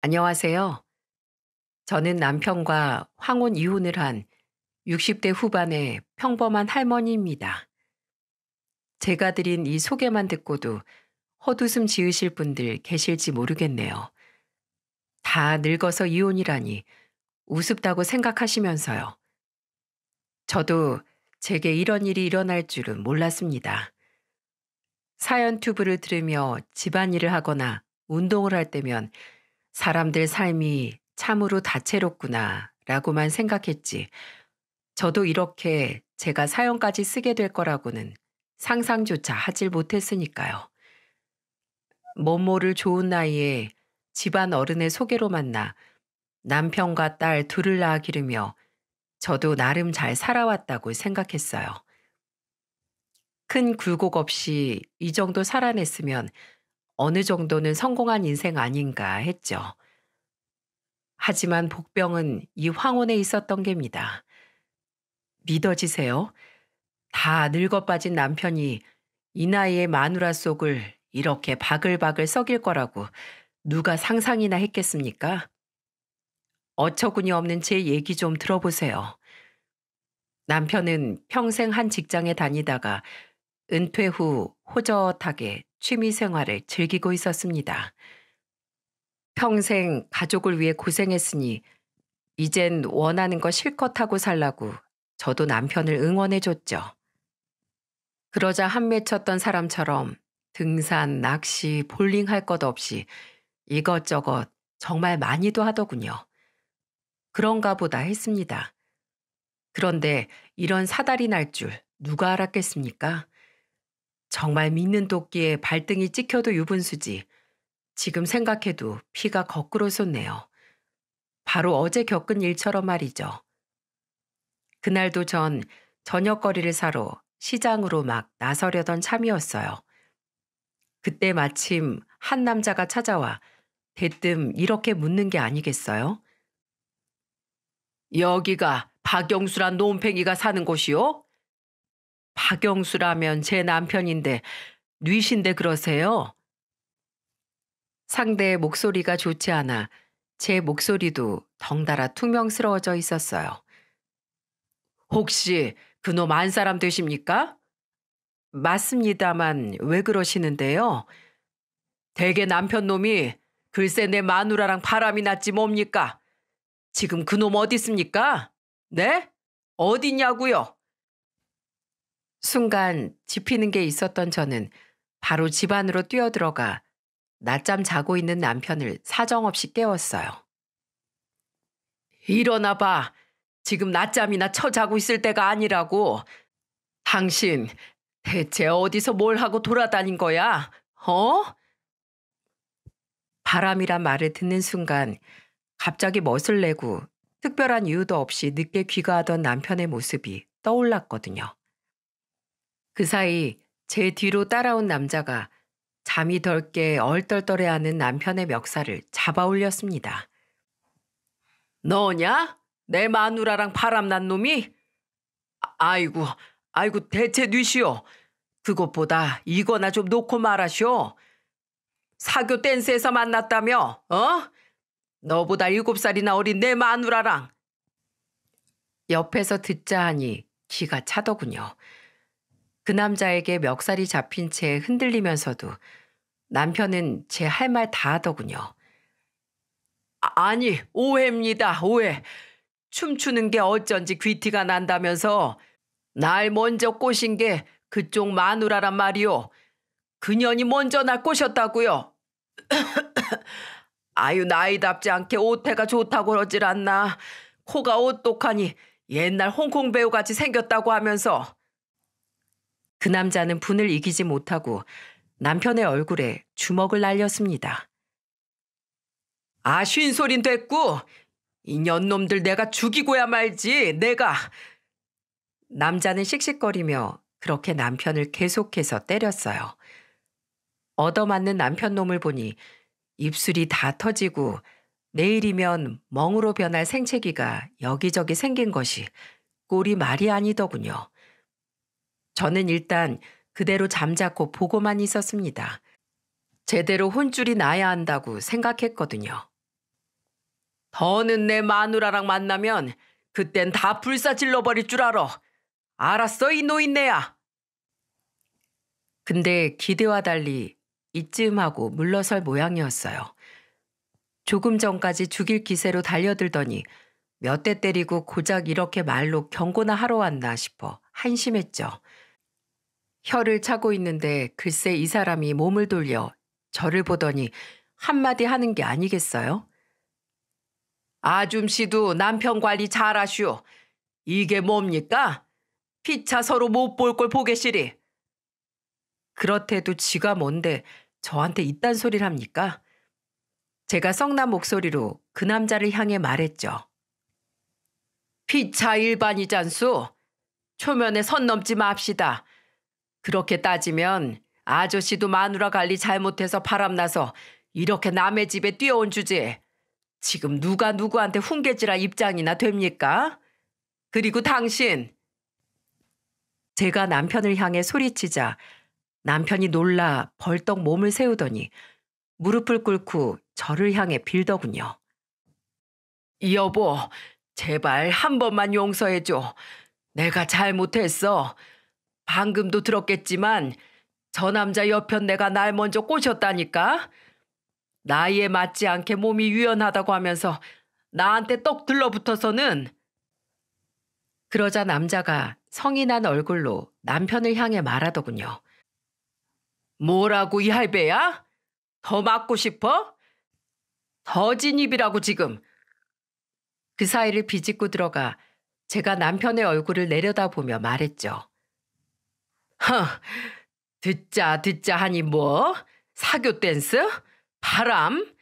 안녕하세요. 저는 남편과 황혼 이혼을 한 60대 후반의 평범한 할머니입니다. 제가 드린 이 소개만 듣고도 헛웃음 지으실 분들 계실지 모르겠네요. 다 늙어서 이혼이라니 우습다고 생각하시면서요. 저도 제게 이런 일이 일어날 줄은 몰랐습니다. 사연 튜브를 들으며 집안일을 하거나 운동을 할 때면 사람들 삶이 참으로 다채롭구나 라고만 생각했지. 저도 이렇게 제가 사연까지 쓰게 될 거라고는 상상조차 하질 못했으니까요. 멋 모를 좋은 나이에 집안 어른의 소개로 만나 남편과 딸 둘을 낳아 기르며 저도 나름 잘 살아왔다고 생각했어요. 큰 굴곡 없이 이 정도 살아냈으면 어느 정도는 성공한 인생 아닌가 했죠. 하지만 복병은 이 황혼에 있었던 게입니다. 믿어지세요? 다 늙어 빠진 남편이 이 나이에 마누라 속을 이렇게 바글바글 썩일 거라고 누가 상상이나 했겠습니까? 어처구니 없는 제 얘기 좀 들어보세요. 남편은 평생 한 직장에 다니다가 은퇴 후 호젓하게 취미 생활을 즐기고 있었습니다. 평생 가족을 위해 고생했으니 이젠 원하는 거 실컷 하고 살라고 저도 남편을 응원해줬죠. 그러자 한 맺혔던 사람처럼 등산, 낚시, 볼링 할 것 없이 이것저것 정말 많이도 하더군요. 그런가 보다 했습니다. 그런데 이런 사달이 날 줄 누가 알았겠습니까? 정말 믿는 도끼에 발등이 찍혀도 유분수지. 지금 생각해도 피가 거꾸로 솟네요. 바로 어제 겪은 일처럼 말이죠. 그날도 전 저녁거리를 사러 시장으로 막 나서려던 참이었어요. 그때 마침 한 남자가 찾아와 대뜸 이렇게 묻는 게 아니겠어요? 여기가 박영수란 논팽이가 사는 곳이요? 박영수라면 제 남편인데 뉘신데 그러세요? 상대의 목소리가 좋지 않아 제 목소리도 덩달아 퉁명스러워져 있었어요. 혹시 그놈 안 사람 되십니까? 맞습니다만 왜 그러시는데요? 대개 남편 놈이 글쎄 내 마누라랑 바람이 났지 뭡니까? 지금 그놈 어디 있습니까? 네? 어디냐고요? 순간 짚히는 게 있었던 저는 바로 집 안으로 뛰어들어가 낮잠 자고 있는 남편을 사정없이 깨웠어요. 일어나 봐. 지금 낮잠이나 쳐자고 있을 때가 아니라고. 당신 대체 어디서 뭘 하고 돌아다닌 거야? 어? 바람이란 말을 듣는 순간 갑자기 멋을 내고 특별한 이유도 없이 늦게 귀가하던 남편의 모습이 떠올랐거든요. 그 사이 제 뒤로 따라온 남자가 잠이 덜 깨 얼떨떨해하는 남편의 멱살을 잡아 올렸습니다. 너냐? 내 마누라랑 바람난 놈이? 아이고, 아이고 대체 뉘시오. 그것보다 이거나 좀 놓고 말하시오. 사교 댄스에서 만났다며? 어? 너보다 7살이나 어린 내 마누라랑. 옆에서 듣자 하니 기가 차더군요. 그 남자에게 멱살이 잡힌 채 흔들리면서도 남편은 제 할 말 다 하더군요. 아니, 오해입니다, 오해. 춤추는 게 어쩐지 귀티가 난다면서 날 먼저 꼬신 게 그쪽 마누라란 말이오. 그년이 먼저 날 꼬셨다고요. 아유, 나이답지 않게 옷태가 좋다고 그러질 않나. 코가 오똑하니 옛날 홍콩 배우같이 생겼다고 하면서. 그 남자는 분을 이기지 못하고 남편의 얼굴에 주먹을 날렸습니다. 아, 쉰소린 됐고. 이 년놈들 내가 죽이고야 말지, 내가. 남자는 씩씩거리며 그렇게 남편을 계속해서 때렸어요. 얻어맞는 남편 놈을 보니 입술이 다 터지고 내일이면 멍으로 변할 생채기가 여기저기 생긴 것이 꼴이 말이 아니더군요. 저는 일단 그대로 잠자코 보고만 있었습니다. 제대로 혼줄이 나야 한다고 생각했거든요. 더는 내 마누라랑 만나면 그땐 다 불사질러 버릴 줄 알아. 알았어, 이 노인네야. 근데 기대와 달리 이쯤하고 물러설 모양이었어요. 조금 전까지 죽일 기세로 달려들더니 몇 대 때리고 고작 이렇게 말로 경고나 하러 왔나 싶어 한심했죠. 혀를 차고 있는데 글쎄 이 사람이 몸을 돌려 저를 보더니 한마디 하는 게 아니겠어요? 아줌씨도 남편 관리 잘하슈. 이게 뭡니까? 피차 서로 못 볼 걸 보겠시리. 그렇대도 지가 뭔데 저한테 이딴 소리를 합니까? 제가 썩난 목소리로 그 남자를 향해 말했죠. 피차 일반이잖수. 초면에 선 넘지 맙시다. 그렇게 따지면 아저씨도 마누라 관리 잘못해서 바람나서 이렇게 남의 집에 뛰어온 주제에 지금 누가 누구한테 훈계질할 입장이나 됩니까? 그리고 당신. 제가 남편을 향해 소리치자 남편이 놀라 벌떡 몸을 세우더니 무릎을 꿇고 저를 향해 빌더군요. 여보, 제발 한 번만 용서해줘. 내가 잘못했어. 방금도 들었겠지만 저 남자 옆편 내가 날 먼저 꼬셨다니까. 나이에 맞지 않게 몸이 유연하다고 하면서 나한테 떡 들러붙어서는. 그러자 남자가 성이 난 얼굴로 남편을 향해 말하더군요. 뭐라고 이 할배야? 더 맞고 싶어? 더 진입이라고 지금. 그 사이를 비집고 들어가 제가 남편의 얼굴을 내려다보며 말했죠. 허, 듣자 하니 뭐? 사교 댄스? 바람?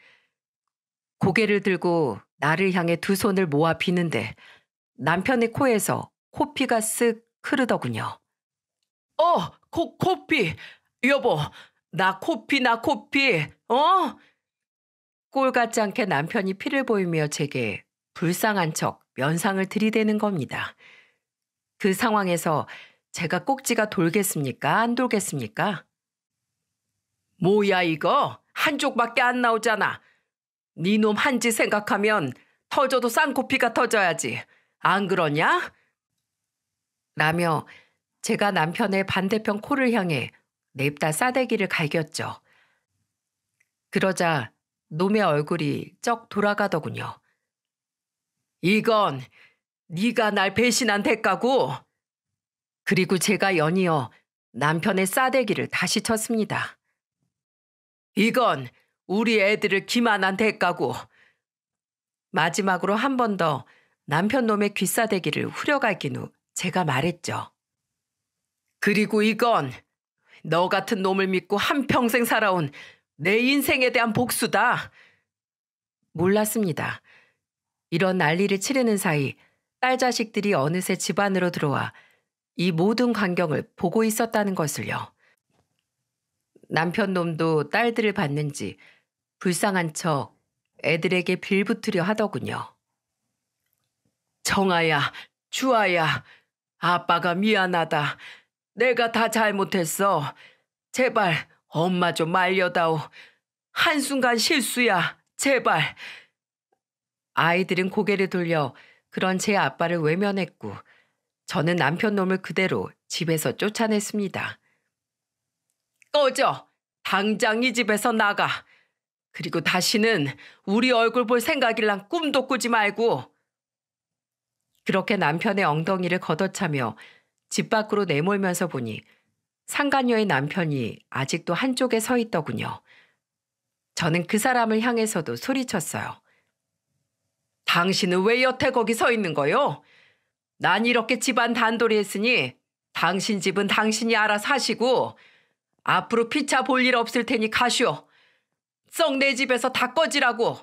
고개를 들고 나를 향해 두 손을 모아 비는데 남편의 코에서 코피가 쓱 흐르더군요. 코피. 여보, 나 코피. 꼴 같지 않게 남편이 피를 보이며 제게 불쌍한 척 면상을 들이대는 겁니다. 그 상황에서 제가 꼭지가 돌겠습니까? 안 돌겠습니까? 뭐야 이거? 한쪽밖에 안 나오잖아. 네 놈 한지 생각하면 터져도 쌍코피가 터져야지. 안 그러냐? 라며 제가 남편의 반대편 코를 향해 냅다 싸대기를 갈겼죠. 그러자 놈의 얼굴이 쩍 돌아가더군요. 이건 네가 날 배신한 대가고. 그리고 제가 연이어 남편의 싸대기를 다시 쳤습니다. 이건 우리 애들을 기만한 대가고. 마지막으로 한 번 더 남편 놈의 귀싸대기를 후려갈긴 후 제가 말했죠. 그리고 이건 너 같은 놈을 믿고 한평생 살아온 내 인생에 대한 복수다. 몰랐습니다. 이런 난리를 치르는 사이 딸 자식들이 어느새 집 안으로 들어와 이 모든 광경을 보고 있었다는 것을요. 남편 놈도 딸들을 봤는지 불쌍한 척 애들에게 빌붙으려 하더군요. 정아야, 주아야, 아빠가 미안하다. 내가 다 잘못했어. 제발 엄마 좀 말려다오. 한순간 실수야. 제발. 아이들은 고개를 돌려 그런 제 아빠를 외면했고 저는 남편 놈을 그대로 집에서 쫓아냈습니다. 꺼져. 당장 이 집에서 나가. 그리고 다시는 우리 얼굴 볼 생각이랑 꿈도 꾸지 말고. 그렇게 남편의 엉덩이를 걷어차며 집 밖으로 내몰면서 보니 상간녀의 남편이 아직도 한쪽에 서 있더군요. 저는 그 사람을 향해서도 소리쳤어요. 당신은 왜 여태 거기 서 있는 거요? 난 이렇게 집안 단돌이 했으니 당신 집은 당신이 알아서 하시고 앞으로 피차 볼 일 없을 테니 가시오. 썩 내 집에서 다 꺼지라고.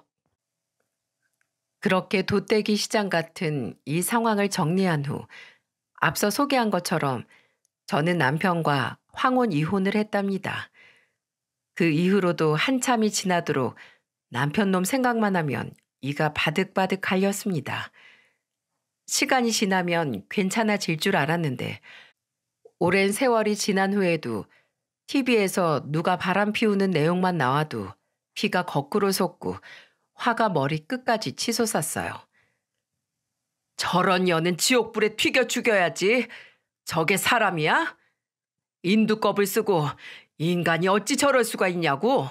그렇게 돛대기 시장 같은 이 상황을 정리한 후 앞서 소개한 것처럼 저는 남편과 황혼 이혼을 했답니다. 그 이후로도 한참이 지나도록 남편 놈 생각만 하면 이가 바득바득 갈렸습니다. 시간이 지나면 괜찮아질 줄 알았는데 오랜 세월이 지난 후에도 TV에서 누가 바람 피우는 내용만 나와도 피가 거꾸로 솟고 화가 머리 끝까지 치솟았어요. 저런 년은 지옥불에 튀겨 죽여야지. 저게 사람이야? 인두껍을 쓰고 인간이 어찌 저럴 수가 있냐고.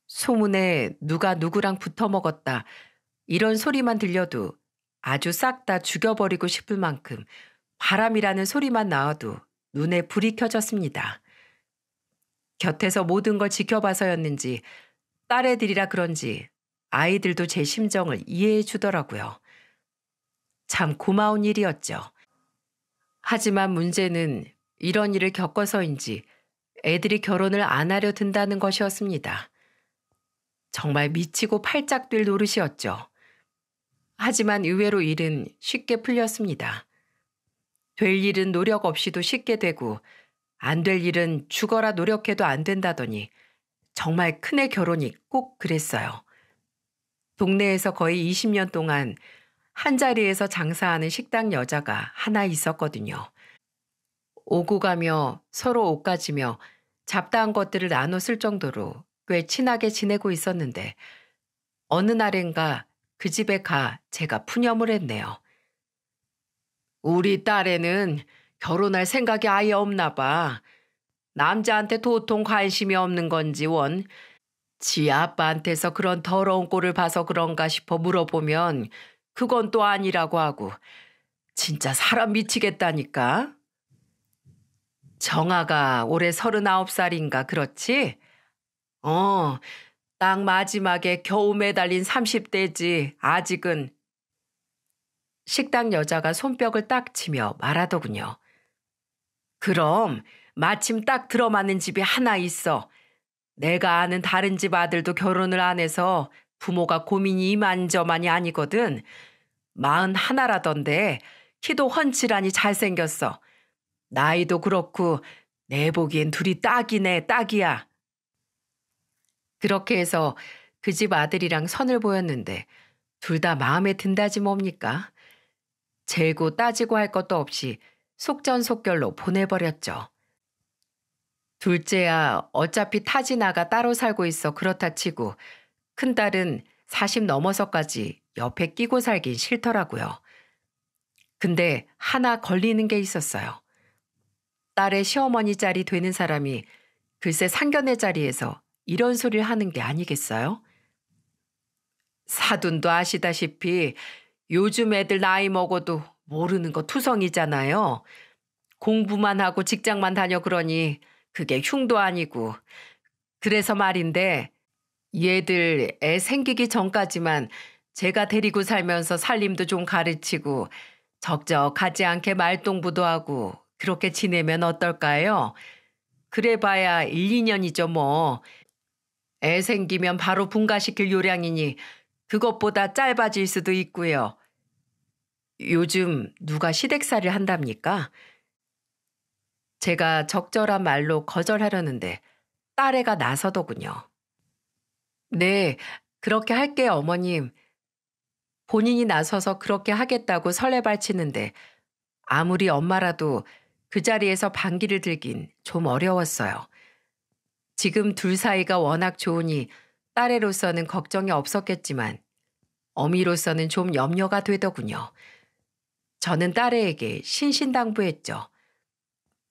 소문에 누가 누구랑 붙어먹었다 이런 소리만 들려도 아주 싹 다 죽여버리고 싶을 만큼 바람이라는 소리만 나와도 눈에 불이 켜졌습니다. 곁에서 모든 걸 지켜봐서였는지 딸애들이라 그런지 아이들도 제 심정을 이해해 주더라고요. 참 고마운 일이었죠. 하지만 문제는 이런 일을 겪어서인지 애들이 결혼을 안 하려 든다는 것이었습니다. 정말 미치고 팔짝 뛸 노릇이었죠. 하지만 의외로 일은 쉽게 풀렸습니다. 될 일은 노력 없이도 쉽게 되고 안 될 일은 죽어라 노력해도 안 된다더니 정말 큰애 결혼이 꼭 그랬어요. 동네에서 거의 20년 동안 한자리에서 장사하는 식당 여자가 하나 있었거든요. 오고 가며 서로 옥가지며 잡다한 것들을 나눠 쓸 정도로 꽤 친하게 지내고 있었는데 어느 날엔가 그 집에 가 제가 푸념을 했네요. 우리 딸애는 결혼할 생각이 아예 없나 봐. 남자한테 도통 관심이 없는 건지 원. 지 아빠한테서 그런 더러운 꼴을 봐서 그런가 싶어 물어보면 그건 또 아니라고 하고 진짜 사람 미치겠다니까. 정아가 올해 39살인가 그렇지? 딱 마지막에 겨우 매달린 30대지 아직은. 식당 여자가 손뼉을 딱 치며 말하더군요. 그럼 마침 딱 들어맞는 집이 하나 있어. 내가 아는 다른 집 아들도 결혼을 안 해서 부모가 고민이 이만저만이 아니거든. 41라던데 키도 훤칠하니 잘생겼어. 나이도 그렇고 내 보기엔 둘이 딱이네 딱이야. 그렇게 해서 그 집 아들이랑 선을 보였는데 둘 다 마음에 든다지 뭡니까? 재고 따지고 할 것도 없이 속전속결로 보내버렸죠. 둘째야 어차피 타지 나가 따로 살고 있어 그렇다 치고 큰딸은 40 넘어서까지 옆에 끼고 살긴 싫더라고요. 근데 하나 걸리는 게 있었어요. 딸의 시어머니 짤이 되는 사람이 글쎄 상견례 자리에서 이런 소리를 하는 게 아니겠어요? 사돈도 아시다시피 요즘 애들 나이 먹어도 모르는 거 투성이잖아요. 공부만 하고 직장만 다녀 그러니 그게 흉도 아니고. 그래서 말인데 얘들 애 생기기 전까지만 제가 데리고 살면서 살림도 좀 가르치고 적적하지 않게 말동부도 하고 그렇게 지내면 어떨까요? 그래봐야 1, 2년이죠 뭐. 애 생기면 바로 분가시킬 요량이니 그것보다 짧아질 수도 있고요. 요즘 누가 시댁살이를 한답니까? 제가 적절한 말로 거절하려는데 딸애가 나서더군요. 네, 그렇게 할게요 어머님. 본인이 나서서 그렇게 하겠다고 설레발치는데 아무리 엄마라도 그 자리에서 반기를 들긴 좀 어려웠어요. 지금 둘 사이가 워낙 좋으니 딸애로서는 걱정이 없었겠지만 어미로서는 좀 염려가 되더군요. 저는 딸애에게 신신당부했죠.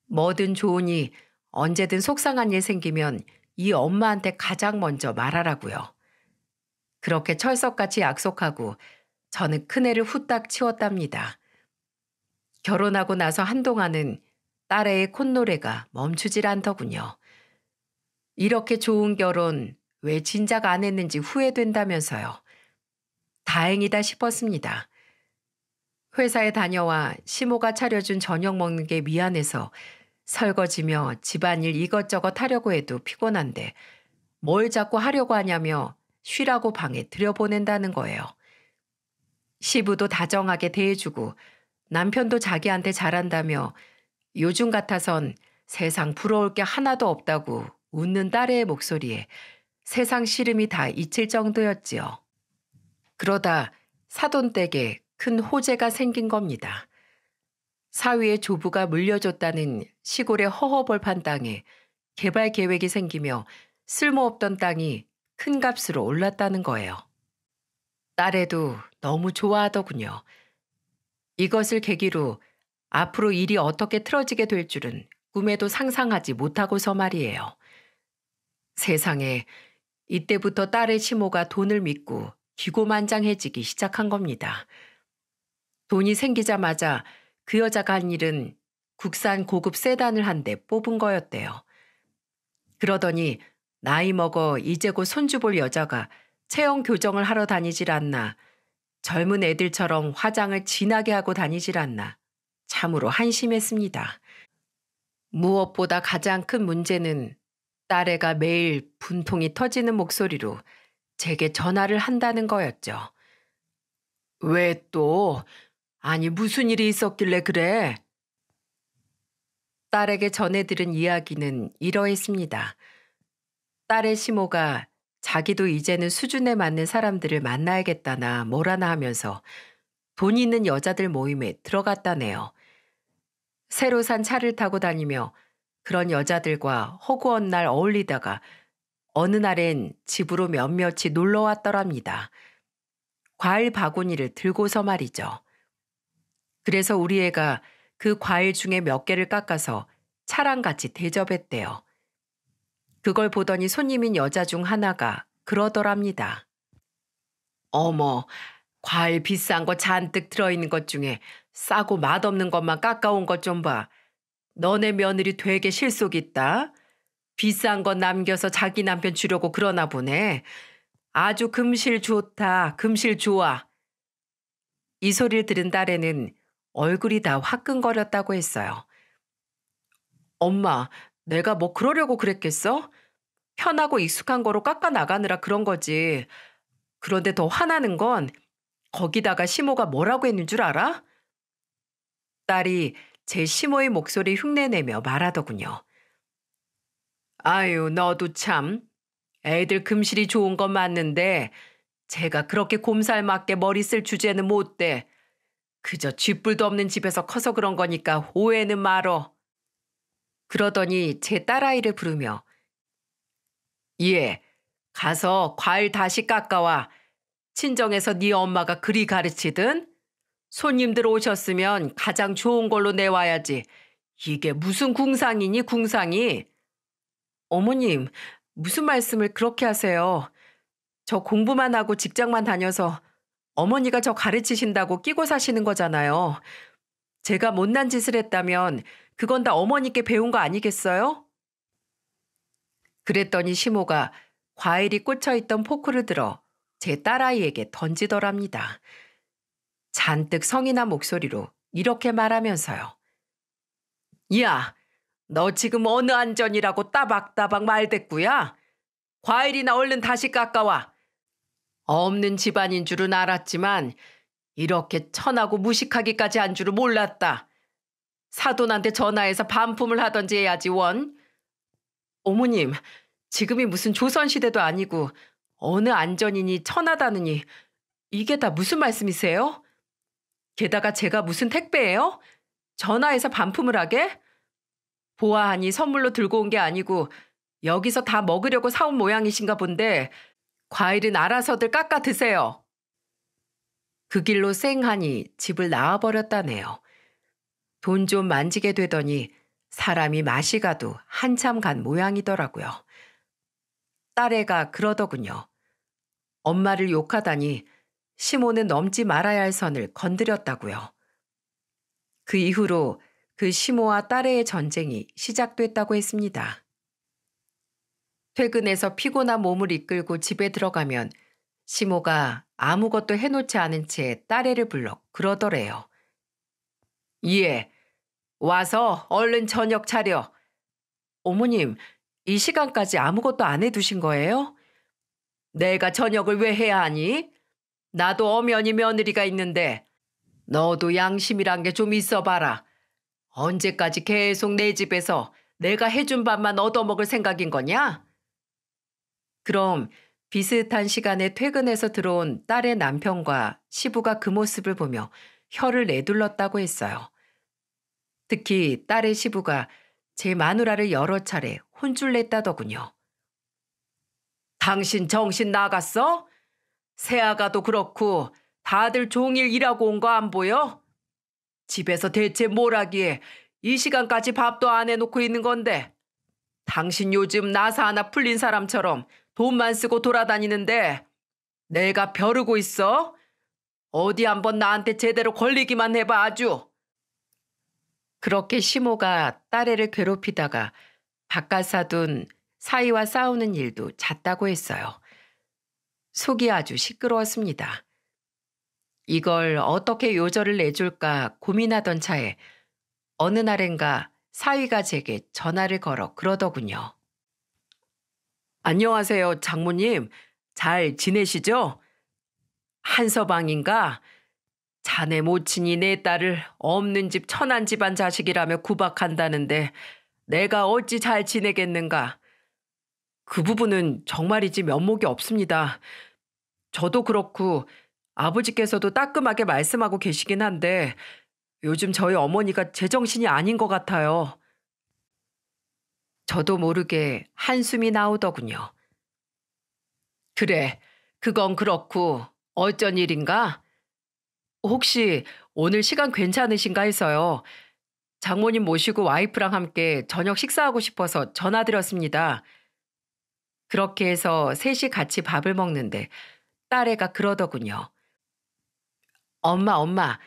뭐든 좋으니 언제든 속상한 일 생기면 이 엄마한테 가장 먼저 말하라고요. 그렇게 철석같이 약속하고 저는 큰애를 후딱 치웠답니다. 결혼하고 나서 한동안은 딸애의 콧노래가 멈추질 않더군요. 이렇게 좋은 결혼 왜 진작 안 했는지 후회된다면서요. 다행이다 싶었습니다. 회사에 다녀와 시모가 차려준 저녁 먹는 게 미안해서 설거지며 집안일 이것저것 하려고 해도 피곤한데 뭘 자꾸 하려고 하냐며 쉬라고 방에 들여보낸다는 거예요. 시부도 다정하게 대해주고 남편도 자기한테 잘한다며 요즘 같아선 세상 부러울 게 하나도 없다고 웃는 딸의 목소리에 세상 시름이 다 잊힐 정도였지요. 그러다 사돈댁에 큰 호재가 생긴 겁니다. 사위의 조부가 물려줬다는 시골의 허허벌판 땅에 개발 계획이 생기며 쓸모없던 땅이 큰 값으로 올랐다는 거예요. 딸애도 너무 좋아하더군요. 이것을 계기로 앞으로 일이 어떻게 틀어지게 될 줄은 꿈에도 상상하지 못하고서 말이에요. 세상에, 이때부터 딸의 시모가 돈을 믿고 기고만장해지기 시작한 겁니다. 돈이 생기자마자 그 여자가 한 일은 국산 고급 세단을 한 대 뽑은 거였대요. 그러더니 나이 먹어 이제 곧 손주 볼 여자가 체형 교정을 하러 다니질 않나, 젊은 애들처럼 화장을 진하게 하고 다니질 않나, 참으로 한심했습니다. 무엇보다 가장 큰 문제는 딸애가 매일 분통이 터지는 목소리로 제게 전화를 한다는 거였죠. 왜 또? 아니, 무슨 일이 있었길래 그래? 딸에게 전해들은 이야기는 이러했습니다. 딸의 시모가 자기도 이제는 수준에 맞는 사람들을 만나야겠다나 뭐라나 하면서 돈 있는 여자들 모임에 들어갔다네요. 새로 산 차를 타고 다니며 그런 여자들과 허구한 날 어울리다가 어느 날엔 집으로 몇몇이 놀러 왔더랍니다. 과일 바구니를 들고서 말이죠. 그래서 우리 애가 그 과일 중에 몇 개를 깎아서 차랑 같이 대접했대요. 그걸 보더니 손님인 여자 중 하나가 그러더랍니다. 어머, 과일 비싼 거 잔뜩 들어있는 것 중에 싸고 맛없는 것만 깎아온 것 좀 봐. 너네 며느리 되게 실속 있다. 비싼 거 남겨서 자기 남편 주려고 그러나 보네. 아주 금실 좋다, 금실 좋아. 이 소리를 들은 딸애는 얼굴이 다 화끈거렸다고 했어요. 엄마, 내가 뭐 그러려고 그랬겠어? 편하고 익숙한 거로 깎아 나가느라 그런 거지. 그런데 더 화나는 건 거기다가 시모가 뭐라고 했는 줄 알아? 딸이 제 시모의 목소리 흉내내며 말하더군요. 아유, 너도 참. 애들 금실이 좋은 건 맞는데 제가 그렇게 곰살맞게 머리 쓸 주제는 못 돼. 그저 쥐뿔도 없는 집에서 커서 그런 거니까 오해는 말어. 그러더니 제 딸아이를 부르며 얘, 가서 과일 다시 깎아와. 친정에서 네 엄마가 그리 가르치든 손님들 오셨으면 가장 좋은 걸로 내와야지. 이게 무슨 궁상이니 궁상이. 어머님, 무슨 말씀을 그렇게 하세요. 저 공부만 하고 직장만 다녀서 어머니가 저 가르치신다고 끼고 사시는 거잖아요. 제가 못난 짓을 했다면 그건 다 어머니께 배운 거 아니겠어요? 그랬더니 시모가 과일이 꽂혀있던 포크를 들어 제 딸아이에게 던지더랍니다. 잔뜩 성이 난 목소리로 이렇게 말하면서요. 야, 너 지금 어느 안전이라고 따박따박 말댔구야? 과일이나 얼른 다시 깎아와. 없는 집안인 줄은 알았지만 이렇게 천하고 무식하기까지 한 줄은 몰랐다. 사돈한테 전화해서 반품을 하던지 해야지 원. 어머님, 지금이 무슨 조선시대도 아니고 어느 안전이니 천하다느니 이게 다 무슨 말씀이세요? 게다가 제가 무슨 택배예요? 전화해서 반품을 하게? 보아하니 선물로 들고 온 게 아니고 여기서 다 먹으려고 사온 모양이신가 본데 과일은 알아서들 깎아 드세요. 그 길로 쌩하니 집을 나와버렸다네요. 돈 좀 만지게 되더니 사람이 맛이 가도 한참 간 모양이더라고요. 딸애가 그러더군요. 엄마를 욕하다니 시모는 넘지 말아야 할 선을 건드렸다고요. 그 이후로 그 시모와 딸애의 전쟁이 시작됐다고 했습니다. 퇴근해서 피곤한 몸을 이끌고 집에 들어가면 시모가 아무것도 해놓지 않은 채 딸애를 불러 그러더래요. 예, 와서 얼른 저녁 차려. 어머님, 이 시간까지 아무것도 안 해두신 거예요? 내가 저녁을 왜 해야 하니? 나도 엄연히 며느리가 있는데 너도 양심이란 게 좀 있어 봐라. 언제까지 계속 내 집에서 내가 해준 밥만 얻어먹을 생각인 거냐? 그럼 비슷한 시간에 퇴근해서 들어온 딸의 남편과 시부가 그 모습을 보며 혀를 내둘렀다고 했어요. 특히 딸의 시부가 제 마누라를 여러 차례 혼쭐 냈다더군요. 당신 정신 나갔어? 새아가도 그렇고 다들 종일 일하고 온 거 안 보여? 집에서 대체 뭘 하기에 이 시간까지 밥도 안 해놓고 있는 건데. 당신 요즘 나사 하나 풀린 사람처럼 돈만 쓰고 돌아다니는데 내가 벼르고 있어? 어디 한번 나한테 제대로 걸리기만 해봐 아주. 그렇게 시모가 딸애를 괴롭히다가 바깥 사둔 사위와 싸우는 일도 잦다고 했어요. 속이 아주 시끄러웠습니다. 이걸 어떻게 요절을 내줄까 고민하던 차에 어느 날엔가 사위가 제게 전화를 걸어 그러더군요. 안녕하세요, 장모님. 잘 지내시죠? 한서방인가? 자네 모친이 내 딸을 없는 집 천한 집안 자식이라며 구박한다는데 내가 어찌 잘 지내겠는가? 그 부분은 정말이지 면목이 없습니다. 저도 그렇고 아버지께서도 따끔하게 말씀하고 계시긴 한데 요즘 저희 어머니가 제정신이 아닌 것 같아요. 저도 모르게 한숨이 나오더군요. 그래, 그건 그렇고 어쩐 일인가? 혹시 오늘 시간 괜찮으신가 해서요. 장모님 모시고 와이프랑 함께 저녁 식사하고 싶어서 전화드렸습니다. 그렇게 해서 셋이 같이 밥을 먹는데 딸애가 그러더군요. 엄마,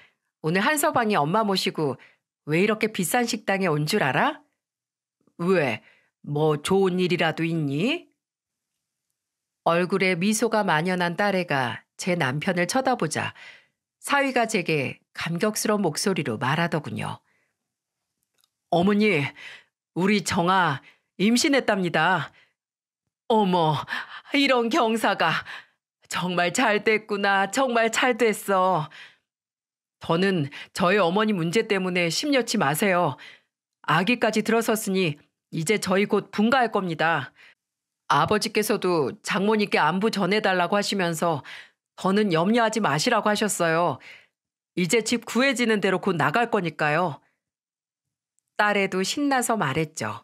오늘 한서방이 엄마 모시고 왜 이렇게 비싼 식당에 온 줄 알아? 왜? 뭐 좋은 일이라도 있니? 얼굴에 미소가 만연한 딸애가 제 남편을 쳐다보자 사위가 제게 감격스러운 목소리로 말하더군요. 어머니, 우리 정아 임신했답니다. 어머, 이런 경사가 정말 잘 됐구나. 정말 잘 됐어. 더는 저희 어머니 문제 때문에 심려치 마세요. 아기까지 들어섰으니 이제 저희 곧 분가할 겁니다. 아버지께서도 장모님께 안부 전해달라고 하시면서 더는 염려하지 마시라고 하셨어요. 이제 집 구해지는 대로 곧 나갈 거니까요. 딸애도 신나서 말했죠.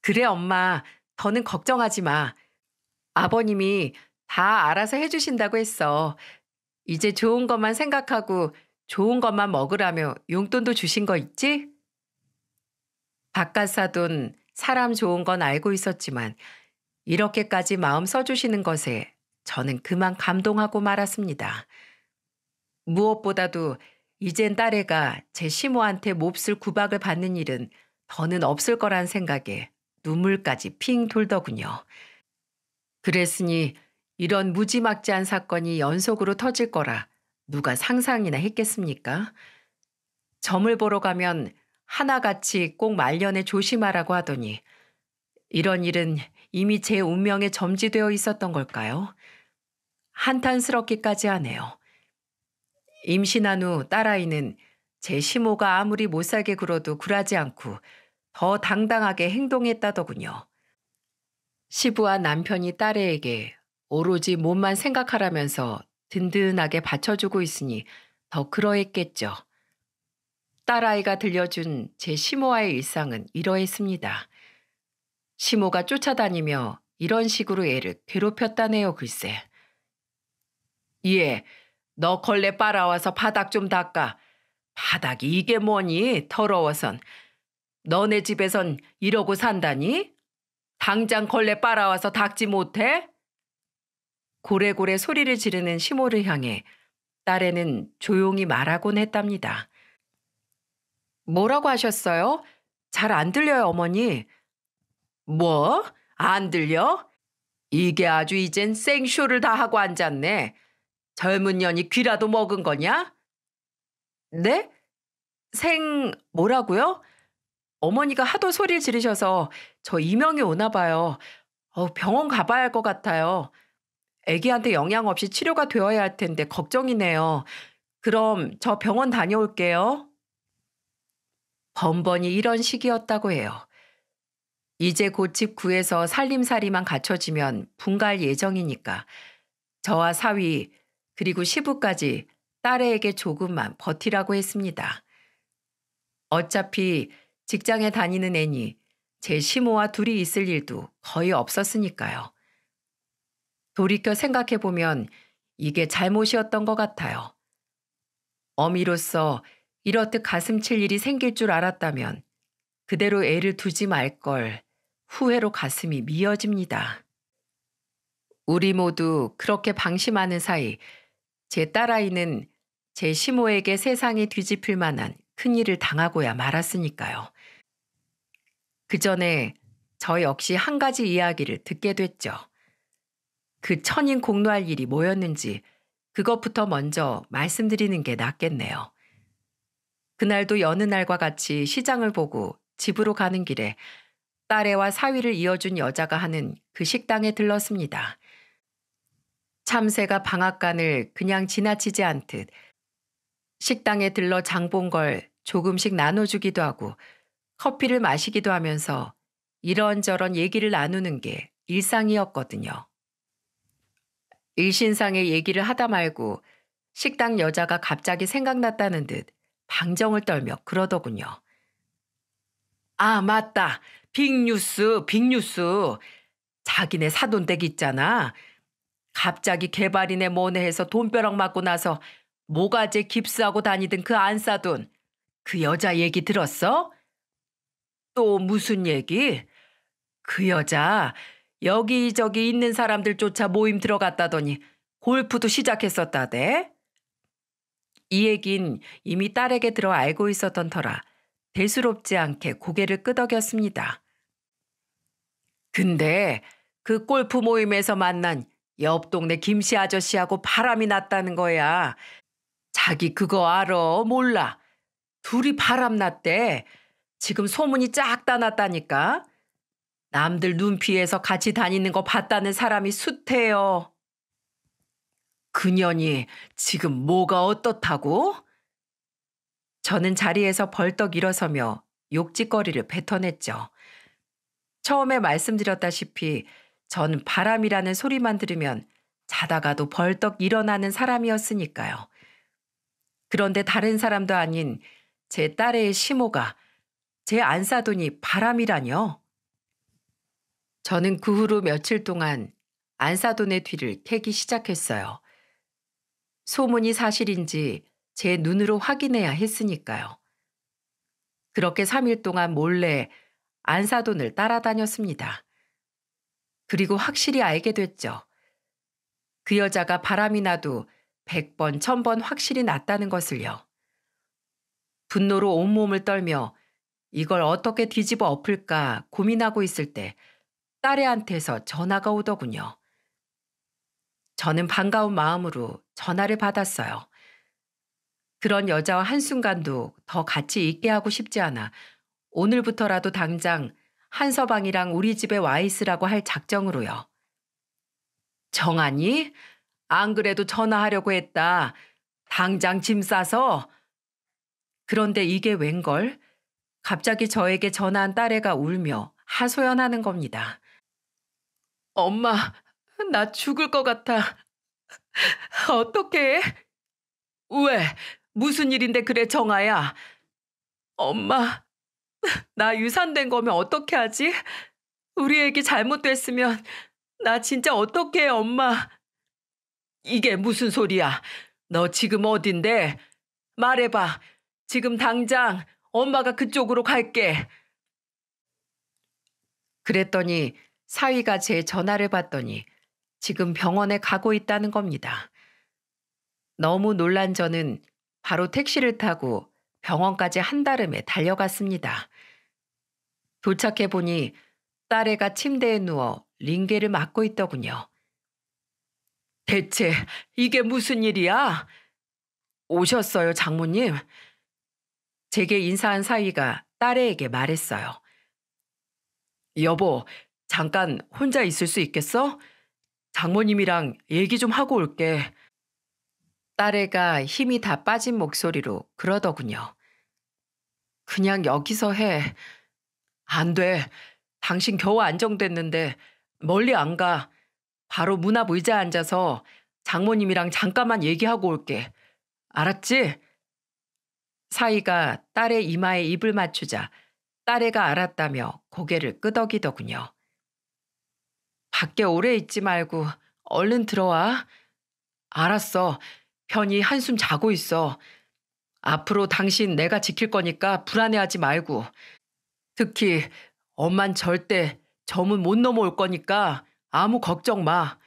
그래 엄마, 더는 걱정하지 마. 아버님이 다 알아서 해주신다고 했어. 이제 좋은 것만 생각하고 좋은 것만 먹으라며 용돈도 주신 거 있지? 바깥 사돈 사람 좋은 건 알고 있었지만 이렇게까지 마음 써주시는 것에 저는 그만 감동하고 말았습니다. 무엇보다도 이젠 딸애가 제 시모한테 몹쓸 구박을 받는 일은 더는 없을 거란 생각에 눈물까지 핑 돌더군요. 그랬으니 이런 무지막지한 사건이 연속으로 터질 거라 누가 상상이나 했겠습니까? 점을 보러 가면 하나같이 꼭 말년에 조심하라고 하더니 이런 일은 이미 제 운명에 점지되어 있었던 걸까요? 한탄스럽기까지 하네요. 임신한 후 딸아이는 제 시모가 아무리 못살게 굴어도 굴하지 않고 더 당당하게 행동했다더군요. 시부와 남편이 딸애에게 오로지 몸만 생각하라면서 든든하게 받쳐주고 있으니 더 그러했겠죠. 딸아이가 들려준 제 시모와의 일상은 이러했습니다. 시모가 쫓아다니며 이런 식으로 애를 괴롭혔다네요 글쎄. 예, 너 걸레 빨아와서 바닥 좀 닦아. 바닥이 이게 뭐니? 더러워선. 너네 집에선 이러고 산다니? 당장 걸레 빨아와서 닦지 못해? 고래고래 소리를 지르는 시모를 향해 딸애는 조용히 말하곤 했답니다. 뭐라고 하셨어요? 잘 안 들려요, 어머니. 뭐? 안 들려? 이게 아주 이젠 생쇼를 다 하고 앉았네. 젊은 년이 귀라도 먹은 거냐? 네? 뭐라고요? 어머니가 하도 소리를 지르셔서 저 이명이 오나 봐요. 병원 가봐야 할 것 같아요. 아기한테 영양 없이 치료가 되어야 할 텐데 걱정이네요. 그럼 저 병원 다녀올게요. 번번이 이런 식이었다고 해요. 이제 곧 집 구해서 살림살이만 갖춰지면 분가할 예정이니까 저와 사위 그리고 시부까지 딸애에게 조금만 버티라고 했습니다. 어차피 직장에 다니는 애니 제 시모와 둘이 있을 일도 거의 없었으니까요. 돌이켜 생각해보면 이게 잘못이었던 것 같아요. 어미로서 이렇듯 가슴 칠 일이 생길 줄 알았다면 그대로 애를 두지 말 걸 후회로 가슴이 미어집니다. 우리 모두 그렇게 방심하는 사이 제 딸아이는 제 시모에게 세상이 뒤집힐 만한 큰일을 당하고야 말았으니까요. 그 전에 저 역시 한 가지 이야기를 듣게 됐죠. 그 천인 공노할 일이 뭐였는지 그것부터 먼저 말씀드리는 게 낫겠네요. 그날도 여느 날과 같이 시장을 보고 집으로 가는 길에 딸애와 사위를 이어준 여자가 하는 그 식당에 들렀습니다. 참새가 방앗간을 그냥 지나치지 않듯 식당에 들러 장 본 걸 조금씩 나눠주기도 하고 커피를 마시기도 하면서 이런저런 얘기를 나누는 게 일상이었거든요. 일신상의 얘기를 하다 말고 식당 여자가 갑자기 생각났다는 듯 방정을 떨며 그러더군요. 아, 맞다. 빅뉴스, 빅뉴스. 자기네 사돈댁 있잖아. 갑자기 개발이네 뭐네 해서 돈벼락 맞고 나서 모가지에 깁스하고 다니던 그 안사돈. 그 여자 얘기 들었어? 또 무슨 얘기? 그 여자 여기저기 있는 사람들 쫓아 모임 들어갔다더니 골프도 시작했었다대. 이 얘긴 이미 딸에게 들어 알고 있었던 터라 대수롭지 않게 고개를 끄덕였습니다. 근데 그 골프 모임에서 만난 옆 동네 김씨 아저씨하고 바람이 났다는 거야. 자기 그거 알아? 몰라. 둘이 바람 났대. 지금 소문이 쫙 다 났다니까. 남들 눈 피해서 같이 다니는 거 봤다는 사람이 숱해요. 그년이 지금 뭐가 어떻다고? 저는 자리에서 벌떡 일어서며 욕짓거리를 뱉어냈죠. 처음에 말씀드렸다시피 전 바람이라는 소리만 들으면 자다가도 벌떡 일어나는 사람이었으니까요. 그런데 다른 사람도 아닌 제 딸의 시모가 제 안사돈이 바람이라뇨. 저는 그 후로 며칠 동안 안사돈의 뒤를 캐기 시작했어요. 소문이 사실인지 제 눈으로 확인해야 했으니까요. 그렇게 3일 동안 몰래 안사돈을 따라다녔습니다. 그리고 확실히 알게 됐죠. 그 여자가 바람이 나도 100번, 1000번 확실히 났다는 것을요. 분노로 온몸을 떨며 이걸 어떻게 뒤집어 엎을까 고민하고 있을 때 딸애한테서 전화가 오더군요. 저는 반가운 마음으로 전화를 받았어요. 그런 여자와 한순간도 더 같이 있게 하고 싶지 않아 오늘부터라도 당장 한서방이랑 우리 집에 와 있으라고 할 작정으로요. 정하니? 안 그래도 전화하려고 했다. 당장 짐 싸서. 그런데 이게 웬걸? 갑자기 저에게 전화한 딸애가 울며 하소연하는 겁니다. 엄마, 나 죽을 것 같아. 어떡해? 왜? 무슨 일인데 그래, 정아야? 엄마, 나 유산된 거면 어떻게 하지? 우리 애기 잘못됐으면 나 진짜 어떡해, 엄마. 이게 무슨 소리야? 너 지금 어딘데? 말해봐. 지금 당장 엄마가 그쪽으로 갈게. 그랬더니 사위가 제 전화를 받더니 지금 병원에 가고 있다는 겁니다. 너무 놀란 저는 바로 택시를 타고 병원까지 한달음에 달려갔습니다. 도착해 보니 딸애가 침대에 누워 링게를 맞고 있더군요. 대체 이게 무슨 일이야? 오셨어요, 장모님? 제게 인사한 사위가 딸애에게 말했어요. 여보, 잠깐 혼자 있을 수 있겠어? 장모님이랑 얘기 좀 하고 올게. 딸애가 힘이 다 빠진 목소리로 그러더군요. 그냥 여기서 해. 안 돼. 당신 겨우 안정됐는데 멀리 안 가. 바로 문 앞 의자에 앉아서 장모님이랑 잠깐만 얘기하고 올게. 알았지? 사위가 딸의 이마에 입을 맞추자 딸애가 알았다며 고개를 끄덕이더군요. 밖에 오래 있지 말고 얼른 들어와. 알았어. 편히 한숨 자고 있어. 앞으로 당신 내가 지킬 거니까 불안해하지 말고. 특히 엄만 절대 저 문 못 넘어올 거니까 아무 걱정 마.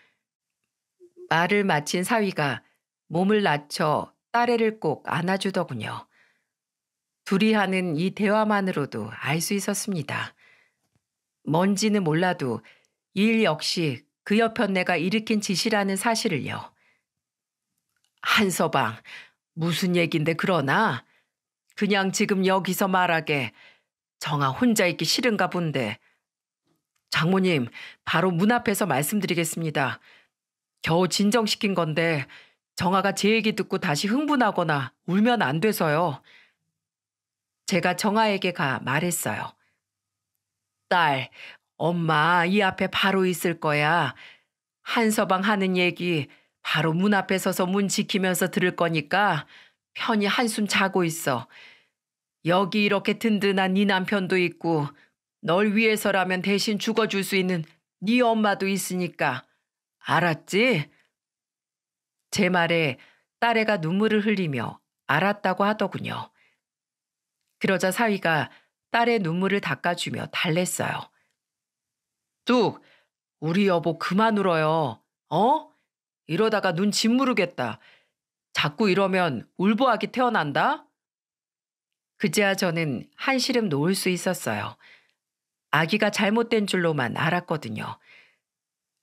말을 마친 사위가 몸을 낮춰 딸애를 꼭 안아주더군요. 둘이 하는 이 대화만으로도 알 수 있었습니다. 뭔지는 몰라도 일 역시 그 여편네가 일으킨 짓이라는 사실을요. 한서방, 무슨 얘긴데 그러나? 그냥 지금 여기서 말하게 정아 혼자 있기 싫은가 본데. 장모님, 바로 문 앞에서 말씀드리겠습니다. 겨우 진정시킨 건데 정아가 제 얘기 듣고 다시 흥분하거나 울면 안 돼서요. 제가 정아에게 가 말했어요. 딸, 엄마 이 앞에 바로 있을 거야. 한서방 하는 얘기 바로 문 앞에 서서 문 지키면서 들을 거니까 편히 한숨 자고 있어. 여기 이렇게 든든한 네 남편도 있고 널 위해서라면 대신 죽어줄 수 있는 네 엄마도 있으니까. 알았지? 제 말에 딸애가 눈물을 흘리며 알았다고 하더군요. 그러자 사위가 딸의 눈물을 닦아주며 달랬어요. 뚝, 우리 여보 그만 울어요. 어? 이러다가 눈 짓무르겠다. 자꾸 이러면 울보하게 태어난다? 그제야 저는 한시름 놓을 수 있었어요. 아기가 잘못된 줄로만 알았거든요.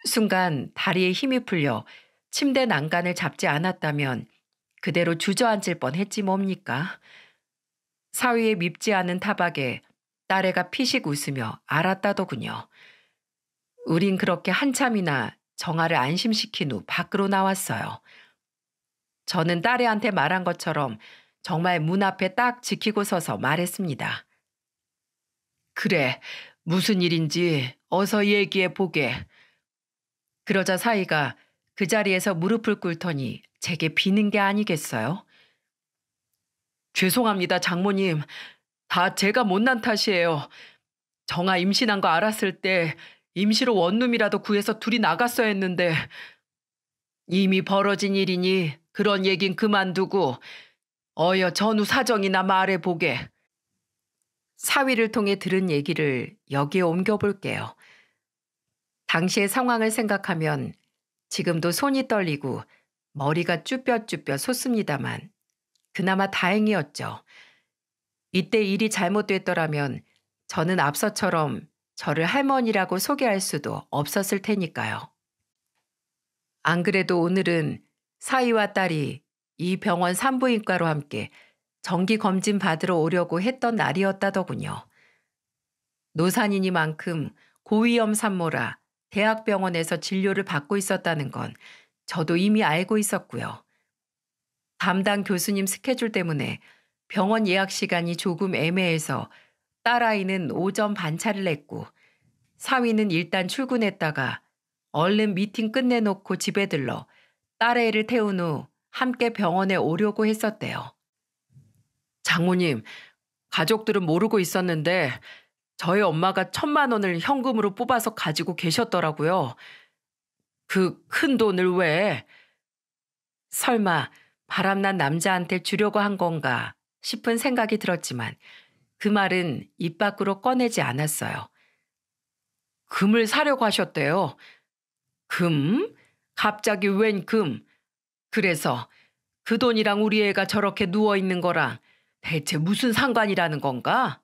순간 다리에 힘이 풀려 침대 난간을 잡지 않았다면 그대로 주저앉을 뻔했지 뭡니까? 사위의 밉지 않은 타박에 딸애가 피식 웃으며 알았다더군요. 우린 그렇게 한참이나 정아를 안심시킨 후 밖으로 나왔어요. 저는 딸애한테 말한 것처럼 정말 문 앞에 딱 지키고 서서 말했습니다. 그래, 무슨 일인지 어서 얘기해 보게. 그러자 사위가 그 자리에서 무릎을 꿇더니 제게 비는 게 아니겠어요? 죄송합니다, 장모님. 다 제가 못난 탓이에요. 정아 임신한 거 알았을 때 임시로 원룸이라도 구해서 둘이 나갔어야 했는데 이미 벌어진 일이니 그런 얘긴 그만두고 어여 전후 사정이나 말해보게. 사위를 통해 들은 얘기를 여기에 옮겨볼게요. 당시의 상황을 생각하면 지금도 손이 떨리고 머리가 쭈뼛쭈뼛 솟습니다만 그나마 다행이었죠. 이때 일이 잘못됐더라면 저는 앞서처럼 저를 할머니라고 소개할 수도 없었을 테니까요. 안 그래도 오늘은 사위와 딸이 이 병원 산부인과로 함께 정기 검진 받으러 오려고 했던 날이었다더군요. 노산이니만큼 고위험 산모라 대학병원에서 진료를 받고 있었다는 건 저도 이미 알고 있었고요. 담당 교수님 스케줄 때문에 병원 예약 시간이 조금 애매해서 딸아이는 오전 반차를 냈고 사위는 일단 출근했다가 얼른 미팅 끝내놓고 집에 들러 딸애를 태운 후 함께 병원에 오려고 했었대요. 장모님, 가족들은 모르고 있었는데 저희 엄마가 1,000만 원을 현금으로 뽑아서 가지고 계셨더라고요. 그 큰 돈을 왜? 설마 바람난 남자한테 주려고 한 건가 싶은 생각이 들었지만 그 말은 입 밖으로 꺼내지 않았어요. 금을 사려고 하셨대요. 금? 갑자기 웬 금? 그래서 그 돈이랑 우리 애가 저렇게 누워있는 거랑 대체 무슨 상관이라는 건가?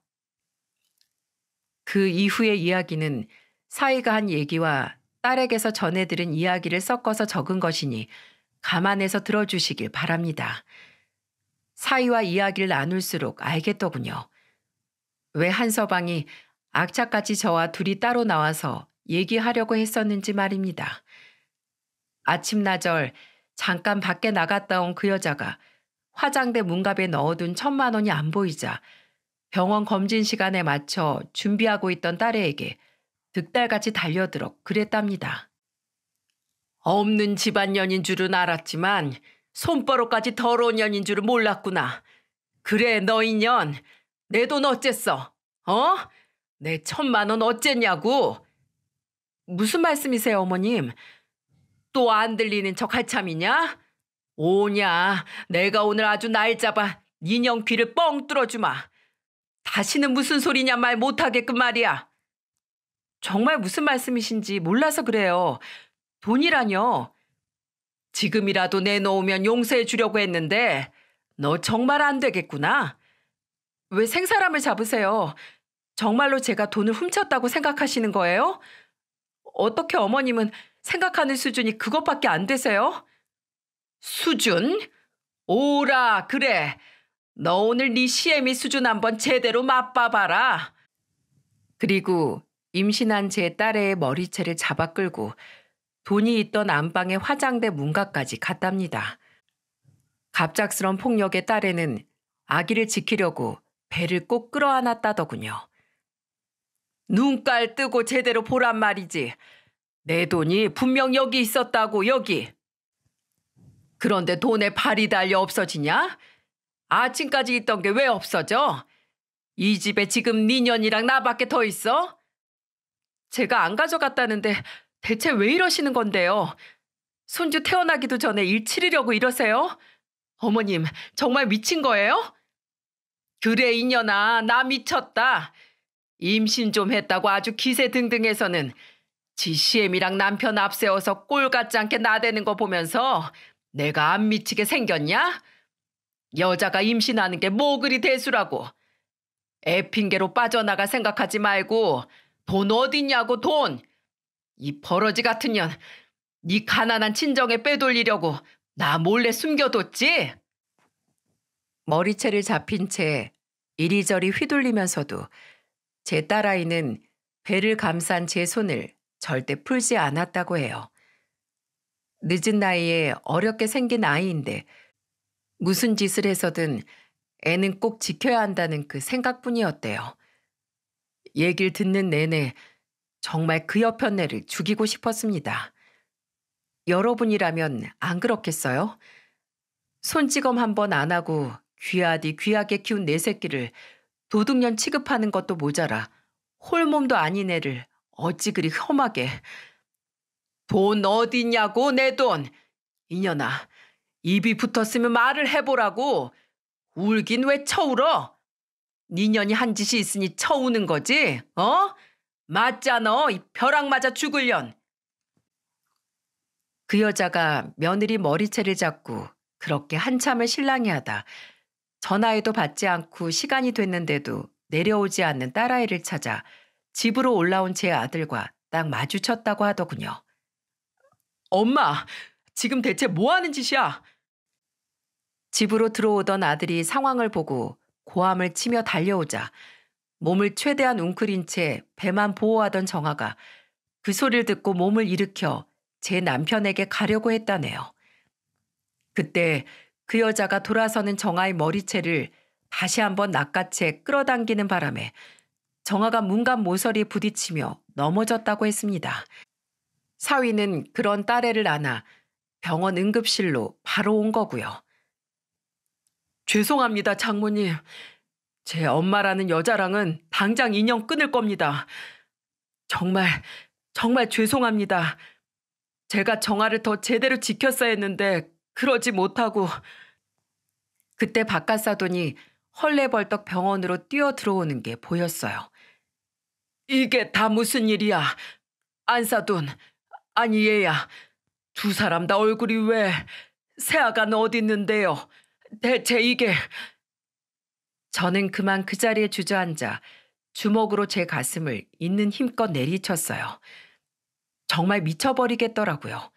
그 이후의 이야기는 사위가 한 얘기와 딸에게서 전해 들은 이야기를 섞어서 적은 것이니 감안해서 들어주시길 바랍니다. 사위와 이야기를 나눌수록 알겠더군요. 왜 한서방이 악착같이 저와 둘이 따로 나와서 얘기하려고 했었는지 말입니다. 아침나절 잠깐 밖에 나갔다 온 그 여자가 화장대 문갑에 넣어둔 1,000만 원이 안 보이자 병원 검진 시간에 맞춰 준비하고 있던 딸애에게 득달같이 달려들어 그랬답니다. 없는 집안 년인 줄은 알았지만 손버릇까지 더러운 년인 줄은 몰랐구나. 그래 너 인연 내 돈 어쨌어? 어? 내 1,000만 원 어쨌냐고? 무슨 말씀이세요 어머님? 또 안 들리는 척 할 참이냐? 오냐, 내가 오늘 아주 날 잡아 인형 귀를 뻥 뚫어주마. 다시는 무슨 소리냐 말 못하게끔 말이야. 정말 무슨 말씀이신지 몰라서 그래요. 돈이라뇨. 지금이라도 내놓으면 용서해 주려고 했는데 너 정말 안 되겠구나. 왜 생사람을 잡으세요? 정말로 제가 돈을 훔쳤다고 생각하시는 거예요? 어떻게 어머님은 생각하는 수준이 그것밖에 안 되세요? 수준? 오라, 그래. 너 오늘 네 시애미 수준 한번 제대로 맛봐봐라. 그리고 임신한 제 딸의 머리채를 잡아 끌고 돈이 있던 안방의 화장대 문각까지 갔답니다. 갑작스런 폭력의 딸에는 아기를 지키려고 배를 꼭 끌어안았다더군요. 눈깔 뜨고 제대로 보란 말이지. 내 돈이 분명 여기 있었다고, 여기. 그런데 돈에 발이 달려 없어지냐? 아침까지 있던 게 왜 없어져? 이 집에 지금 네 년이랑 나밖에 더 있어? 제가 안 가져갔다는데 대체 왜 이러시는 건데요? 손주 태어나기도 전에 일 치르려고 이러세요? 어머님, 정말 미친 거예요? 그래, 이년아, 나 미쳤다. 임신 좀 했다고 아주 기세등등해서는 지 시엠이랑 남편 앞세워서 꼴 같지 않게 나대는 거 보면서 내가 안 미치게 생겼냐? 여자가 임신하는 게 뭐 그리 대수라고. 애 핑계로 빠져나갈 생각하지 말고 돈 어딨냐고, 돈. 이 버러지 같은 년, 네 가난한 친정에 빼돌리려고 나 몰래 숨겨뒀지? 머리채를 잡힌 채 이리저리 휘둘리면서도 제 딸아이는 배를 감싼 제 손을 절대 풀지 않았다고 해요. 늦은 나이에 어렵게 생긴 아이인데 무슨 짓을 해서든 애는 꼭 지켜야 한다는 그 생각뿐이었대요. 얘기를 듣는 내내 정말 그 여편네를 죽이고 싶었습니다. 여러분이라면 안 그렇겠어요? 손찌검 한 번 안 하고 귀하디 귀하게 키운 내 새끼를 도둑년 취급하는 것도 모자라 홀몸도 아닌 애를 어찌 그리 험하게. 돈 어딨냐고, 내 돈. 이년아, 입이 붙었으면 말을 해보라고. 울긴 왜 쳐울어? 니년이 한 짓이 있으니 쳐우는 거지? 어? 맞잖아, 이 벼락 맞아 죽을년. 그 여자가 며느리 머리채를 잡고 그렇게 한참을 실랑이 하다 전화에도 받지 않고 시간이 됐는데도 내려오지 않는 딸아이를 찾아 집으로 올라온 제 아들과 딱 마주쳤다고 하더군요. 엄마, 지금 대체 뭐 하는 짓이야? 집으로 들어오던 아들이 상황을 보고 고함을 치며 달려오자 몸을 최대한 웅크린 채 배만 보호하던 정아가 그 소리를 듣고 몸을 일으켜 제 남편에게 가려고 했다네요. 그때 그 여자가 돌아서는 정아의 머리채를 다시 한번 낚아채 끌어당기는 바람에 정아가 문간 모서리에 부딪히며 넘어졌다고 했습니다. 사위는 그런 딸애를 안아 병원 응급실로 바로 온 거고요. 죄송합니다, 장모님. 제 엄마라는 여자랑은 당장 인연 끊을 겁니다. 정말 죄송합니다. 제가 정아를 더 제대로 지켰어야 했는데 그러지 못하고. 그때 바깥사돈이 헐레벌떡 병원으로 뛰어 들어오는 게 보였어요. 이게 다 무슨 일이야? 안사돈, 아니 얘야. 두 사람 다 얼굴이 왜? 새아가는 어디 있는데요? 대체 이게. 저는 그만 그 자리에 주저앉아 주먹으로 제 가슴을 있는 힘껏 내리쳤어요. 정말 미쳐버리겠더라고요.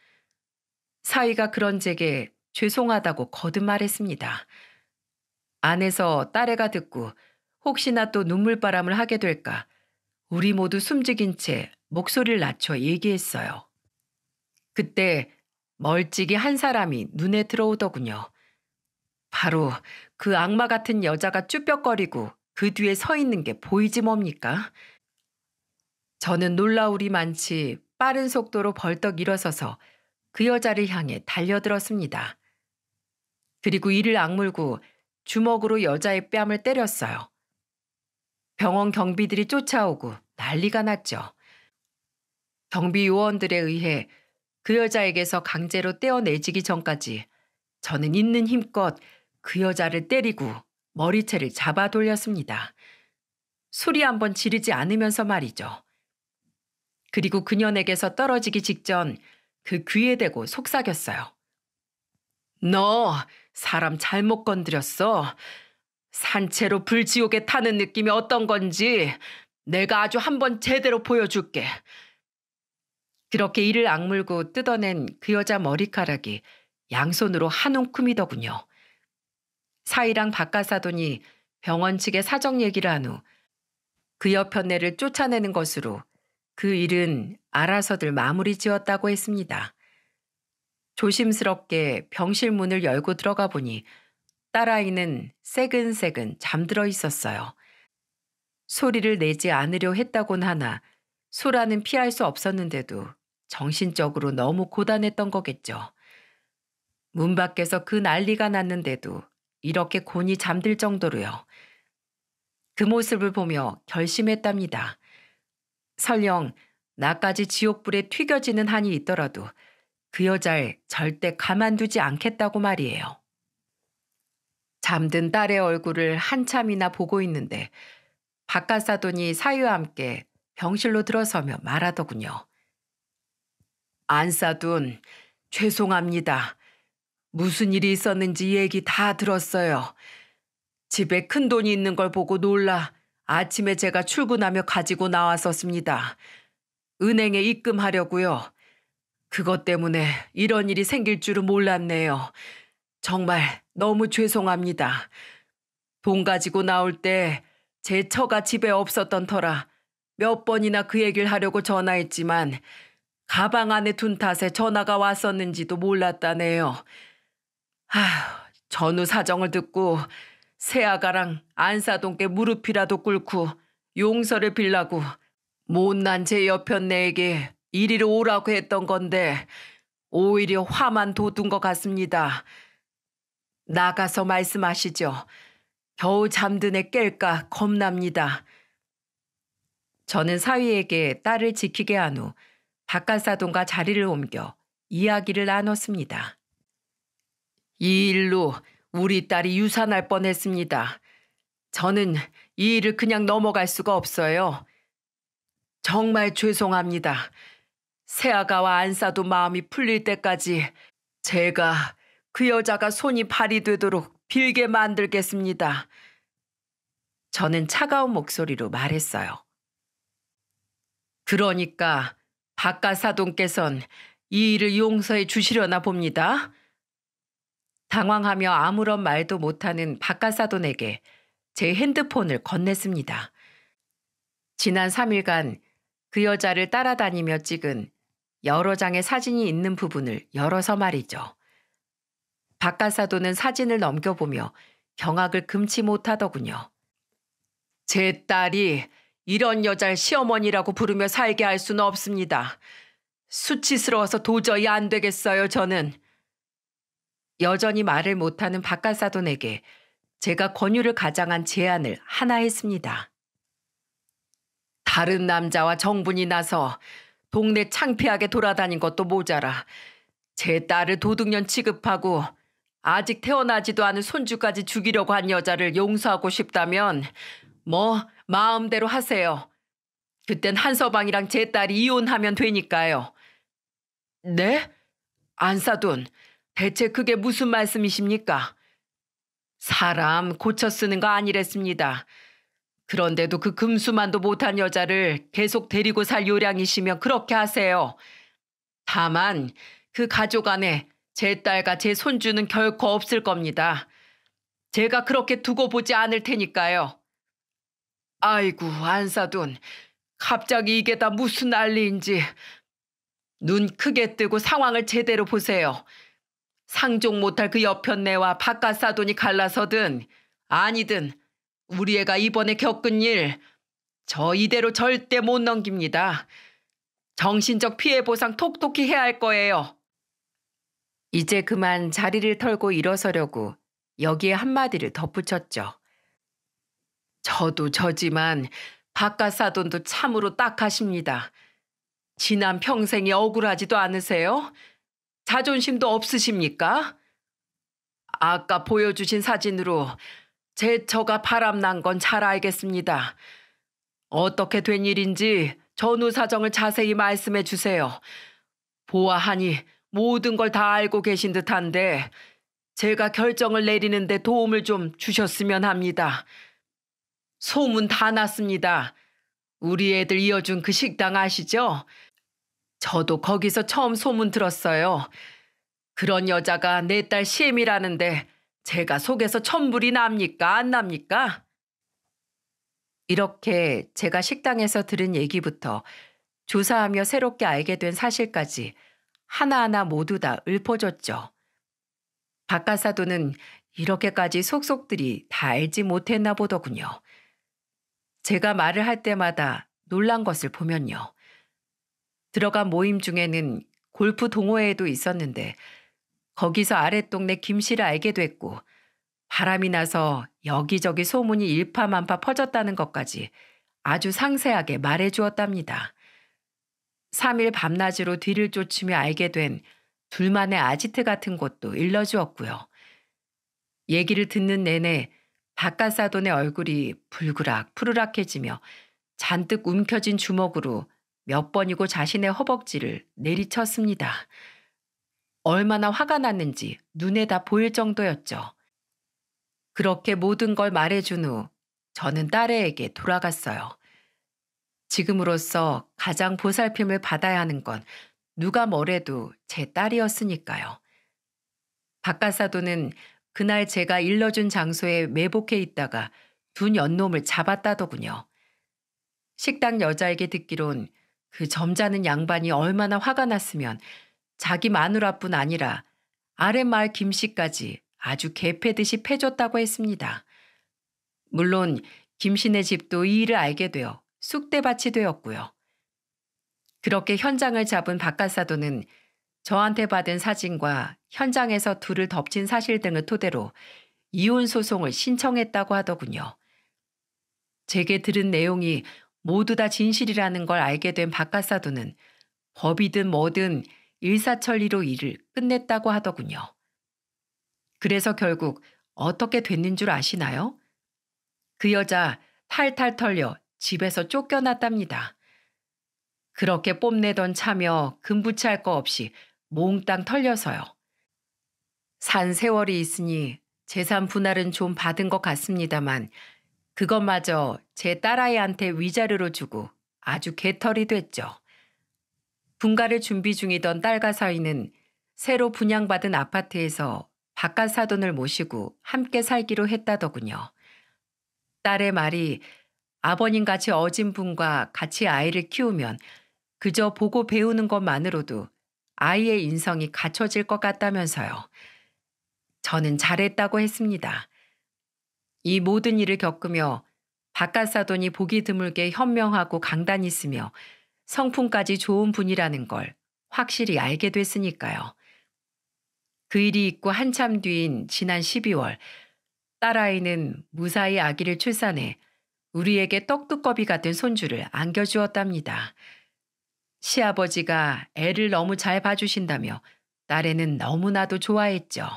사위가 그런 제게 죄송하다고 거듭말했습니다. 안에서 딸애가 듣고 혹시나 또 눈물바람을 하게 될까 우리 모두 숨죽인 채 목소리를 낮춰 얘기했어요. 그때 멀찍이 한 사람이 눈에 들어오더군요. 바로 그 악마 같은 여자가 쭈뼛거리고 그 뒤에 서 있는 게 보이지 뭡니까? 저는 놀라우리만치 빠른 속도로 벌떡 일어서서 그 여자를 향해 달려들었습니다. 그리고 이를 악물고 주먹으로 여자의 뺨을 때렸어요. 병원 경비들이 쫓아오고 난리가 났죠. 경비 요원들에 의해 그 여자에게서 강제로 떼어내지기 전까지 저는 있는 힘껏 그 여자를 때리고 머리채를 잡아 돌렸습니다. 소리 한번 지르지 않으면서 말이죠. 그리고 그녀에게서 떨어지기 직전 그 귀에 대고 속삭였어요. 너 사람 잘못 건드렸어. 산채로 불지옥에 타는 느낌이 어떤 건지 내가 아주 한번 제대로 보여줄게. 그렇게 이를 악물고 뜯어낸 그 여자 머리카락이 양손으로 한 움큼이더군요. 사이랑 박가사돈이 병원 측에 사정 얘기를 한 후 그 여편네를 쫓아내는 것으로 그 일은 알아서들 마무리 지었다고 했습니다. 조심스럽게 병실 문을 열고 들어가 보니 딸아이는 새근새근 잠들어 있었어요. 소리를 내지 않으려 했다곤 하나 소라는 피할 수 없었는데도 정신적으로 너무 고단했던 거겠죠. 문 밖에서 그 난리가 났는데도 이렇게 곤히 잠들 정도로요. 그 모습을 보며 결심했답니다. 설령 나까지 지옥불에 튀겨지는 한이 있더라도 그 여자를 절대 가만두지 않겠다고 말이에요. 잠든 딸의 얼굴을 한참이나 보고 있는데 박가사돈이 사위와 함께 병실로 들어서며 말하더군요. 안사돈, 죄송합니다. 무슨 일이 있었는지 얘기 다 들었어요. 집에 큰 돈이 있는 걸 보고 놀라 아침에 제가 출근하며 가지고 나왔었습니다. 은행에 입금하려고요. 그것 때문에 이런 일이 생길 줄은 몰랐네요. 정말 너무 죄송합니다. 돈 가지고 나올 때 제 처가 집에 없었던 터라 몇 번이나 그 얘기를 하려고 전화했지만 가방 안에 둔 탓에 전화가 왔었는지도 몰랐다네요. 전후 사정을 듣고 새아가랑 안사돈께 무릎이라도 꿇고 용서를 빌라고 못난 제 여편네에게 이리로 오라고 했던 건데 오히려 화만 돋운 것 같습니다. 나가서 말씀하시죠. 겨우 잠든 애 깰까 겁납니다. 저는 사위에게 딸을 지키게 한 후 박가사돈과 자리를 옮겨 이야기를 나눴습니다. 이 일로 우리 딸이 유산할 뻔했습니다. 저는 이 일을 그냥 넘어갈 수가 없어요. 정말 죄송합니다. 새아가와 안사도 마음이 풀릴 때까지 제가 그 여자가 손이 발이 되도록 빌게 만들겠습니다. 저는 차가운 목소리로 말했어요. 그러니까 박가사돈께선 이 일을 용서해 주시려나 봅니다. 당황하며 아무런 말도 못하는 박가사돈에게 제 핸드폰을 건넸습니다. 지난 3일간 그 여자를 따라다니며 찍은 여러 장의 사진이 있는 부분을 열어서 말이죠. 박가사돈은 사진을 넘겨보며 경악을 금치 못하더군요. 제 딸이 이런 여자를 시어머니라고 부르며 살게 할 수는 없습니다. 수치스러워서 도저히 안 되겠어요, 저는. 여전히 말을 못하는 박가사돈에게 제가 권유를 가장한 제안을 하나 했습니다. 다른 남자와 정분이 나서 동네 창피하게 돌아다닌 것도 모자라 제 딸을 도둑년 취급하고 아직 태어나지도 않은 손주까지 죽이려고 한 여자를 용서하고 싶다면 뭐 마음대로 하세요. 그땐 한서방이랑 제 딸이 이혼하면 되니까요. 네? 안사돈, 대체 그게 무슨 말씀이십니까? 사람 고쳐 쓰는 거 아니랬습니다. 그런데도 그 금수만도 못한 여자를 계속 데리고 살 요량이시면 그렇게 하세요. 다만 그 가족 안에 제 딸과 제 손주는 결코 없을 겁니다. 제가 그렇게 두고 보지 않을 테니까요. 아이고 안사돈, 갑자기 이게 다 무슨 난리인지. 눈 크게 뜨고 상황을 제대로 보세요. 상종 못할 그 여편네와 박가사돈이 갈라서든 아니든 우리 애가 이번에 겪은 일, 저 이대로 절대 못 넘깁니다. 정신적 피해 보상 톡톡히 해야 할 거예요. 이제 그만 자리를 털고 일어서려고 여기에 한마디를 덧붙였죠. 저도 저지만 박가사돈도 참으로 딱하십니다. 지난 평생이 억울하지도 않으세요? 자존심도 없으십니까? 아까 보여주신 사진으로 제 처가 바람난 건 잘 알겠습니다. 어떻게 된 일인지 전후 사정을 자세히 말씀해 주세요. 보아하니 모든 걸 다 알고 계신 듯한데 제가 결정을 내리는데 도움을 좀 주셨으면 합니다. 소문 다 났습니다. 우리 애들 이어준 그 식당 아시죠? 저도 거기서 처음 소문 들었어요. 그런 여자가 내 딸 시엠이라는데 제가 속에서 천불이 납니까? 안 납니까? 이렇게 제가 식당에서 들은 얘기부터 조사하며 새롭게 알게 된 사실까지 하나하나 모두 다 읊어줬죠. 박가사도는 이렇게까지 속속들이 다 알지 못했나 보더군요. 제가 말을 할 때마다 놀란 것을 보면요. 들어간 모임 중에는 골프 동호회에도 있었는데 거기서 아랫동네 김씨를 알게 됐고 바람이 나서 여기저기 소문이 일파만파 퍼졌다는 것까지 아주 상세하게 말해 주었답니다. 3일 밤낮으로 뒤를 쫓으며 알게 된 둘만의 아지트 같은 곳도 일러주었고요. 얘기를 듣는 내내 박가사돈의 얼굴이 불그락 푸르락해지며 잔뜩 움켜진 주먹으로 몇 번이고 자신의 허벅지를 내리쳤습니다. 얼마나 화가 났는지 눈에 다 보일 정도였죠. 그렇게 모든 걸 말해준 후 저는 딸애에게 돌아갔어요. 지금으로서 가장 보살핌을 받아야 하는 건 누가 뭐래도 제 딸이었으니까요. 박가사도는 그날 제가 일러준 장소에 매복해 있다가 둔 연놈을 잡았다더군요. 식당 여자에게 듣기론 그 점잖은 양반이 얼마나 화가 났으면 자기 마누라뿐 아니라 아랫마을 김씨까지 아주 개패듯이 패줬다고 했습니다. 물론 김씨네 집도 이 일을 알게 되어 쑥대밭이 되었고요. 그렇게 현장을 잡은 박가사도는 저한테 받은 사진과 현장에서 둘을 덮친 사실 등을 토대로 이혼 소송을 신청했다고 하더군요. 제게 들은 내용이 모두 다 진실이라는 걸 알게 된 박가사도는 법이든 뭐든 일사천리로 일을 끝냈다고 하더군요. 그래서 결국 어떻게 됐는 줄 아시나요? 그 여자 탈탈 털려 집에서 쫓겨났답니다. 그렇게 뽐내던 차며 금부치할 거 없이 몽땅 털려서요. 산 세월이 있으니 재산 분할은 좀 받은 것 같습니다만 그것마저 제 딸아이한테 위자료로 주고 아주 개털이 됐죠. 분가를 준비 중이던 딸과 사위는 새로 분양받은 아파트에서 바깥 사돈을 모시고 함께 살기로 했다더군요. 딸의 말이 아버님같이 어진 분과 같이 아이를 키우면 그저 보고 배우는 것만으로도 아이의 인성이 갖춰질 것 같다면서요. 저는 잘했다고 했습니다. 이 모든 일을 겪으며 바깥 사돈이 보기 드물게 현명하고 강단이 있으며 성품까지 좋은 분이라는 걸 확실히 알게 됐으니까요. 그 일이 있고 한참 뒤인 지난 12월 딸아이는 무사히 아기를 출산해 우리에게 떡두꺼비 같은 손주를 안겨주었답니다. 시아버지가 애를 너무 잘 봐주신다며 딸애는 너무나도 좋아했죠.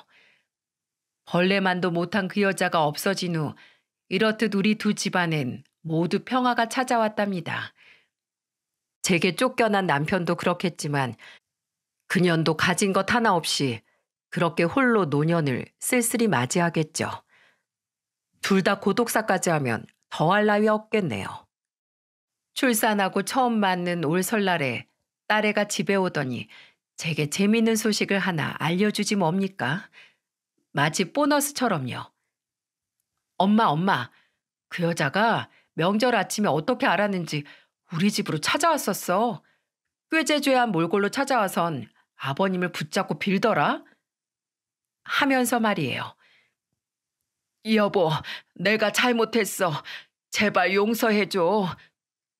벌레만도 못한 그 여자가 없어진 후 이렇듯 우리 두 집안엔 모두 평화가 찾아왔답니다. 제게 쫓겨난 남편도 그렇겠지만 그년도 가진 것 하나 없이 그렇게 홀로 노년을 쓸쓸히 맞이하겠죠. 둘 다 고독사까지 하면 더할 나위 없겠네요. 출산하고 처음 맞는 올 설날에 딸애가 집에 오더니 제게 재미있는 소식을 하나 알려주지 뭡니까? 마치 보너스처럼요. 엄마, 그 여자가 명절 아침에 어떻게 알았는지 우리 집으로 찾아왔었어. 꾀죄죄한 몰골로 찾아와선 아버님을 붙잡고 빌더라. 하면서 말이에요. 여보, 내가 잘못했어. 제발 용서해줘.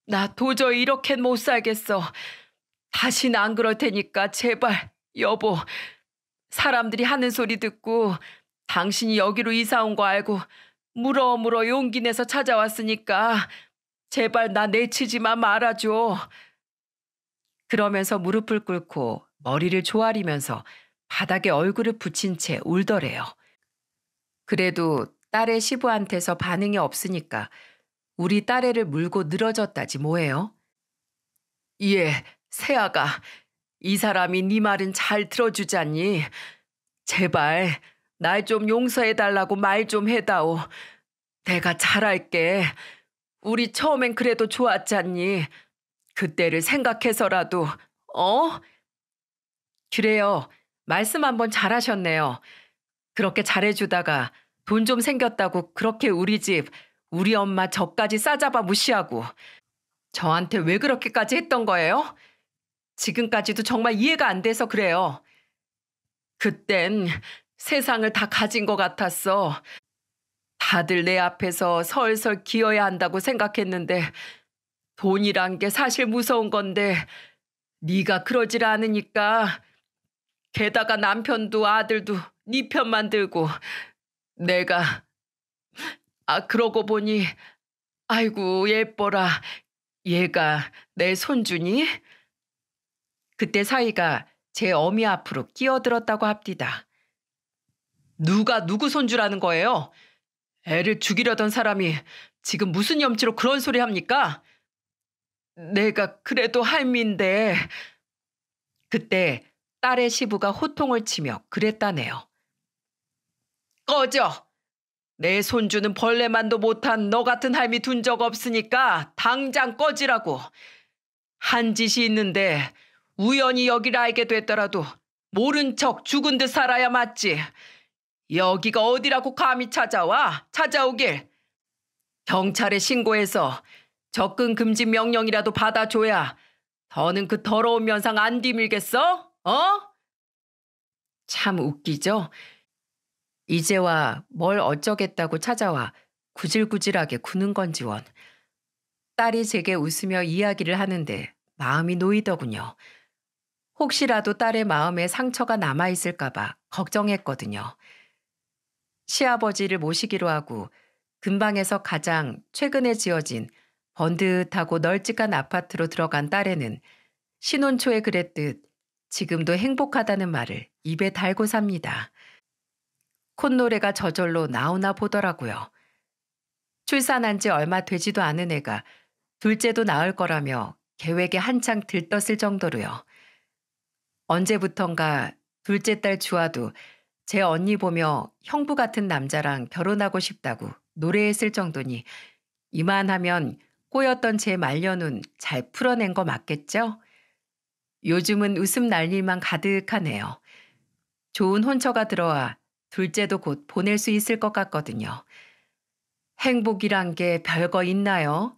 나 도저히 이렇게는 못 살겠어. 다시는 안 그럴 테니까 제발, 여보. 사람들이 하는 소리 듣고 당신이 여기로 이사 온 거 알고 물어 용기 내서 찾아왔으니까 제발 나 내치지만 말아줘. 그러면서 무릎을 꿇고 머리를 조아리면서 바닥에 얼굴을 붙인 채 울더래요. 그래도 딸의 시부한테서 반응이 없으니까 우리 딸애를 물고 늘어졌다지 뭐예요. 예, 새아가, 이 사람이 네 말은 잘 들어주잖니. 제발 날 좀 용서해달라고 말 좀 해다오. 내가 잘할게. 우리 처음엔 그래도 좋았잖니. 그때를 생각해서라도, 어? 그래요. 말씀 한번 잘하셨네요. 그렇게 잘해주다가 돈 좀 생겼다고 그렇게 우리 집, 우리 엄마 저까지 싸잡아 무시하고 저한테 왜 그렇게까지 했던 거예요? 지금까지도 정말 이해가 안 돼서 그래요. 그땐 세상을 다 가진 것 같았어. 다들 내 앞에서 설설 기어야 한다고 생각했는데 돈이란 게 사실 무서운 건데 네가 그러질 않으니까 게다가 남편도 아들도 네 편만 들고 내가 그러고 보니 아이고 예뻐라. 얘가 내 손주니? 그때 사위가 제 어미 앞으로 끼어들었다고 합디다. 누가 누구 손주라는 거예요? 애를 죽이려던 사람이 지금 무슨 염치로 그런 소리 합니까? 내가 그래도 할미인데. 그때 딸의 시부가 호통을 치며 그랬다네요. 꺼져! 내 손주는 벌레만도 못한 너 같은 할미 둔 적 없으니까 당장 꺼지라고. 한 짓이 있는데 우연히 여기를 알게 됐더라도 모른 척 죽은 듯 살아야 맞지. 여기가 어디라고 감히 찾아오길. 경찰에 신고해서 접근 금지 명령이라도 받아줘야 더는 그 더러운 면상 안 디밀겠어? 참 웃기죠? 이제와 뭘 어쩌겠다고 찾아와 구질구질하게 구는 건지 원. 딸이 제게 웃으며 이야기를 하는데 마음이 놓이더군요. 혹시라도 딸의 마음에 상처가 남아있을까 봐 걱정했거든요. 시아버지를 모시기로 하고 근방에서 가장 최근에 지어진 번듯하고 널찍한 아파트로 들어간 딸애는 신혼 초에 그랬듯 지금도 행복하다는 말을 입에 달고 삽니다. 콧노래가 저절로 나오나 보더라고요. 출산한 지 얼마 되지도 않은 애가 둘째도 낳을 거라며 계획에 한창 들떴을 정도로요. 언제부턴가 둘째 딸 주아도 제 언니 보며 형부 같은 남자랑 결혼하고 싶다고 노래했을 정도니 이만하면 꼬였던 제 말년운 잘 풀어낸 거 맞겠죠? 요즘은 웃음 날 일만 가득하네요. 좋은 혼처가 들어와 둘째도 곧 보낼 수 있을 것 같거든요. 행복이란 게 별거 있나요?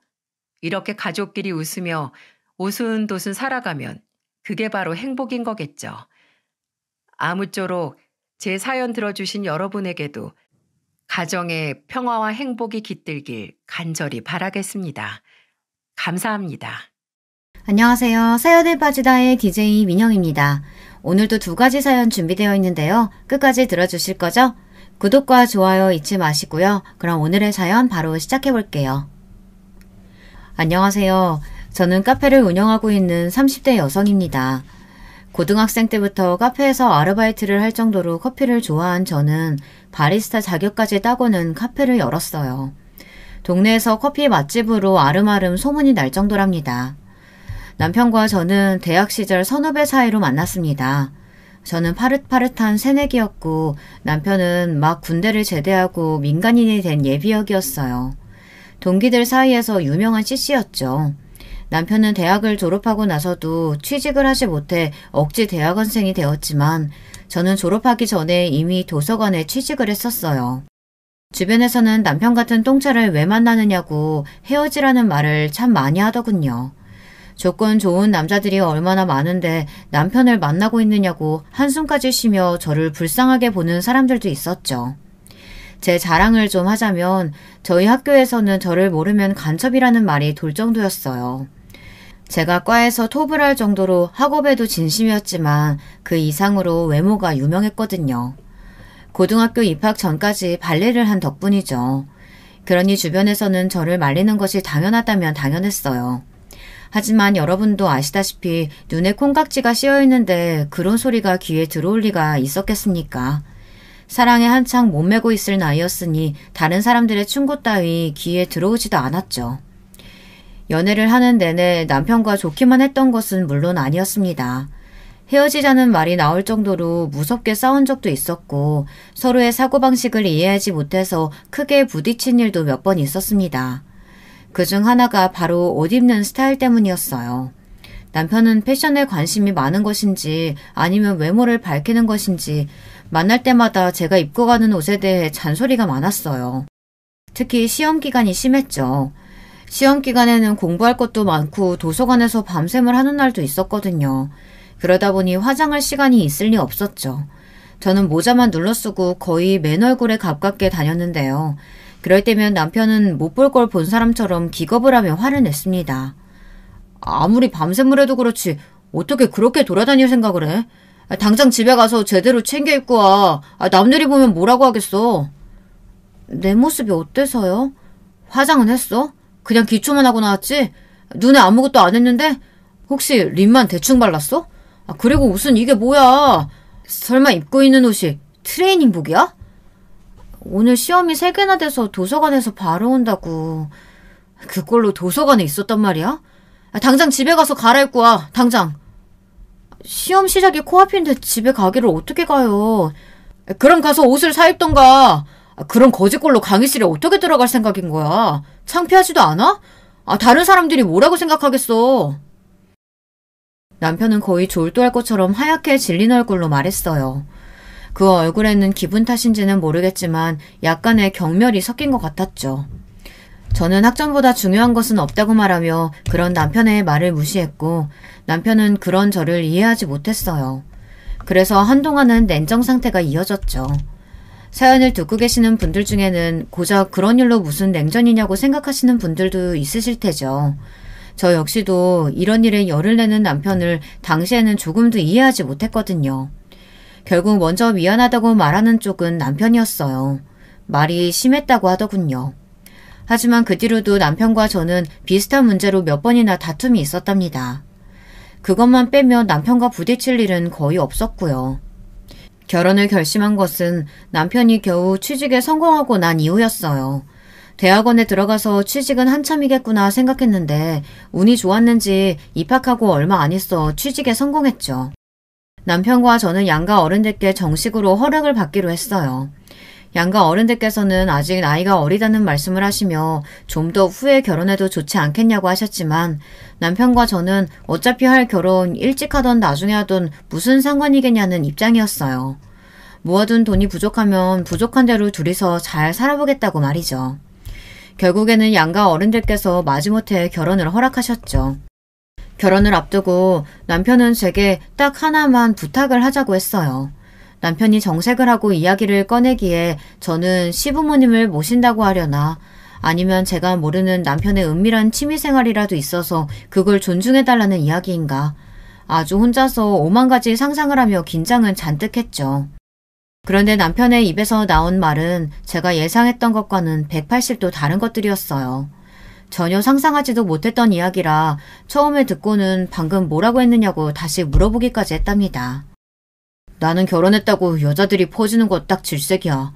이렇게 가족끼리 웃으며 오순도순 살아가면 그게 바로 행복인 거겠죠. 아무쪼록 제 사연 들어주신 여러분에게도 가정의 평화와 행복이 깃들길 간절히 바라겠습니다. 감사합니다. 안녕하세요. 사연에 빠지다의 DJ 민영입니다. 오늘도 2가지 사연 준비되어 있는데요. 끝까지 들어주실 거죠? 구독과 좋아요 잊지 마시고요. 그럼 오늘의 사연 바로 시작해 볼게요. 안녕하세요. 저는 카페를 운영하고 있는 30대 여성입니다. 고등학생 때부터 카페에서 아르바이트를 할 정도로 커피를 좋아한 저는 바리스타 자격까지 따고는 카페를 열었어요. 동네에서 커피 맛집으로 아름아름 소문이 날 정도랍니다. 남편과 저는 대학 시절 선후배 사이로 만났습니다. 저는 파릇파릇한 새내기였고 남편은 막 군대를 제대하고 민간인이 된 예비역이었어요. 동기들 사이에서 유명한 CC였죠. 남편은 대학을 졸업하고 나서도 취직을 하지 못해 억지 대학원생이 되었지만 저는 졸업하기 전에 이미 도서관에 취직을 했었어요. 주변에서는 남편 같은 똥차를 왜 만나느냐고 헤어지라는 말을 참 많이 하더군요. 조건 좋은 남자들이 얼마나 많은데 남편을 만나고 있느냐고 한숨까지 쉬며 저를 불쌍하게 보는 사람들도 있었죠. 제 자랑을 좀 하자면 저희 학교에서는 저를 모르면 간첩이라는 말이 돌 정도였어요. 제가 과에서 톱을 할 정도로 학업에도 진심이었지만 그 이상으로 외모가 유명했거든요. 고등학교 입학 전까지 발레를 한 덕분이죠. 그러니 주변에서는 저를 말리는 것이 당연하다면 당연했어요. 하지만 여러분도 아시다시피 눈에 콩깍지가 씌어 있는데 그런 소리가 귀에 들어올 리가 있었겠습니까? 사랑에 한창 몸매고 있을 나이였으니 다른 사람들의 충고 따위 귀에 들어오지도 않았죠. 연애를 하는 내내 남편과 좋기만 했던 것은 물론 아니었습니다. 헤어지자는 말이 나올 정도로 무섭게 싸운 적도 있었고 서로의 사고방식을 이해하지 못해서 크게 부딪힌 일도 몇 번 있었습니다. 그중 하나가 바로 옷 입는 스타일 때문이었어요. 남편은 패션에 관심이 많은 것인지 아니면 외모를 밝히는 것인지 만날 때마다 제가 입고 가는 옷에 대해 잔소리가 많았어요. 특히 시험 기간이 심했죠. 시험 기간에는 공부할 것도 많고 도서관에서 밤샘을 하는 날도 있었거든요. 그러다 보니 화장할 시간이 있을 리 없었죠. 저는 모자만 눌러쓰고 거의 맨 얼굴에 가깝게 다녔는데요. 그럴 때면 남편은 못 볼 걸 본 사람처럼 기겁을 하며 화를 냈습니다. 아무리 밤샘을 해도 그렇지 어떻게 그렇게 돌아다닐 생각을 해? 당장 집에 가서 제대로 챙겨 입고 와. 남들이 보면 뭐라고 하겠어. 내 모습이 어때서요? 화장은 했어? 그냥 기초만 하고 나왔지? 눈에 아무것도 안 했는데? 혹시 립만 대충 발랐어? 그리고 옷은 이게 뭐야? 설마 입고 있는 옷이 트레이닝복이야? 오늘 시험이 3개나 돼서 도서관에서 바로 온다고. 그걸로 도서관에 있었단 말이야? 당장 집에 가서 갈아입고 와. 당장. 시험 시작이 코앞인데 집에 가기를 어떻게 가요? 그럼 가서 옷을 사 입던가. 그런 거짓골로 강의실에 어떻게 들어갈 생각인 거야? 창피하지도 않아? 다른 사람들이 뭐라고 생각하겠어? 남편은 거의 졸도할 것처럼 하얗게 질린 얼굴로 말했어요. 그 얼굴에는 기분 탓인지는 모르겠지만 약간의 경멸이 섞인 것 같았죠. 저는 학점보다 중요한 것은 없다고 말하며 그런 남편의 말을 무시했고 남편은 그런 저를 이해하지 못했어요. 그래서 한동안은 냉정 상태가 이어졌죠. 사연을 듣고 계시는 분들 중에는 고작 그런 일로 무슨 냉전이냐고 생각하시는 분들도 있으실 테죠. 저 역시도 이런 일에 열을 내는 남편을 당시에는 조금도 이해하지 못했거든요. 결국 먼저 미안하다고 말하는 쪽은 남편이었어요. 말이 심했다고 하더군요. 하지만 그 뒤로도 남편과 저는 비슷한 문제로 몇 번이나 다툼이 있었답니다. 그것만 빼면 남편과 부딪힐 일은 거의 없었고요. 결혼을 결심한 것은 남편이 겨우 취직에 성공하고 난 이후였어요. 대학원에 들어가서 취직은 한참이겠구나 생각했는데 운이 좋았는지 입학하고 얼마 안 있어 취직에 성공했죠. 남편과 저는 양가 어른들께 정식으로 허락을 받기로 했어요. 양가 어른들께서는 아직 나이가 어리다는 말씀을 하시며 좀 더 후에 결혼해도 좋지 않겠냐고 하셨지만 남편과 저는 어차피 할 결혼 일찍 하던 나중에 하던 무슨 상관이겠냐는 입장이었어요. 모아둔 돈이 부족하면 부족한 대로 둘이서 잘 살아보겠다고 말이죠. 결국에는 양가 어른들께서 마지못해 결혼을 허락하셨죠. 결혼을 앞두고 남편은 제게 딱 하나만 부탁을 하자고 했어요. 남편이 정색을 하고 이야기를 꺼내기에 저는 시부모님을 모신다고 하려나 아니면 제가 모르는 남편의 은밀한 취미생활이라도 있어서 그걸 존중해달라는 이야기인가. 아주 혼자서 오만 가지 상상을 하며 긴장은 잔뜩 했죠. 그런데 남편의 입에서 나온 말은 제가 예상했던 것과는 180도 다른 것들이었어요. 전혀 상상하지도 못했던 이야기라 처음에 듣고는 방금 뭐라고 했느냐고 다시 물어보기까지 했답니다. 나는 결혼했다고 여자들이 퍼주는 거 딱 질색이야.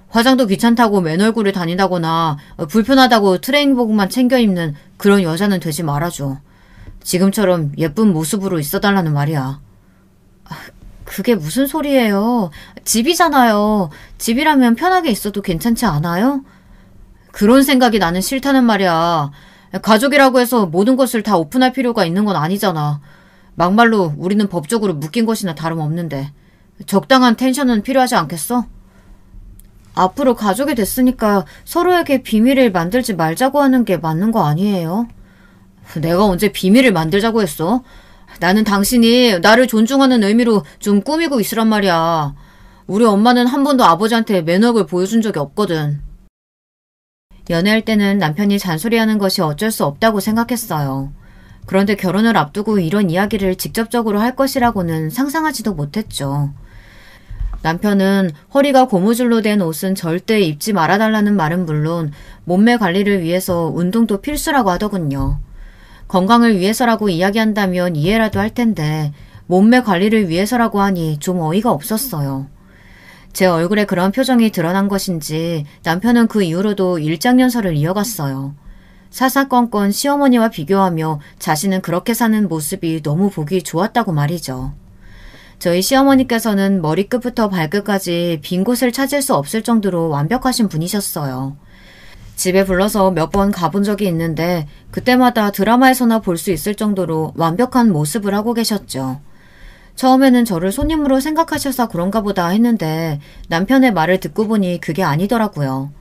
화장도 귀찮다고 맨 얼굴을 다닌다거나 불편하다고 트레이닝복만 챙겨 입는 그런 여자는 되지 말아줘. 지금처럼 예쁜 모습으로 있어달라는 말이야. 그게 무슨 소리예요? 집이잖아요. 집이라면 편하게 있어도 괜찮지 않아요? 그런 생각이 나는 싫다는 말이야. 가족이라고 해서 모든 것을 다 오픈할 필요가 있는 건 아니잖아. 막말로 우리는 법적으로 묶인 것이나 다름없는데 적당한 텐션은 필요하지 않겠어? 앞으로 가족이 됐으니까 서로에게 비밀을 만들지 말자고 하는 게 맞는 거 아니에요? 내가 언제 비밀을 만들자고 했어? 나는 당신이 나를 존중하는 의미로 좀 꾸미고 있으란 말이야. 우리 엄마는 한 번도 아버지한테 매너를 보여준 적이 없거든. 연애할 때는 남편이 잔소리하는 것이 어쩔 수 없다고 생각했어요. 그런데 결혼을 앞두고 이런 이야기를 직접적으로 할 것이라고는 상상하지도 못했죠. 남편은 허리가 고무줄로 된 옷은 절대 입지 말아달라는 말은 물론 몸매 관리를 위해서 운동도 필수라고 하더군요. 건강을 위해서라고 이야기한다면 이해라도 할 텐데 몸매 관리를 위해서라고 하니 좀 어이가 없었어요. 제 얼굴에 그런 표정이 드러난 것인지 남편은 그 이후로도 일장연설을 이어갔어요. 사사건건 시어머니와 비교하며 자신은 그렇게 사는 모습이 너무 보기 좋았다고 말이죠. 저희 시어머니께서는 머리끝부터 발끝까지 빈 곳을 찾을 수 없을 정도로 완벽하신 분이셨어요. 집에 불러서 몇 번 가본 적이 있는데 그때마다 드라마에서나 볼 수 있을 정도로 완벽한 모습을 하고 계셨죠. 처음에는 저를 손님으로 생각하셔서 그런가 보다 했는데 남편의 말을 듣고 보니 그게 아니더라고요.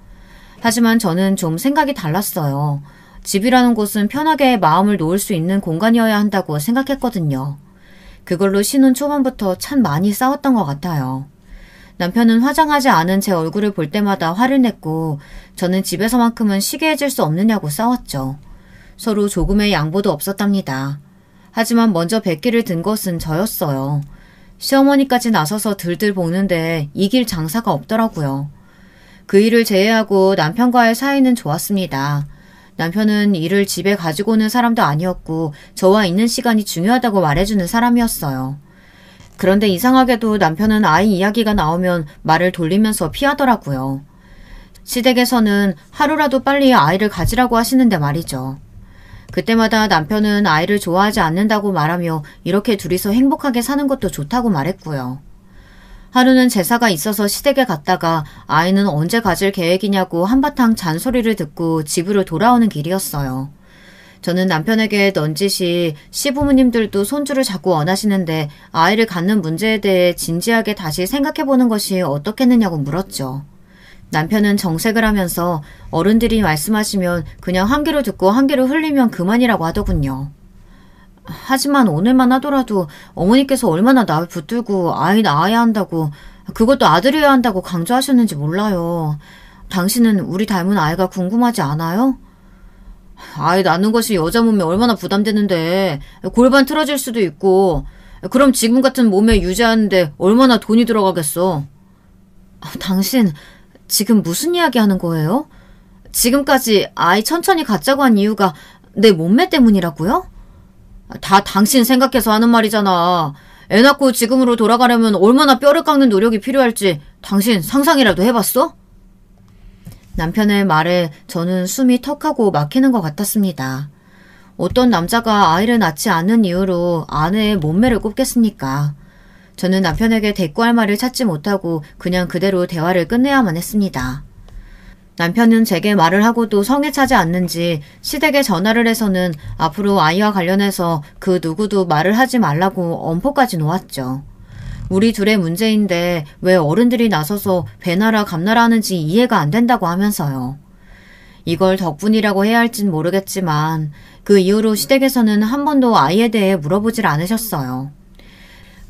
하지만 저는 좀 생각이 달랐어요. 집이라는 곳은 편하게 마음을 놓을 수 있는 공간이어야 한다고 생각했거든요. 그걸로 신혼 초반부터 참 많이 싸웠던 것 같아요. 남편은 화장하지 않은 제 얼굴을 볼 때마다 화를 냈고 저는 집에서만큼은 쉬게 해줄 수 없느냐고 싸웠죠. 서로 조금의 양보도 없었답니다. 하지만 먼저 백기를 든 것은 저였어요. 시어머니까지 나서서 들들 볶는데 이길 장사가 없더라고요. 그 일을 제외하고 남편과의 사이는 좋았습니다. 남편은 일을 집에 가지고 오는 사람도 아니었고 저와 있는 시간이 중요하다고 말해주는 사람이었어요. 그런데 이상하게도 남편은 아이 이야기가 나오면 말을 돌리면서 피하더라고요. 시댁에서는 하루라도 빨리 아이를 가지라고 하시는데 말이죠. 그때마다 남편은 아이를 좋아하지 않는다고 말하며 이렇게 둘이서 행복하게 사는 것도 좋다고 말했고요. 하루는 제사가 있어서 시댁에 갔다가 아이는 언제 가질 계획이냐고 한바탕 잔소리를 듣고 집으로 돌아오는 길이었어요. 저는 남편에게 넌지시 시부모님들도 손주를 자꾸 원하시는데 아이를 갖는 문제에 대해 진지하게 다시 생각해보는 것이 어떻겠느냐고 물었죠. 남편은 정색을 하면서 어른들이 말씀하시면 그냥 한 귀로 듣고 한 귀로 흘리면 그만이라고 하더군요. 하지만 오늘만 하더라도 어머니께서 얼마나 날 붙들고 아이 낳아야 한다고 그것도 아들이어야 한다고 강조하셨는지 몰라요. 당신은 우리 닮은 아이가 궁금하지 않아요? 아이 낳는 것이 여자 몸에 얼마나 부담되는데 골반 틀어질 수도 있고 그럼 지금 같은 몸에 유지하는데 얼마나 돈이 들어가겠어. 당신 지금 무슨 이야기 하는 거예요? 지금까지 아이 천천히 갖자고 한 이유가 내 몸매 때문이라고요? 다 당신 생각해서 하는 말이잖아. 애 낳고 지금으로 돌아가려면 얼마나 뼈를 깎는 노력이 필요할지 당신 상상이라도 해봤어? 남편의 말에 저는 숨이 턱하고 막히는 것 같았습니다. 어떤 남자가 아이를 낳지 않는 이유로 아내의 몸매를 꼽겠습니까? 저는 남편에게 대꾸할 말을 찾지 못하고 그냥 그대로 대화를 끝내야만 했습니다. 남편은 제게 말을 하고도 성에 차지 않는지 시댁에 전화를 해서는 앞으로 아이와 관련해서 그 누구도 말을 하지 말라고 엄포까지 놓았죠. 우리 둘의 문제인데 왜 어른들이 나서서 배나라 감나라 하는지 이해가 안 된다고 하면서요. 이걸 덕분이라고 해야 할진 모르겠지만 그 이후로 시댁에서는 한 번도 아이에 대해 물어보질 않으셨어요.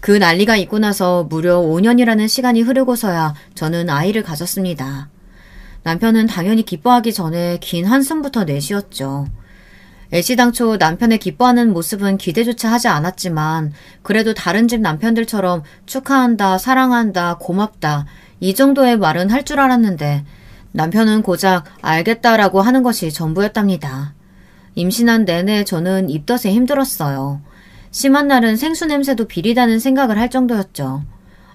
그 난리가 있고 나서 무려 5년이라는 시간이 흐르고서야 저는 아이를 가졌습니다. 남편은 당연히 기뻐하기 전에 긴 한숨부터 내쉬었죠. 애시당초 남편의 기뻐하는 모습은 기대조차 하지 않았지만 그래도 다른 집 남편들처럼 축하한다, 사랑한다, 고맙다 이 정도의 말은 할 줄 알았는데 남편은 고작 알겠다라고 하는 것이 전부였답니다. 임신한 내내 저는 입덧에 힘들었어요. 심한 날은 생수 냄새도 비리다는 생각을 할 정도였죠.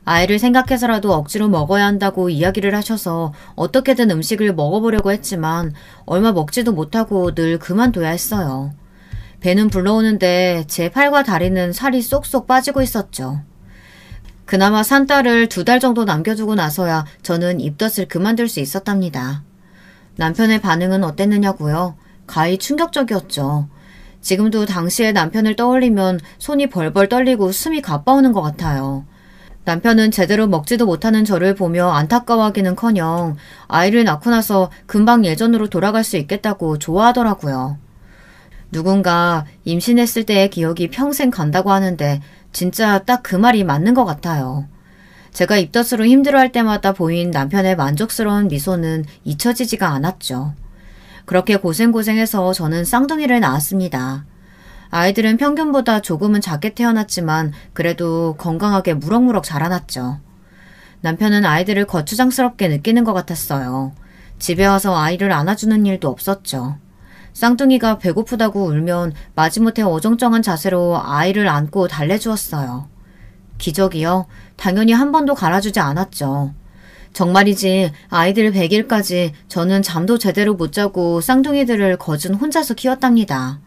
아이를 생각해서라도 억지로 먹어야 한다고 이야기를 하셔서 어떻게든 음식을 먹어보려고 했지만 얼마 먹지도 못하고 늘 그만둬야 했어요. 배는 불러오는데 제 팔과 다리는 살이 쏙쏙 빠지고 있었죠. 그나마 산 딸을 2달 정도 남겨두고 나서야 저는 입덧을 그만둘 수 있었답니다. 남편의 반응은 어땠느냐고요? 가히 충격적이었죠. 지금도 당시의 남편을 떠올리면 손이 벌벌 떨리고 숨이 가빠오는 것 같아요. 남편은 제대로 먹지도 못하는 저를 보며 안타까워하기는커녕 아이를 낳고 나서 금방 예전으로 돌아갈 수 있겠다고 좋아하더라고요. 누군가 임신했을 때의 기억이 평생 간다고 하는데 진짜 딱 그 말이 맞는 것 같아요. 제가 입덧으로 힘들어할 때마다 보인 남편의 만족스러운 미소는 잊혀지지가 않았죠. 그렇게 고생해서 저는 쌍둥이를 낳았습니다. 아이들은 평균보다 조금은 작게 태어났지만 그래도 건강하게 무럭무럭 자라났죠. 남편은 아이들을 거추장스럽게 느끼는 것 같았어요. 집에 와서 아이를 안아주는 일도 없었죠. 쌍둥이가 배고프다고 울면 마지못해 어정쩡한 자세로 아이를 안고 달래주었어요. 기적이요? 당연히 한 번도 갈아주지 않았죠. 정말이지 아이들 100일까지 저는 잠도 제대로 못 자고 쌍둥이들을 거진 혼자서 키웠답니다.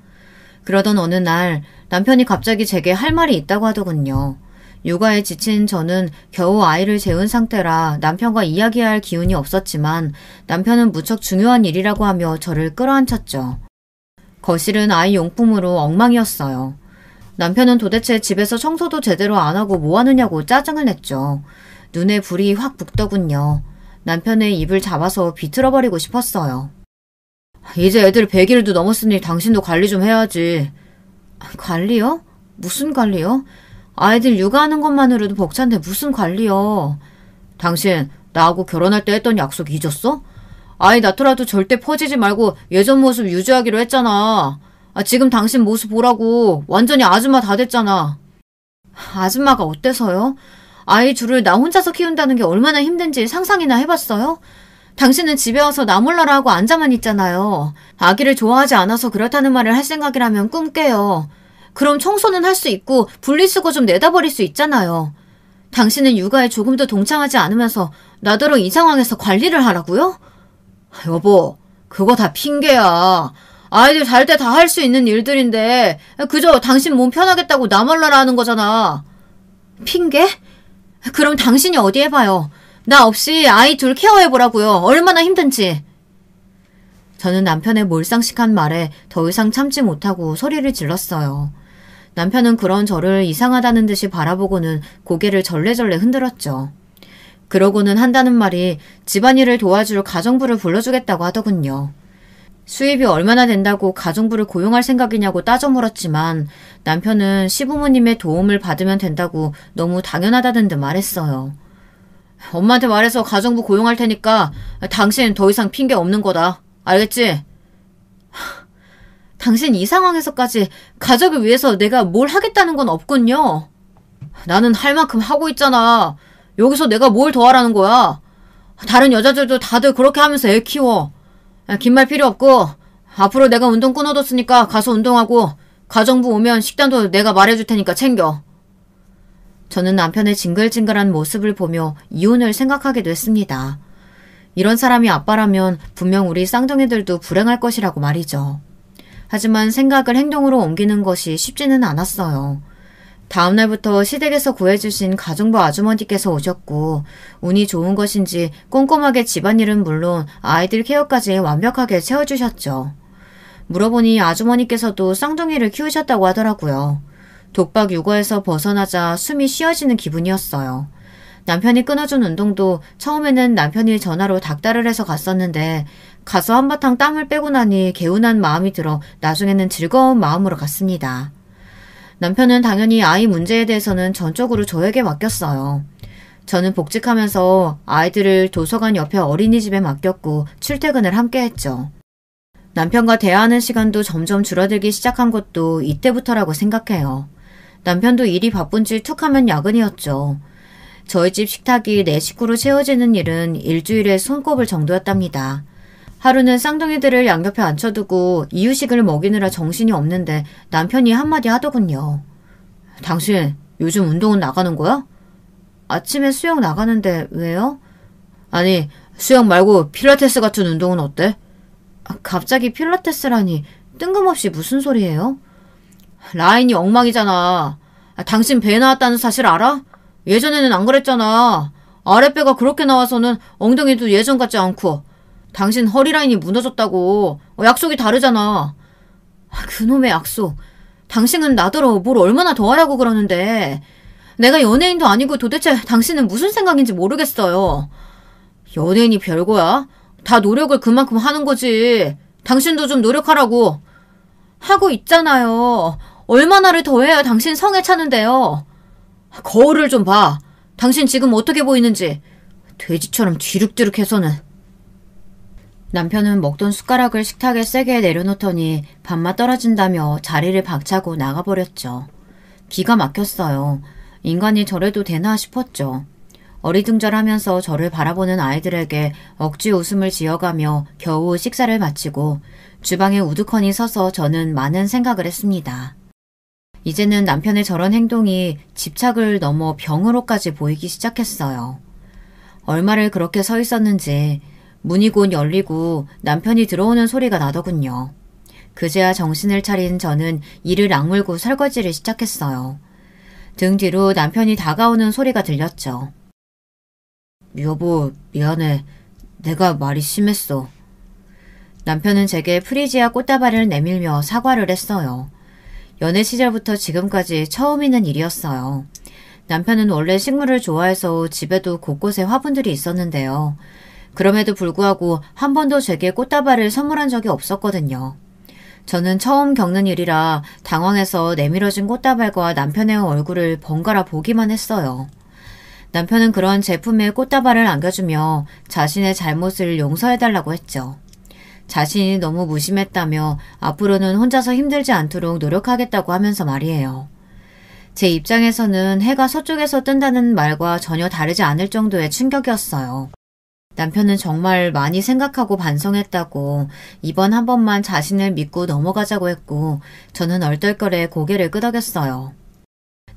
그러던 어느 날 남편이 갑자기 제게 할 말이 있다고 하더군요. 육아에 지친 저는 겨우 아이를 재운 상태라 남편과 이야기할 기운이 없었지만 남편은 무척 중요한 일이라고 하며 저를 끌어안쳤죠. 거실은 아이 용품으로 엉망이었어요. 남편은 도대체 집에서 청소도 제대로 안 하고 뭐 하느냐고 짜증을 냈죠. 눈에 불이 확 붙더군요. 남편의 입을 잡아서 비틀어버리고 싶었어요. 이제 애들 100일도 넘었으니 당신도 관리 좀 해야지. 관리요? 무슨 관리요? 아이들 육아하는 것만으로도 벅찬데 무슨 관리요? 당신 나하고 결혼할 때 했던 약속 잊었어? 아이 낳더라도 절대 퍼지지 말고 예전 모습 유지하기로 했잖아. 지금 당신 모습 보라고 완전히 아줌마 다 됐잖아. 아줌마가 어때서요? 아이 둘을 나 혼자서 키운다는 게 얼마나 힘든지 상상이나 해봤어요? 당신은 집에 와서 나 몰라라 하고 앉아만 있잖아요. 아기를 좋아하지 않아서 그렇다는 말을 할 생각이라면 꿈 깨요. 그럼 청소는 할 수 있고 분리수거 좀 내다버릴 수 있잖아요. 당신은 육아에 조금도 동참하지 않으면서 나더러 이 상황에서 관리를 하라고요? 여보, 그거 다 핑계야. 아이들 잘 때 다 할 수 있는 일들인데 그저 당신 몸 편하겠다고 나 몰라라 하는 거잖아. 핑계? 그럼 당신이 어디 해봐요. 나 없이 아이 둘 케어해보라고요. 얼마나 힘든지. 저는 남편의 몰상식한 말에 더 이상 참지 못하고 소리를 질렀어요. 남편은 그런 저를 이상하다는 듯이 바라보고는 고개를 절레절레 흔들었죠. 그러고는 한다는 말이 집안일을 도와줄 가정부를 불러주겠다고 하더군요. 수입이 얼마나 된다고 가정부를 고용할 생각이냐고 따져 물었지만 남편은 시부모님의 도움을 받으면 된다고 너무 당연하다는 듯 말했어요. 엄마한테 말해서 가정부 고용할 테니까 당신 더 이상 핑계 없는 거다. 알겠지? 당신 이 상황에서까지 가족을 위해서 내가 뭘 하겠다는 건 없군요. 나는 할 만큼 하고 있잖아. 여기서 내가 뭘 더 하라는 거야. 다른 여자들도 다들 그렇게 하면서 애 키워. 긴 말 필요 없고 앞으로 내가 운동 끊어뒀으니까 가서 운동하고 가정부 오면 식단도 내가 말해줄 테니까 챙겨. 저는 남편의 징글징글한 모습을 보며 이혼을 생각하게 됐습니다. 이런 사람이 아빠라면 분명 우리 쌍둥이들도 불행할 것이라고 말이죠. 하지만 생각을 행동으로 옮기는 것이 쉽지는 않았어요. 다음날부터 시댁에서 구해주신 가정부 아주머니께서 오셨고 운이 좋은 것인지 꼼꼼하게 집안일은 물론 아이들 케어까지 완벽하게 채워주셨죠. 물어보니 아주머니께서도 쌍둥이를 키우셨다고 하더라고요. 독박 육아에서 벗어나자 숨이 쉬어지는 기분이었어요. 남편이 끊어준 운동도 처음에는 남편이 전화로 닥달을 해서 갔었는데 가서 한바탕 땀을 빼고 나니 개운한 마음이 들어 나중에는 즐거운 마음으로 갔습니다. 남편은 당연히 아이 문제에 대해서는 전적으로 저에게 맡겼어요. 저는 복직하면서 아이들을 도서관 옆에 어린이집에 맡겼고 출퇴근을 함께 했죠. 남편과 대화하는 시간도 점점 줄어들기 시작한 것도 이때부터라고 생각해요. 남편도 일이 바쁜지 툭 하면 야근이었죠. 저희 집 식탁이 4식구로 채워지는 일은 일주일에 손꼽을 정도였답니다. 하루는 쌍둥이들을 양옆에 앉혀두고 이유식을 먹이느라 정신이 없는데 남편이 한마디 하더군요. 당신 요즘 운동은 나가는 거야? 아침에 수영 나가는데 왜요? 아니 수영 말고 필라테스 같은 운동은 어때? 갑자기 필라테스라니 뜬금없이 무슨 소리예요? 라인이 엉망이잖아. 당신 배 나왔다는 사실 알아? 예전에는 안 그랬잖아. 아랫배가 그렇게 나와서는 엉덩이도 예전 같지 않고 당신 허리 라인이 무너졌다고. 약속이 다르잖아. 그놈의 약속. 당신은 나더러 뭘 얼마나 더 하라고 그러는데. 내가 연예인도 아니고 도대체 당신은 무슨 생각인지 모르겠어요. 연예인이 별거야? 다 노력을 그만큼 하는 거지. 당신도 좀 노력하라고. 하고 있잖아요. 얼마나를 더 해야 당신 성에 차는데요. 거울을 좀 봐. 당신 지금 어떻게 보이는지. 돼지처럼 뒤룩뒤룩해서는. 남편은 먹던 숟가락을 식탁에 세게 내려놓더니 밥맛 떨어진다며 자리를 박차고 나가버렸죠. 기가 막혔어요. 인간이 저래도 되나 싶었죠. 어리둥절하면서 저를 바라보는 아이들에게 억지 웃음을 지어가며 겨우 식사를 마치고 주방에 우두커니 서서 저는 많은 생각을 했습니다. 이제는 남편의 저런 행동이 집착을 넘어 병으로까지 보이기 시작했어요. 얼마를 그렇게 서 있었는지 문이 곧 열리고 남편이 들어오는 소리가 나더군요. 그제야 정신을 차린 저는 이를 악물고 설거지를 시작했어요. 등 뒤로 남편이 다가오는 소리가 들렸죠. 여보, 미안해. 내가 말이 심했어. 남편은 제게 프리지아 꽃다발을 내밀며 사과를 했어요. 연애 시절부터 지금까지 처음 있는 일이었어요. 남편은 원래 식물을 좋아해서 집에도 곳곳에 화분들이 있었는데요. 그럼에도 불구하고 한 번도 제게 꽃다발을 선물한 적이 없었거든요. 저는 처음 겪는 일이라 당황해서 내밀어진 꽃다발과 남편의 얼굴을 번갈아 보기만 했어요. 남편은 그런 제품에 꽃다발을 안겨주며 자신의 잘못을 용서해달라고 했죠. 자신이 너무 무심했다며 앞으로는 혼자서 힘들지 않도록 노력하겠다고 하면서 말이에요. 제 입장에서는 해가 서쪽에서 뜬다는 말과 전혀 다르지 않을 정도의 충격이었어요. 남편은 정말 많이 생각하고 반성했다고 이번 한 번만 자신을 믿고 넘어가자고 했고 저는 얼떨결에 고개를 끄덕였어요.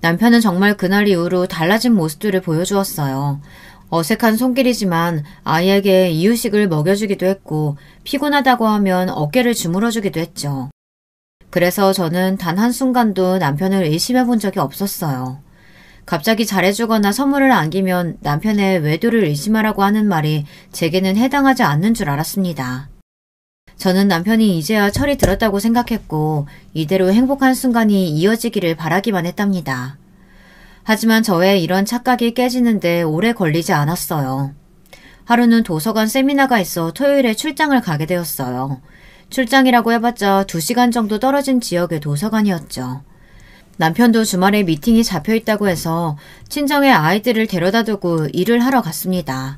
남편은 정말 그날 이후로 달라진 모습들을 보여주었어요. 어색한 손길이지만 아이에게 이유식을 먹여주기도 했고 피곤하다고 하면 어깨를 주물어주기도 했죠. 그래서 저는 단 한순간도 남편을 의심해 본 적이 없었어요. 갑자기 잘해주거나 선물을 안기면 남편의 외도를 의심하라고 하는 말이 제게는 해당하지 않는 줄 알았습니다. 저는 남편이 이제야 철이 들었다고 생각했고 이대로 행복한 순간이 이어지기를 바라기만 했답니다. 하지만 저의 이런 착각이 깨지는데 오래 걸리지 않았어요. 하루는 도서관 세미나가 있어 토요일에 출장을 가게 되었어요. 출장이라고 해봤자 2시간 정도 떨어진 지역의 도서관이었죠. 남편도 주말에 미팅이 잡혀있다고 해서 친정에 아이들을 데려다 두고 일을 하러 갔습니다.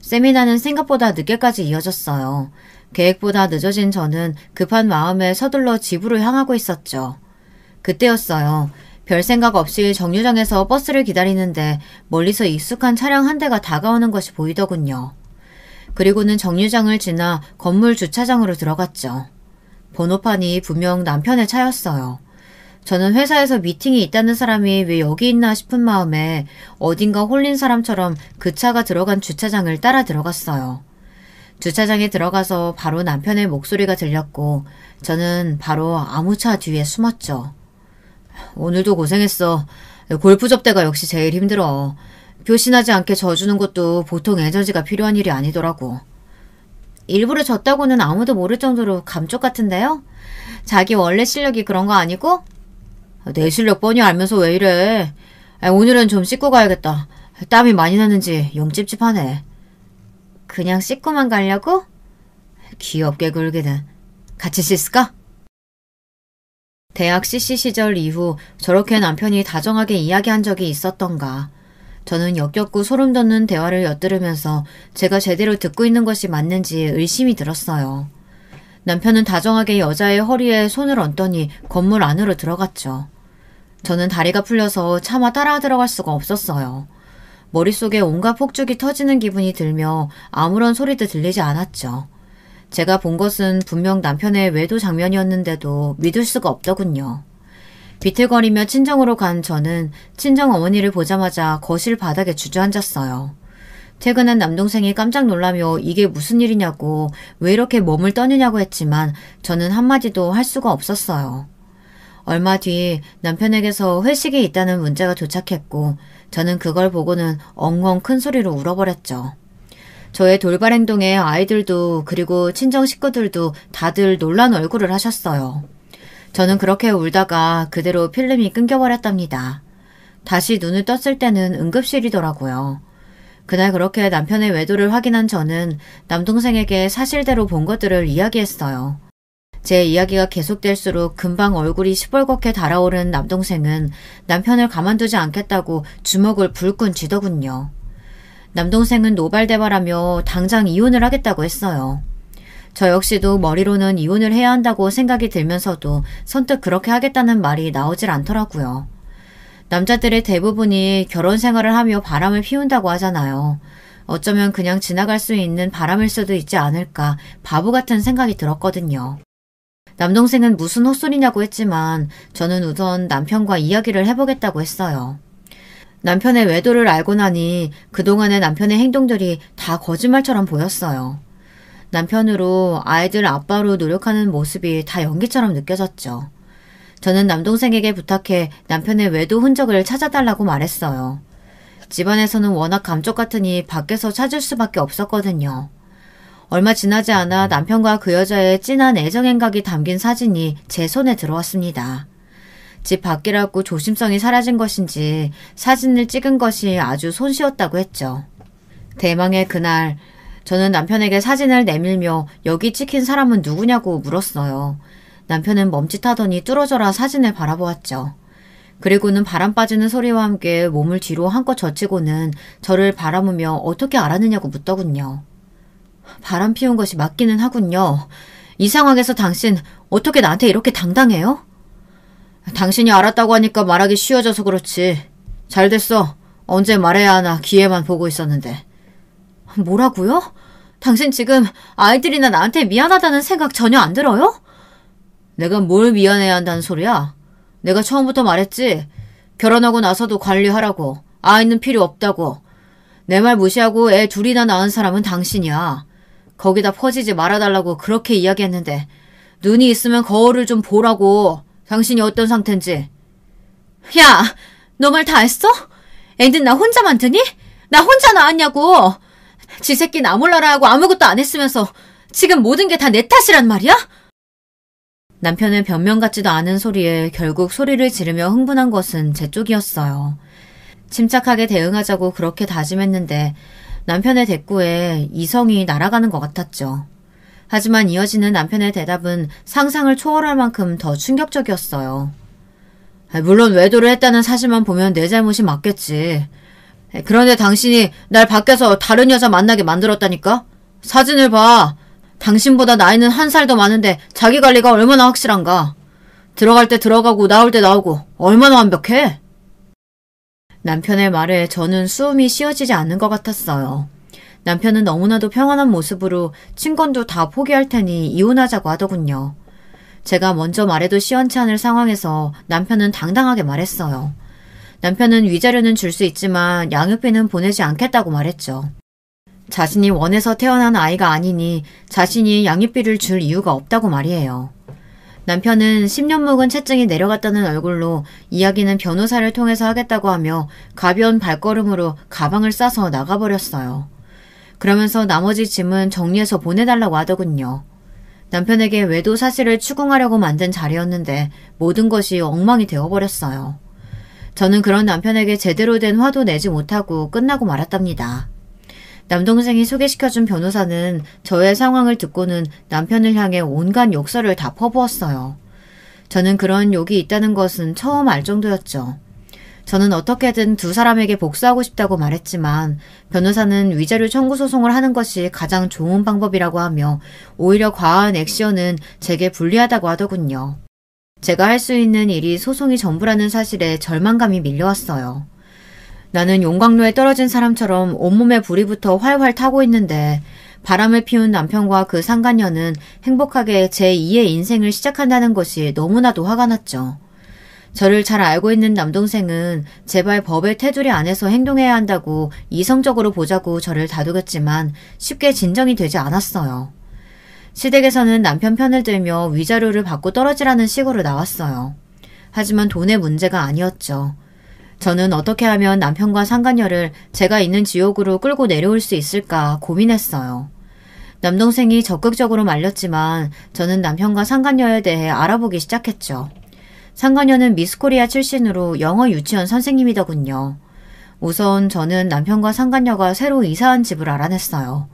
세미나는 생각보다 늦게까지 이어졌어요. 계획보다 늦어진 저는 급한 마음에 서둘러 집으로 향하고 있었죠. 그때였어요. 별 생각 없이 정류장에서 버스를 기다리는데 멀리서 익숙한 차량 한 대가 다가오는 것이 보이더군요. 그리고는 정류장을 지나 건물 주차장으로 들어갔죠. 번호판이 분명 남편의 차였어요. 저는 회사에서 미팅이 있다는 사람이 왜 여기 있나 싶은 마음에 어딘가 홀린 사람처럼 그 차가 들어간 주차장을 따라 들어갔어요. 주차장에 들어가서 바로 남편의 목소리가 들렸고 저는 바로 아무차 뒤에 숨었죠. 오늘도 고생했어. 골프 접대가 역시 제일 힘들어. 표신하지 않게 져주는 것도 보통 에너지가 필요한 일이 아니더라고. 일부러 졌다고는 아무도 모를 정도로 감쪽 같은데요? 자기 원래 실력이 그런 거 아니고? 내 실력 뻔히 알면서 왜 이래. 오늘은 좀 씻고 가야겠다. 땀이 많이 나는지 영 찝찝하네. 그냥 씻고만 가려고? 귀엽게 굴기는. 같이 씻을까? 대학 CC 시절 이후 저렇게 남편이 다정하게 이야기한 적이 있었던가. 저는 역겹고 소름 돋는 대화를 엿들으면서 제가 제대로 듣고 있는 것이 맞는지 의심이 들었어요. 남편은 다정하게 여자의 허리에 손을 얹더니 건물 안으로 들어갔죠. 저는 다리가 풀려서 차마 따라 들어갈 수가 없었어요. 머릿속에 온갖 폭죽이 터지는 기분이 들며 아무런 소리도 들리지 않았죠. 제가 본 것은 분명 남편의 외도 장면이었는데도 믿을 수가 없더군요. 비틀거리며 친정으로 간 저는 친정 어머니를 보자마자 거실 바닥에 주저앉았어요. 퇴근한 남동생이 깜짝 놀라며 이게 무슨 일이냐고 왜 이렇게 몸을 떠느냐고 했지만 저는 한마디도 할 수가 없었어요. 얼마 뒤 남편에게서 회식이 있다는 문자가 도착했고 저는 그걸 보고는 엉엉 큰 소리로 울어버렸죠. 저의 돌발 행동에 아이들도 그리고 친정 식구들도 다들 놀란 얼굴을 하셨어요. 저는 그렇게 울다가 그대로 필름이 끊겨버렸답니다. 다시 눈을 떴을 때는 응급실이더라고요. 그날 그렇게 남편의 외도를 확인한 저는 남동생에게 사실대로 본 것들을 이야기했어요. 제 이야기가 계속될수록 금방 얼굴이 시뻘겋게 달아오른 남동생은 남편을 가만두지 않겠다고 주먹을 불끈 쥐더군요. 남동생은 노발대발하며 당장 이혼을 하겠다고 했어요. 저 역시도 머리로는 이혼을 해야 한다고 생각이 들면서도 선뜻 그렇게 하겠다는 말이 나오질 않더라고요. 남자들의 대부분이 결혼 생활을 하며 바람을 피운다고 하잖아요. 어쩌면 그냥 지나갈 수 있는 바람일 수도 있지 않을까 바보 같은 생각이 들었거든요. 남동생은 무슨 헛소리냐고 했지만 저는 우선 남편과 이야기를 해보겠다고 했어요. 남편의 외도를 알고 나니 그동안의 남편의 행동들이 다 거짓말처럼 보였어요. 남편으로 아이들 아빠로 노력하는 모습이 다 연기처럼 느껴졌죠. 저는 남동생에게 부탁해 남편의 외도 흔적을 찾아달라고 말했어요. 집안에서는 워낙 감쪽 같으니 밖에서 찾을 수밖에 없었거든요. 얼마 지나지 않아 남편과 그 여자의 진한 애정 행각이 담긴 사진이 제 손에 들어왔습니다. 집 밖이라고 조심성이 사라진 것인지 사진을 찍은 것이 아주 손쉬웠다고 했죠. 대망의 그날 저는 남편에게 사진을 내밀며 여기 찍힌 사람은 누구냐고 물었어요. 남편은 멈칫하더니 뚫어져라 사진을 바라보았죠. 그리고는 바람 빠지는 소리와 함께 몸을 뒤로 한껏 젖히고는 저를 바라보며 어떻게 알았느냐고 묻더군요. 바람 피운 것이 맞기는 하군요. 이 상황에서 당신 어떻게 나한테 이렇게 당당해요? 당신이 알았다고 하니까 말하기 쉬워져서 그렇지. 잘 됐어. 언제 말해야 하나 기회만 보고 있었는데. 뭐라고요? 당신 지금 아이들이나 나한테 미안하다는 생각 전혀 안 들어요? 내가 뭘 미안해야 한다는 소리야? 내가 처음부터 말했지. 결혼하고 나서도 관리하라고. 아이는 필요 없다고. 내 말 무시하고 애 둘이나 낳은 사람은 당신이야. 거기다 퍼지지 말아달라고 그렇게 이야기했는데 눈이 있으면 거울을 좀 보라고. 당신이 어떤 상태인지. 야, 너 말 다 했어? 애는 나 혼자만 드니? 나 혼자 낳았냐고. 지 새끼 나 몰라라 하고 아무것도 안 했으면서 지금 모든 게 다 내 탓이란 말이야? 남편은 변명 같지도 않은 소리에 결국 소리를 지르며 흥분한 것은 제 쪽이었어요. 침착하게 대응하자고 그렇게 다짐했는데 남편의 대꾸에 이성이 날아가는 것 같았죠. 하지만 이어지는 남편의 대답은 상상을 초월할 만큼 더 충격적이었어요. 물론 외도를 했다는 사실만 보면 내 잘못이 맞겠지. 그런데 당신이 날 밖에서 다른 여자 만나게 만들었다니까? 사진을 봐. 당신보다 나이는 1살 더 많은데 자기 관리가 얼마나 확실한가. 들어갈 때 들어가고 나올 때 나오고 얼마나 완벽해? 남편의 말에 저는 수음이 쉬어지지 않는 것 같았어요. 남편은 너무나도 평안한 모습으로 친권도 다 포기할 테니 이혼하자고 하더군요. 제가 먼저 말해도 시원치 않을 상황에서 남편은 당당하게 말했어요. 남편은 위자료는 줄 수 있지만 양육비는 보내지 않겠다고 말했죠. 자신이 원해서 태어난 아이가 아니니 자신이 양육비를 줄 이유가 없다고 말이에요. 남편은 10년 묵은 채증이 내려갔다는 얼굴로 이야기는 변호사를 통해서 하겠다고 하며 가벼운 발걸음으로 가방을 싸서 나가버렸어요. 그러면서 나머지 짐은 정리해서 보내달라고 하더군요. 남편에게 외도 사실을 추궁하려고 만든 자리였는데 모든 것이 엉망이 되어버렸어요. 저는 그런 남편에게 제대로 된 화도 내지 못하고 끝나고 말았답니다. 남동생이 소개시켜준 변호사는 저의 상황을 듣고는 남편을 향해 온갖 욕설을 다 퍼부었어요. 저는 그런 욕이 있다는 것은 처음 알 정도였죠. 저는 어떻게든 두 사람에게 복수하고 싶다고 말했지만 변호사는 위자료 청구 소송을 하는 것이 가장 좋은 방법이라고 하며 오히려 과한 액션은 제게 불리하다고 하더군요. 제가 할 수 있는 일이 소송이 전부라는 사실에 절망감이 밀려왔어요. 나는 용광로에 떨어진 사람처럼 온몸에 불이 붙어 활활 타고 있는데 바람을 피운 남편과 그 상간녀는 행복하게 제2의 인생을 시작한다는 것이 너무나도 화가 났죠. 저를 잘 알고 있는 남동생은 제발 법의 테두리 안에서 행동해야 한다고 이성적으로 보자고 저를 다독였지만 쉽게 진정이 되지 않았어요. 시댁에서는 남편 편을 들며 위자료를 받고 떨어지라는 식으로 나왔어요. 하지만 돈의 문제가 아니었죠. 저는 어떻게 하면 남편과 상간녀를 제가 있는 지옥으로 끌고 내려올 수 있을까 고민했어요. 남동생이 적극적으로 말렸지만 저는 남편과 상간녀에 대해 알아보기 시작했죠. 상간녀는 미스코리아 출신으로 영어 유치원 선생님이더군요. 우선 저는 남편과 상간녀가 새로 이사한 집을 알아냈어요.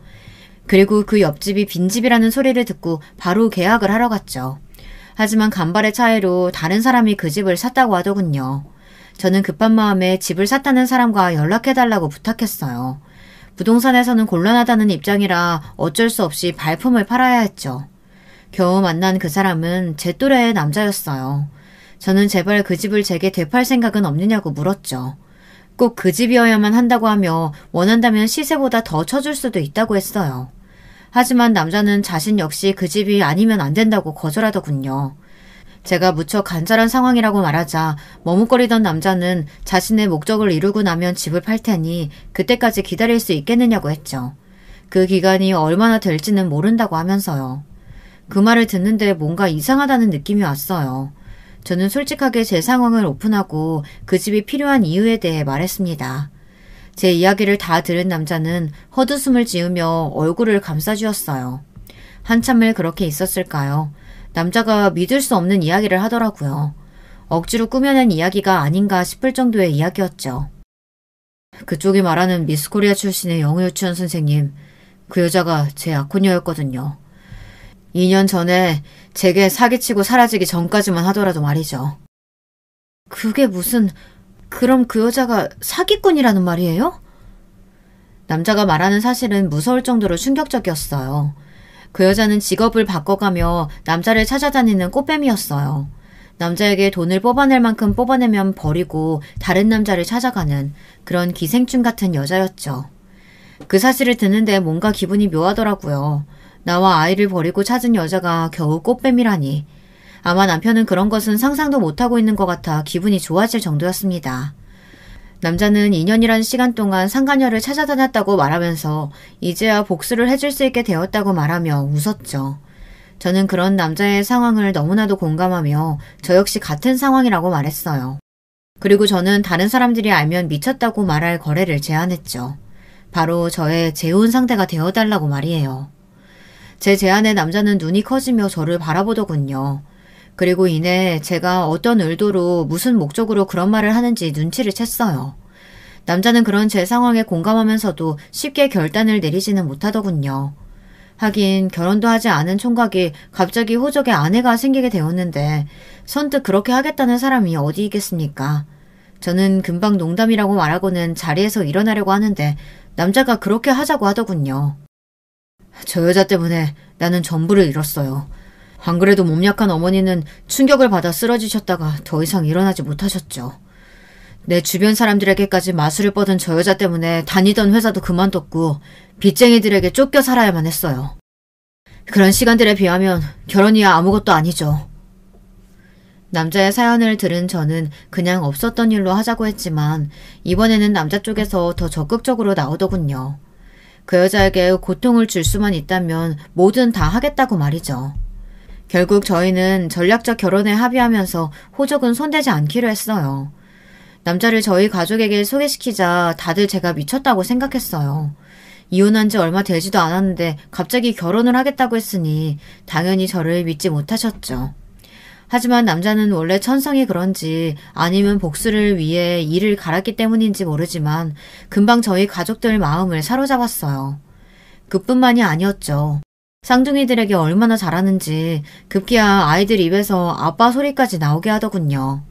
그리고 그 옆집이 빈집이라는 소리를 듣고 바로 계약을 하러 갔죠. 하지만 간발의 차이로 다른 사람이 그 집을 샀다고 하더군요. 저는 급한 마음에 집을 샀다는 사람과 연락해달라고 부탁했어요. 부동산에서는 곤란하다는 입장이라 어쩔 수 없이 발품을 팔아야 했죠. 겨우 만난 그 사람은 제 또래의 남자였어요. 저는 제발 그 집을 제게 되팔 생각은 없느냐고 물었죠. 꼭 그 집이어야만 한다고 하며 원한다면 시세보다 더 쳐줄 수도 있다고 했어요. 하지만 남자는 자신 역시 그 집이 아니면 안 된다고 거절하더군요. 제가 무척 간절한 상황이라고 말하자 머뭇거리던 남자는 자신의 목적을 이루고 나면 집을 팔 테니 그때까지 기다릴 수 있겠느냐고 했죠. 그 기간이 얼마나 될지는 모른다고 하면서요. 그 말을 듣는데 뭔가 이상하다는 느낌이 왔어요. 저는 솔직하게 제 상황을 오픈하고 그 집이 필요한 이유에 대해 말했습니다. 제 이야기를 다 들은 남자는 헛웃음을 지으며 얼굴을 감싸주었어요. 한참을 그렇게 있었을까요? 남자가 믿을 수 없는 이야기를 하더라고요. 억지로 꾸며낸 이야기가 아닌가 싶을 정도의 이야기였죠. 그쪽이 말하는 미스코리아 출신의 영어 유치원 선생님, 그 여자가 제 약혼녀였거든요. 2년 전에 제게 사기치고 사라지기 전까지만 하더라도 말이죠. 그게 그럼 그 여자가 사기꾼이라는 말이에요? 남자가 말하는 사실은 무서울 정도로 충격적이었어요. 그 여자는 직업을 바꿔가며 남자를 찾아다니는 꽃뱀이었어요. 남자에게 돈을 뽑아낼 만큼 뽑아내면 버리고 다른 남자를 찾아가는 그런 기생충 같은 여자였죠. 그 사실을 듣는데 뭔가 기분이 묘하더라고요. 나와 아이를 버리고 찾은 여자가 겨우 꽃뱀이라니. 아마 남편은 그런 것은 상상도 못하고 있는 것 같아 기분이 좋아질 정도였습니다. 남자는 2년이라는 시간 동안 상간녀를 찾아다녔다고 말하면서 이제야 복수를 해줄 수 있게 되었다고 말하며 웃었죠. 저는 그런 남자의 상황을 너무나도 공감하며 저 역시 같은 상황이라고 말했어요. 그리고 저는 다른 사람들이 알면 미쳤다고 말할 거래를 제안했죠. 바로 저의 재혼 상대가 되어달라고 말이에요. 제 제안에 남자는 눈이 커지며 저를 바라보더군요. 그리고 이내 제가 어떤 의도로 무슨 목적으로 그런 말을 하는지 눈치를 챘어요. 남자는 그런 제 상황에 공감하면서도 쉽게 결단을 내리지는 못하더군요. 하긴 결혼도 하지 않은 총각이 갑자기 호적에 아내가 생기게 되었는데 선뜻 그렇게 하겠다는 사람이 어디 있겠습니까? 저는 금방 농담이라고 말하고는 자리에서 일어나려고 하는데 남자가 그렇게 하자고 하더군요. 저 여자 때문에 나는 전부를 잃었어요. 안 그래도 몸 약한 어머니는 충격을 받아 쓰러지셨다가 더 이상 일어나지 못하셨죠. 내 주변 사람들에게까지 마술을 뻗은 저 여자 때문에 다니던 회사도 그만뒀고 빚쟁이들에게 쫓겨 살아야만 했어요. 그런 시간들에 비하면 결혼이야 아무것도 아니죠. 남자의 사연을 들은 저는 그냥 없었던 일로 하자고 했지만 이번에는 남자 쪽에서 더 적극적으로 나오더군요. 그 여자에게 고통을 줄 수만 있다면 뭐든 다 하겠다고 말이죠. 결국 저희는 전략적 결혼에 합의하면서 호적은 손대지 않기로 했어요. 남자를 저희 가족에게 소개시키자 다들 제가 미쳤다고 생각했어요. 이혼한 지 얼마 되지도 않았는데 갑자기 결혼을 하겠다고 했으니 당연히 저를 믿지 못하셨죠. 하지만 남자는 원래 천성이 그런지 아니면 복수를 위해 이를 갈았기 때문인지 모르지만 금방 저희 가족들 마음을 사로잡았어요. 그뿐만이 아니었죠. 쌍둥이들에게 얼마나 잘하는지 급기야 아이들 입에서 아빠 소리까지 나오게 하더군요.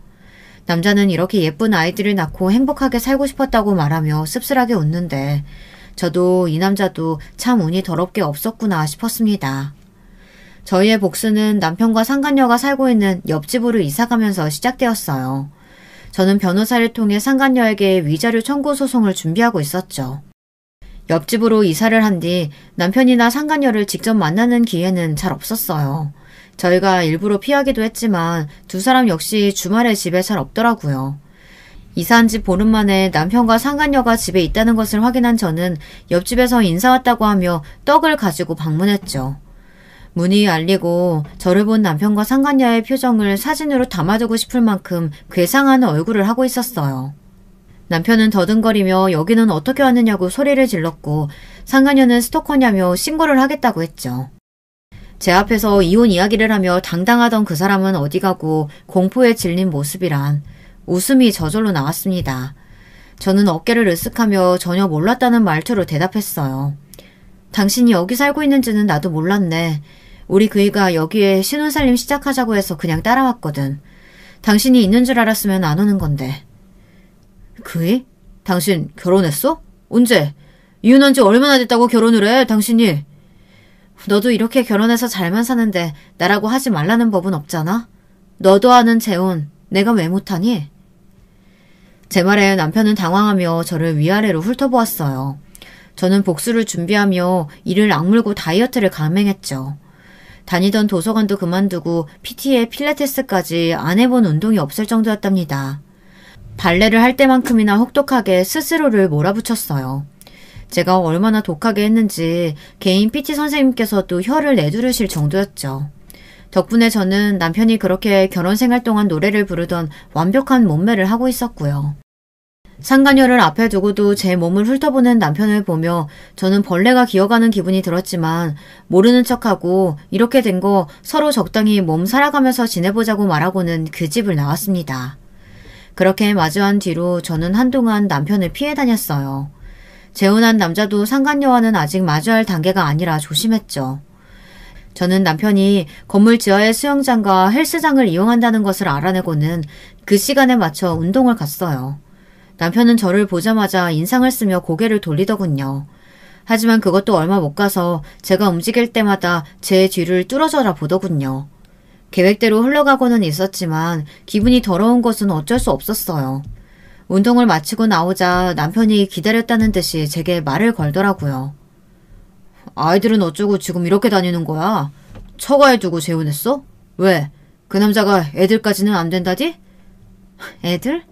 남자는 이렇게 예쁜 아이들을 낳고 행복하게 살고 싶었다고 말하며 씁쓸하게 웃는데 저도 이 남자도 참 운이 더럽게 없었구나 싶었습니다. 저희의 복수는 남편과 상간녀가 살고 있는 옆집으로 이사가면서 시작되었어요. 저는 변호사를 통해 상간녀에게 위자료 청구 소송을 준비하고 있었죠. 옆집으로 이사를 한 뒤 남편이나 상간녀를 직접 만나는 기회는 잘 없었어요. 저희가 일부러 피하기도 했지만 두 사람 역시 주말에 집에 잘 없더라고요. 이사한 지 보름 만에 남편과 상간녀가 집에 있다는 것을 확인한 저는 옆집에서 인사 왔다고 하며 떡을 가지고 방문했죠. 문이 열리고 저를 본 남편과 상간녀의 표정을 사진으로 담아두고 싶을 만큼 괴상한 얼굴을 하고 있었어요. 남편은 더듬거리며 여기는 어떻게 왔느냐고 소리를 질렀고 상간녀는 스토커냐며 신고를 하겠다고 했죠. 제 앞에서 이혼 이야기를 하며 당당하던 그 사람은 어디 가고 공포에 질린 모습이란 웃음이 저절로 나왔습니다. 저는 어깨를 으쓱하며 전혀 몰랐다는 말투로 대답했어요. 당신이 여기 살고 있는지는 나도 몰랐네. 우리 그이가 여기에 신혼살림 시작하자고 해서 그냥 따라왔거든. 당신이 있는 줄 알았으면 안 오는 건데. 그이? 당신 결혼했어? 언제? 이혼한 지 얼마나 됐다고 결혼을 해, 당신이? 너도 이렇게 결혼해서 잘만 사는데 나라고 하지 말라는 법은 없잖아? 너도 아는 재혼, 내가 왜 못하니? 제 말에 남편은 당황하며 저를 위아래로 훑어보았어요. 저는 복수를 준비하며 이를 악물고 다이어트를 감행했죠. 다니던 도서관도 그만두고 PT에 필라테스까지 안 해본 운동이 없을 정도였답니다. 발레를 할 때만큼이나 혹독하게 스스로를 몰아붙였어요. 제가 얼마나 독하게 했는지 개인 PT 선생님께서도 혀를 내두르실 정도였죠. 덕분에 저는 남편이 그렇게 결혼 생활 동안 노래를 부르던 완벽한 몸매를 하고 있었고요. 상간녀를 앞에 두고도 제 몸을 훑어보는 남편을 보며 저는 벌레가 기어가는 기분이 들었지만 모르는 척하고 이렇게 된 거 서로 적당히 몸 살아가면서 지내보자고 말하고는 그 집을 나왔습니다. 그렇게 마주한 뒤로 저는 한동안 남편을 피해 다녔어요. 재혼한 남자도 상간녀와는 아직 마주할 단계가 아니라 조심했죠. 저는 남편이 건물 지하의 수영장과 헬스장을 이용한다는 것을 알아내고는 그 시간에 맞춰 운동을 갔어요. 남편은 저를 보자마자 인상을 쓰며 고개를 돌리더군요. 하지만 그것도 얼마 못 가서 제가 움직일 때마다 제 뒤를 뚫어져라 보더군요. 계획대로 흘러가고는 있었지만 기분이 더러운 것은 어쩔 수 없었어요. 운동을 마치고 나오자 남편이 기다렸다는 듯이 제게 말을 걸더라고요. 아이들은 어쩌고 지금 이렇게 다니는 거야? 처가에 두고 재혼했어? 왜? 그 남자가 애들까지는 안 된다디? 애들?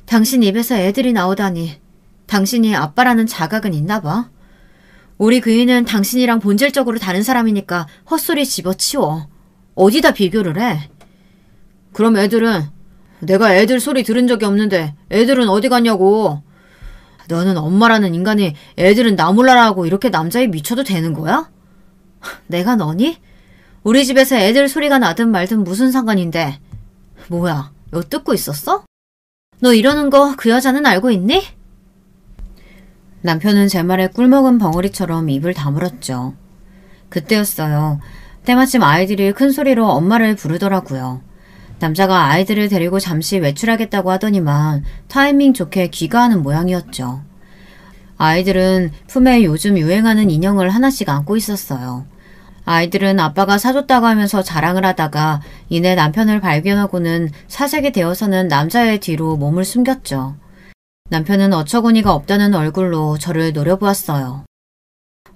당신 입에서 애들이 나오다니. 당신이 아빠라는 자각은 있나 봐. 우리 그이는 당신이랑 본질적으로 다른 사람이니까 헛소리 집어치워. 어디다 비교를 해? 그럼 애들은? 내가 애들 소리 들은 적이 없는데 애들은 어디 갔냐고. 너는 엄마라는 인간이 애들은 나 몰라라고 이렇게 남자에 미쳐도 되는 거야? 내가 너니? 우리 집에서 애들 소리가 나든 말든 무슨 상관인데. 뭐야, 엿듣고 있었어? 너 이러는 거 그 여자는 알고 있니? 남편은 제 말에 꿀먹은 벙어리처럼 입을 다물었죠. 그때였어요. 때마침 아이들이 큰 소리로 엄마를 부르더라고요. 남자가 아이들을 데리고 잠시 외출하겠다고 하더니만 타이밍 좋게 귀가하는 모양이었죠. 아이들은 품에 요즘 유행하는 인형을 하나씩 안고 있었어요. 아이들은 아빠가 사줬다고 하면서 자랑을 하다가 이내 남편을 발견하고는 사색이 되어서는 남자의 뒤로 몸을 숨겼죠. 남편은 어처구니가 없다는 얼굴로 저를 노려보았어요.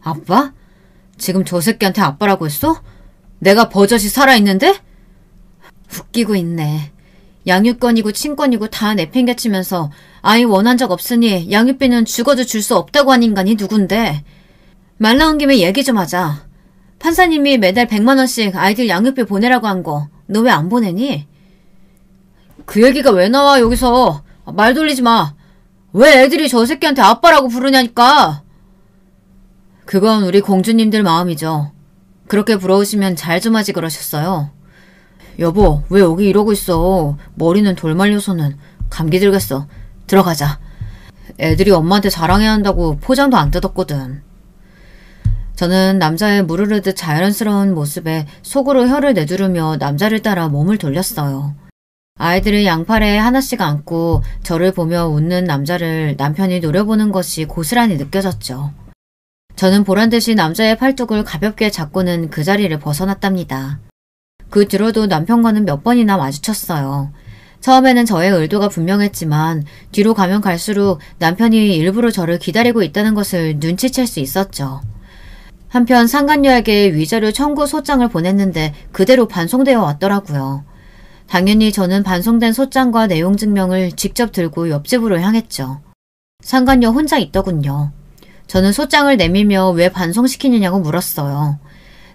아빠? 지금 저 새끼한테 아빠라고 했어? 내가 버젓이 살아있는데? 웃기고 있네. 양육권이고 친권이고 다 내팽개치면서 아이 원한 적 없으니 양육비는 죽어도 줄 수 없다고 한 인간이 누군데. 말 나온 김에 얘기 좀 하자. 판사님이 매달 100만 원씩 아이들 양육비 보내라고 한 거 너 왜 안 보내니? 그 얘기가 왜 나와 여기서. 말 돌리지 마. 왜 애들이 저 새끼한테 아빠라고 부르냐니까. 그건 우리 공주님들 마음이죠. 그렇게 부러우시면 잘 좀 하지 그러셨어요. 여보, 왜 여기 이러고 있어. 머리는 돌 말려서는. 감기 들겠어. 들어가자. 애들이 엄마한테 자랑해야 한다고 포장도 안 뜯었거든. 저는 남자의 무르르듯 자연스러운 모습에 속으로 혀를 내두르며 남자를 따라 몸을 돌렸어요. 아이들을 양팔에 하나씩 안고 저를 보며 웃는 남자를 남편이 노려보는 것이 고스란히 느껴졌죠. 저는 보란듯이 남자의 팔뚝을 가볍게 잡고는 그 자리를 벗어났답니다. 그 뒤로도 남편과는 몇 번이나 마주쳤어요. 처음에는 저의 의도가 분명했지만 뒤로 가면 갈수록 남편이 일부러 저를 기다리고 있다는 것을 눈치챌 수 있었죠. 한편 상간녀에게 위자료 청구 소장을 보냈는데 그대로 반송되어 왔더라고요. 당연히 저는 반송된 소장과 내용 증명을 직접 들고 옆집으로 향했죠. 상간녀 혼자 있더군요. 저는 소장을 내밀며 왜 반송시키느냐고 물었어요.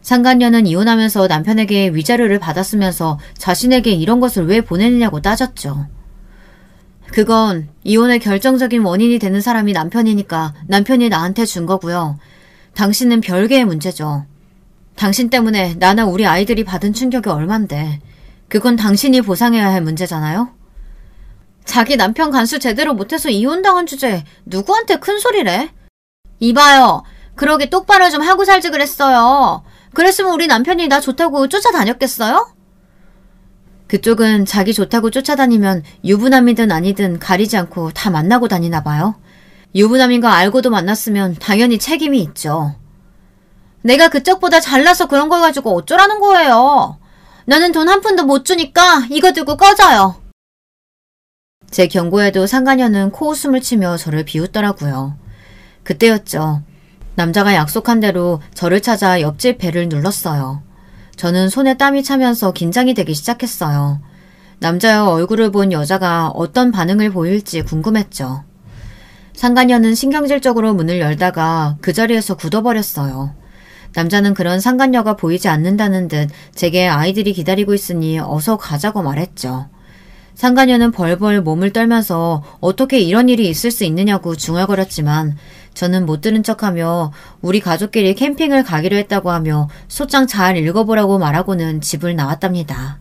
상간녀는 이혼하면서 남편에게 위자료를 받았으면서 자신에게 이런 것을 왜 보내느냐고 따졌죠. 그건 이혼의 결정적인 원인이 되는 사람이 남편이니까 남편이 나한테 준 거고요. 당신은 별개의 문제죠. 당신 때문에 나나 우리 아이들이 받은 충격이 얼만데 그건 당신이 보상해야 할 문제잖아요? 자기 남편 간수 제대로 못해서 이혼당한 주제에 누구한테 큰 소리래? 이봐요. 그러게 똑바로 좀 하고 살지 그랬어요. 그랬으면 우리 남편이 나 좋다고 쫓아다녔겠어요? 그쪽은 자기 좋다고 쫓아다니면 유부남이든 아니든 가리지 않고 다 만나고 다니나 봐요. 유부남인 거 알고도 만났으면 당연히 책임이 있죠. 내가 그쪽보다 잘나서 그런 걸 가지고 어쩌라는 거예요. 나는 돈 한 푼도 못 주니까 이거 들고 꺼져요. 제 경고에도 상간녀는 코웃음을 치며 저를 비웃더라고요. 그때였죠. 남자가 약속한 대로 저를 찾아 옆집 벨을 눌렀어요. 저는 손에 땀이 차면서 긴장이 되기 시작했어요. 남자의 얼굴을 본 여자가 어떤 반응을 보일지 궁금했죠. 상간녀는 신경질적으로 문을 열다가 그 자리에서 굳어버렸어요. 남자는 그런 상간녀가 보이지 않는다는 듯 제게 아이들이 기다리고 있으니 어서 가자고 말했죠. 상간녀는 벌벌 몸을 떨면서 어떻게 이런 일이 있을 수 있느냐고 중얼거렸지만 저는 못 들은 척하며 우리 가족끼리 캠핑을 가기로 했다고 하며 소장 잘 읽어보라고 말하고는 집을 나왔답니다.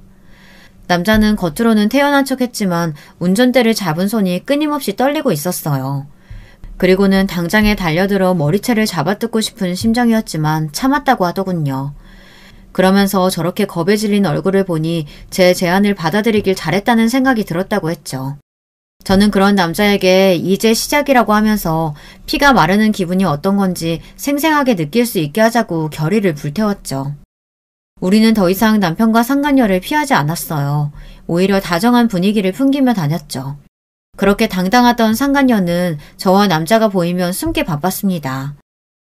남자는 겉으로는 태연한 척했지만 운전대를 잡은 손이 끊임없이 떨리고 있었어요. 그리고는 당장에 달려들어 머리채를 잡아뜯고 싶은 심정이었지만 참았다고 하더군요. 그러면서 저렇게 겁에 질린 얼굴을 보니 제 제안을 받아들이길 잘했다는 생각이 들었다고 했죠. 저는 그런 남자에게 이제 시작이라고 하면서 피가 마르는 기분이 어떤 건지 생생하게 느낄 수 있게 하자고 결의를 불태웠죠. 우리는 더 이상 남편과 상간녀를 피하지 않았어요. 오히려 다정한 분위기를 풍기며 다녔죠. 그렇게 당당하던 상간녀는 저와 남자가 보이면 숨기 바빴습니다.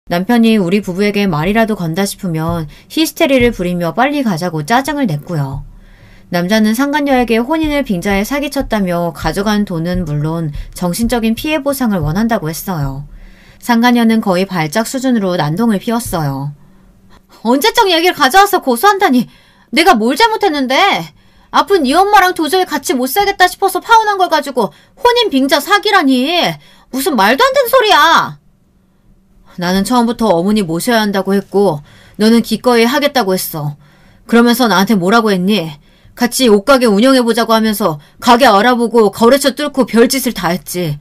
남편이 우리 부부에게 말이라도 건다 싶으면 히스테리를 부리며 빨리 가자고 짜증을 냈고요. 남자는 상간녀에게 혼인을 빙자해 사기쳤다며 가져간 돈은 물론 정신적인 피해 보상을 원한다고 했어요. 상간녀는 거의 발작 수준으로 난동을 피웠어요. 언제적 얘기를 가져와서 고소한다니 내가 뭘 잘못했는데 아픈 네 엄마랑 도저히 같이 못 살겠다 싶어서 파혼한 걸 가지고 혼인 빙자 사기라니 무슨 말도 안 되는 소리야. 나는 처음부터 어머니 모셔야 한다고 했고 너는 기꺼이 하겠다고 했어. 그러면서 나한테 뭐라고 했니? 같이 옷가게 운영해보자고 하면서 가게 알아보고 거래처 뚫고 별짓을 다 했지.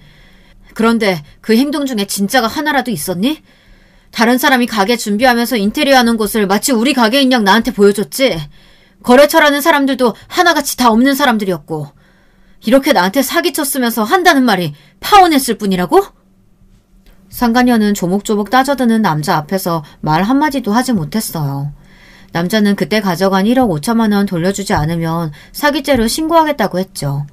그런데 그 행동 중에 진짜가 하나라도 있었니? 다른 사람이 가게 준비하면서 인테리어 하는 곳을 마치 우리 가게인 양 나한테 보여줬지. 거래처라는 사람들도 하나같이 다 없는 사람들이었고 이렇게 나한테 사기쳤으면서 한다는 말이 파혼했을 뿐이라고? 상간녀는 조목조목 따져드는 남자 앞에서 말 한마디도 하지 못했어요. 남자는 그때 가져간 1억 5천만 원 돌려주지 않으면 사기죄로 신고하겠다고 했죠.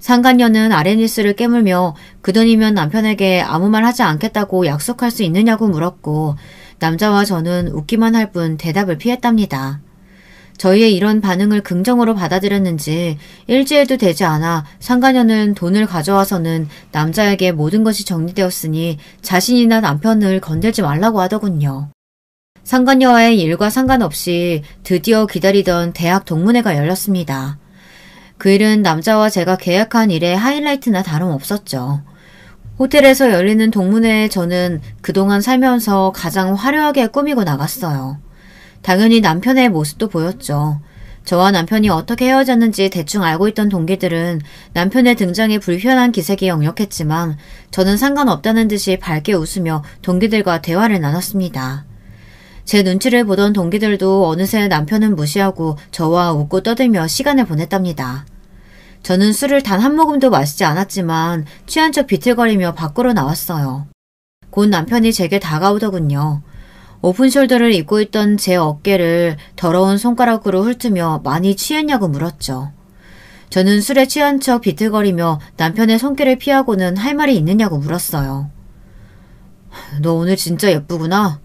상간녀는 아레니스를 깨물며 그 돈이면 남편에게 아무 말 하지 않겠다고 약속할 수 있느냐고 물었고 남자와 저는 웃기만 할 뿐 대답을 피했답니다. 저희의 이런 반응을 긍정으로 받아들였는지 일주일도 되지 않아 상간녀는 돈을 가져와서는 남자에게 모든 것이 정리되었으니 자신이나 남편을 건들지 말라고 하더군요. 상간녀와의 일과 상관없이 드디어 기다리던 대학 동문회가 열렸습니다. 그 일은 남자와 제가 계약한 일의 하이라이트나 다름없었죠. 호텔에서 열리는 동문회에 저는 그동안 살면서 가장 화려하게 꾸미고 나갔어요. 당연히 남편의 모습도 보였죠. 저와 남편이 어떻게 헤어졌는지 대충 알고 있던 동기들은 남편의 등장에 불편한 기색이 역력했지만 저는 상관없다는 듯이 밝게 웃으며 동기들과 대화를 나눴습니다. 제 눈치를 보던 동기들도 어느새 남편은 무시하고 저와 웃고 떠들며 시간을 보냈답니다. 저는 술을 단 한 모금도 마시지 않았지만 취한 척 비틀거리며 밖으로 나왔어요. 곧 남편이 제게 다가오더군요. 오픈숄더를 입고 있던 제 어깨를 더러운 손가락으로 훑으며 많이 취했냐고 물었죠. 저는 술에 취한 척 비틀거리며 남편의 손길을 피하고는 할 말이 있느냐고 물었어요. 너 오늘 진짜 예쁘구나.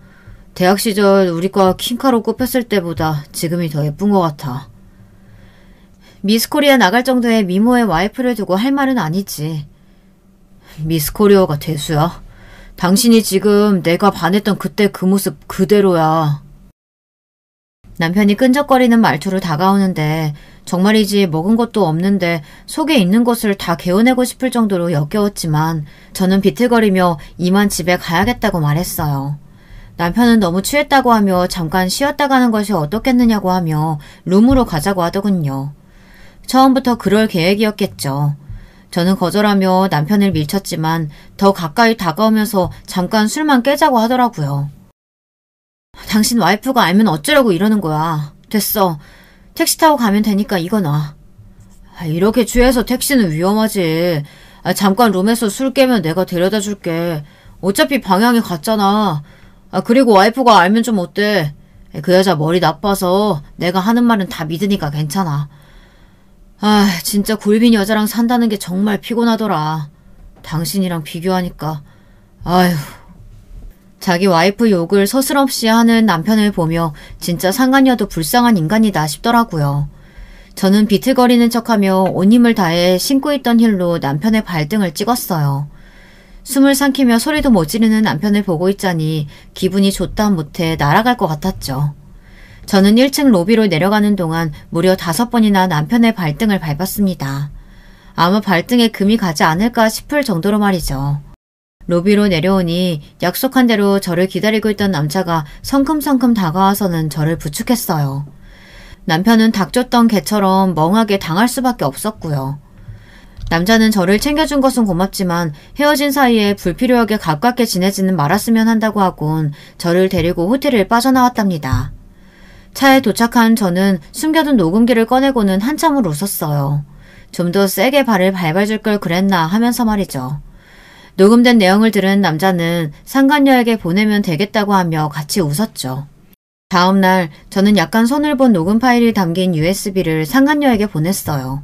대학 시절 우리과 킹카로 꼽혔을 때보다 지금이 더 예쁜 것 같아. 미스코리아 나갈 정도의 미모의 와이프를 두고 할 말은 아니지. 미스코리아가 대수야? 당신이 지금 내가 반했던 그때 그 모습 그대로야. 남편이 끈적거리는 말투로 다가오는데 정말이지 먹은 것도 없는데 속에 있는 것을 다 개어내고 싶을 정도로 역겨웠지만 저는 비틀거리며 이만 집에 가야겠다고 말했어요. 남편은 너무 취했다고 하며 잠깐 쉬었다 가는 것이 어떻겠느냐고 하며 룸으로 가자고 하더군요. 처음부터 그럴 계획이었겠죠. 저는 거절하며 남편을 밀쳤지만 더 가까이 다가오면서 잠깐 술만 깨자고 하더라고요. 당신 와이프가 알면 어쩌려고 이러는 거야. 됐어. 택시 타고 가면 되니까 이거 놔. 이렇게 취해서 택시는 위험하지. 잠깐 룸에서 술 깨면 내가 데려다 줄게. 어차피 방향이 같잖아. 그리고 와이프가 알면 좀 어때? 그 여자 머리 나빠서 내가 하는 말은 다 믿으니까 괜찮아. 아, 진짜 골빈 여자랑 산다는 게 정말 피곤하더라. 당신이랑 비교하니까. 아휴. 자기 와이프 욕을 서슴없이 하는 남편을 보며 진짜 상간녀도 불쌍한 인간이다 싶더라고요. 저는 비틀거리는 척하며 온 힘을 다해 신고 있던 힐로 남편의 발등을 찍었어요. 숨을 삼키며 소리도 못 지르는 남편을 보고 있자니 기분이 좋다 못해 날아갈 것 같았죠. 저는 1층 로비로 내려가는 동안 무려 5번이나 남편의 발등을 밟았습니다. 아마 발등에 금이 가지 않을까 싶을 정도로 말이죠. 로비로 내려오니 약속한 대로 저를 기다리고 있던 남자가 성큼성큼 다가와서는 저를 부축했어요. 남편은 닥쳤던 개처럼 멍하게 당할 수밖에 없었고요. 남자는 저를 챙겨준 것은 고맙지만 헤어진 사이에 불필요하게 가깝게 지내지는 말았으면 한다고 하곤 저를 데리고 호텔을 빠져나왔답니다. 차에 도착한 저는 숨겨둔 녹음기를 꺼내고는 한참을 웃었어요. 좀 더 세게 발을 밟아줄 걸 그랬나 하면서 말이죠. 녹음된 내용을 들은 남자는 상간녀에게 보내면 되겠다고 하며 같이 웃었죠. 다음 날 저는 약간 손을 본 녹음 파일이 담긴 USB를 상간녀에게 보냈어요.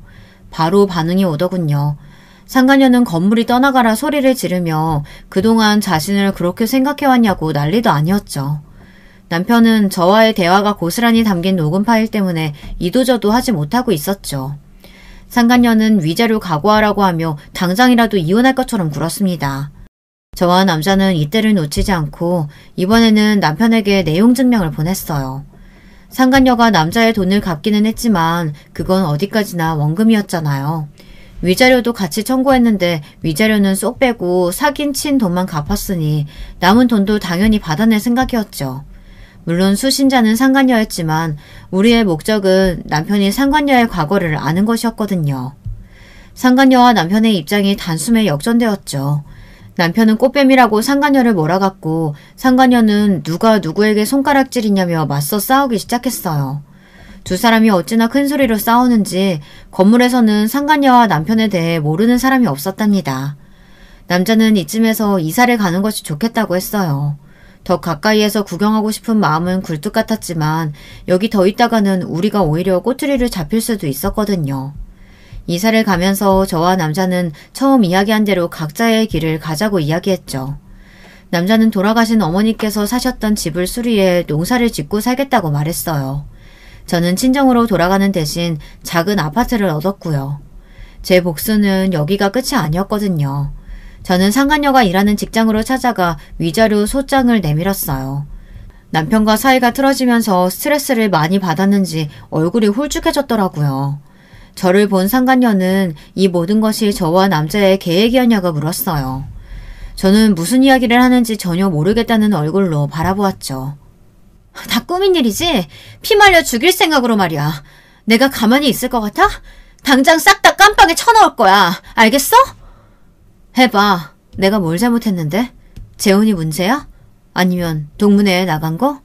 바로 반응이 오더군요. 상간녀는 건물이 떠나가라 소리를 지르며 그동안 자신을 그렇게 생각해왔냐고 난리도 아니었죠. 남편은 저와의 대화가 고스란히 담긴 녹음 파일 때문에 이도저도 하지 못하고 있었죠. 상간녀는 위자료 각오하라고 하며 당장이라도 이혼할 것처럼 굴었습니다. 저와 남자는 이때를 놓치지 않고 이번에는 남편에게 내용 증명을 보냈어요. 상간녀가 남자의 돈을 갚기는 했지만 그건 어디까지나 원금이었잖아요. 위자료도 같이 청구했는데 위자료는 쏙 빼고 사귄 친 돈만 갚았으니 남은 돈도 당연히 받아낼 생각이었죠. 물론 수신자는 상간녀였지만 우리의 목적은 남편이 상간녀의 과거를 아는 것이었거든요. 상간녀와 남편의 입장이 단숨에 역전되었죠. 남편은 꽃뱀이라고 상간녀를 몰아갔고 상간녀는 누가 누구에게 손가락질이냐며 맞서 싸우기 시작했어요. 두 사람이 어찌나 큰 소리로 싸우는지 건물에서는 상간녀와 남편에 대해 모르는 사람이 없었답니다. 남자는 이쯤에서 이사를 가는 것이 좋겠다고 했어요. 더 가까이에서 구경하고 싶은 마음은 굴뚝 같았지만 여기 더 있다가는 우리가 오히려 꼬투리를 잡힐 수도 있었거든요. 이사를 가면서 저와 남자는 처음 이야기한 대로 각자의 길을 가자고 이야기했죠. 남자는 돌아가신 어머니께서 사셨던 집을 수리해 농사를 짓고 살겠다고 말했어요. 저는 친정으로 돌아가는 대신 작은 아파트를 얻었고요. 제 복수는 여기가 끝이 아니었거든요. 저는 상간녀가 일하는 직장으로 찾아가 위자료 소장을 내밀었어요. 남편과 사이가 틀어지면서 스트레스를 많이 받았는지 얼굴이 홀쭉해졌더라고요. 저를 본 상간녀는 이 모든 것이 저와 남자의 계획이었냐고 물었어요. 저는 무슨 이야기를 하는지 전혀 모르겠다는 얼굴로 바라보았죠. 다 꾸민 일이지? 피 말려 죽일 생각으로 말이야. 내가 가만히 있을 것 같아? 당장 싹 다 깜빵에 쳐넣을 거야. 알겠어? 해봐. 내가 뭘 잘못했는데? 재혼이 문제야? 아니면 동문회에 나간 거?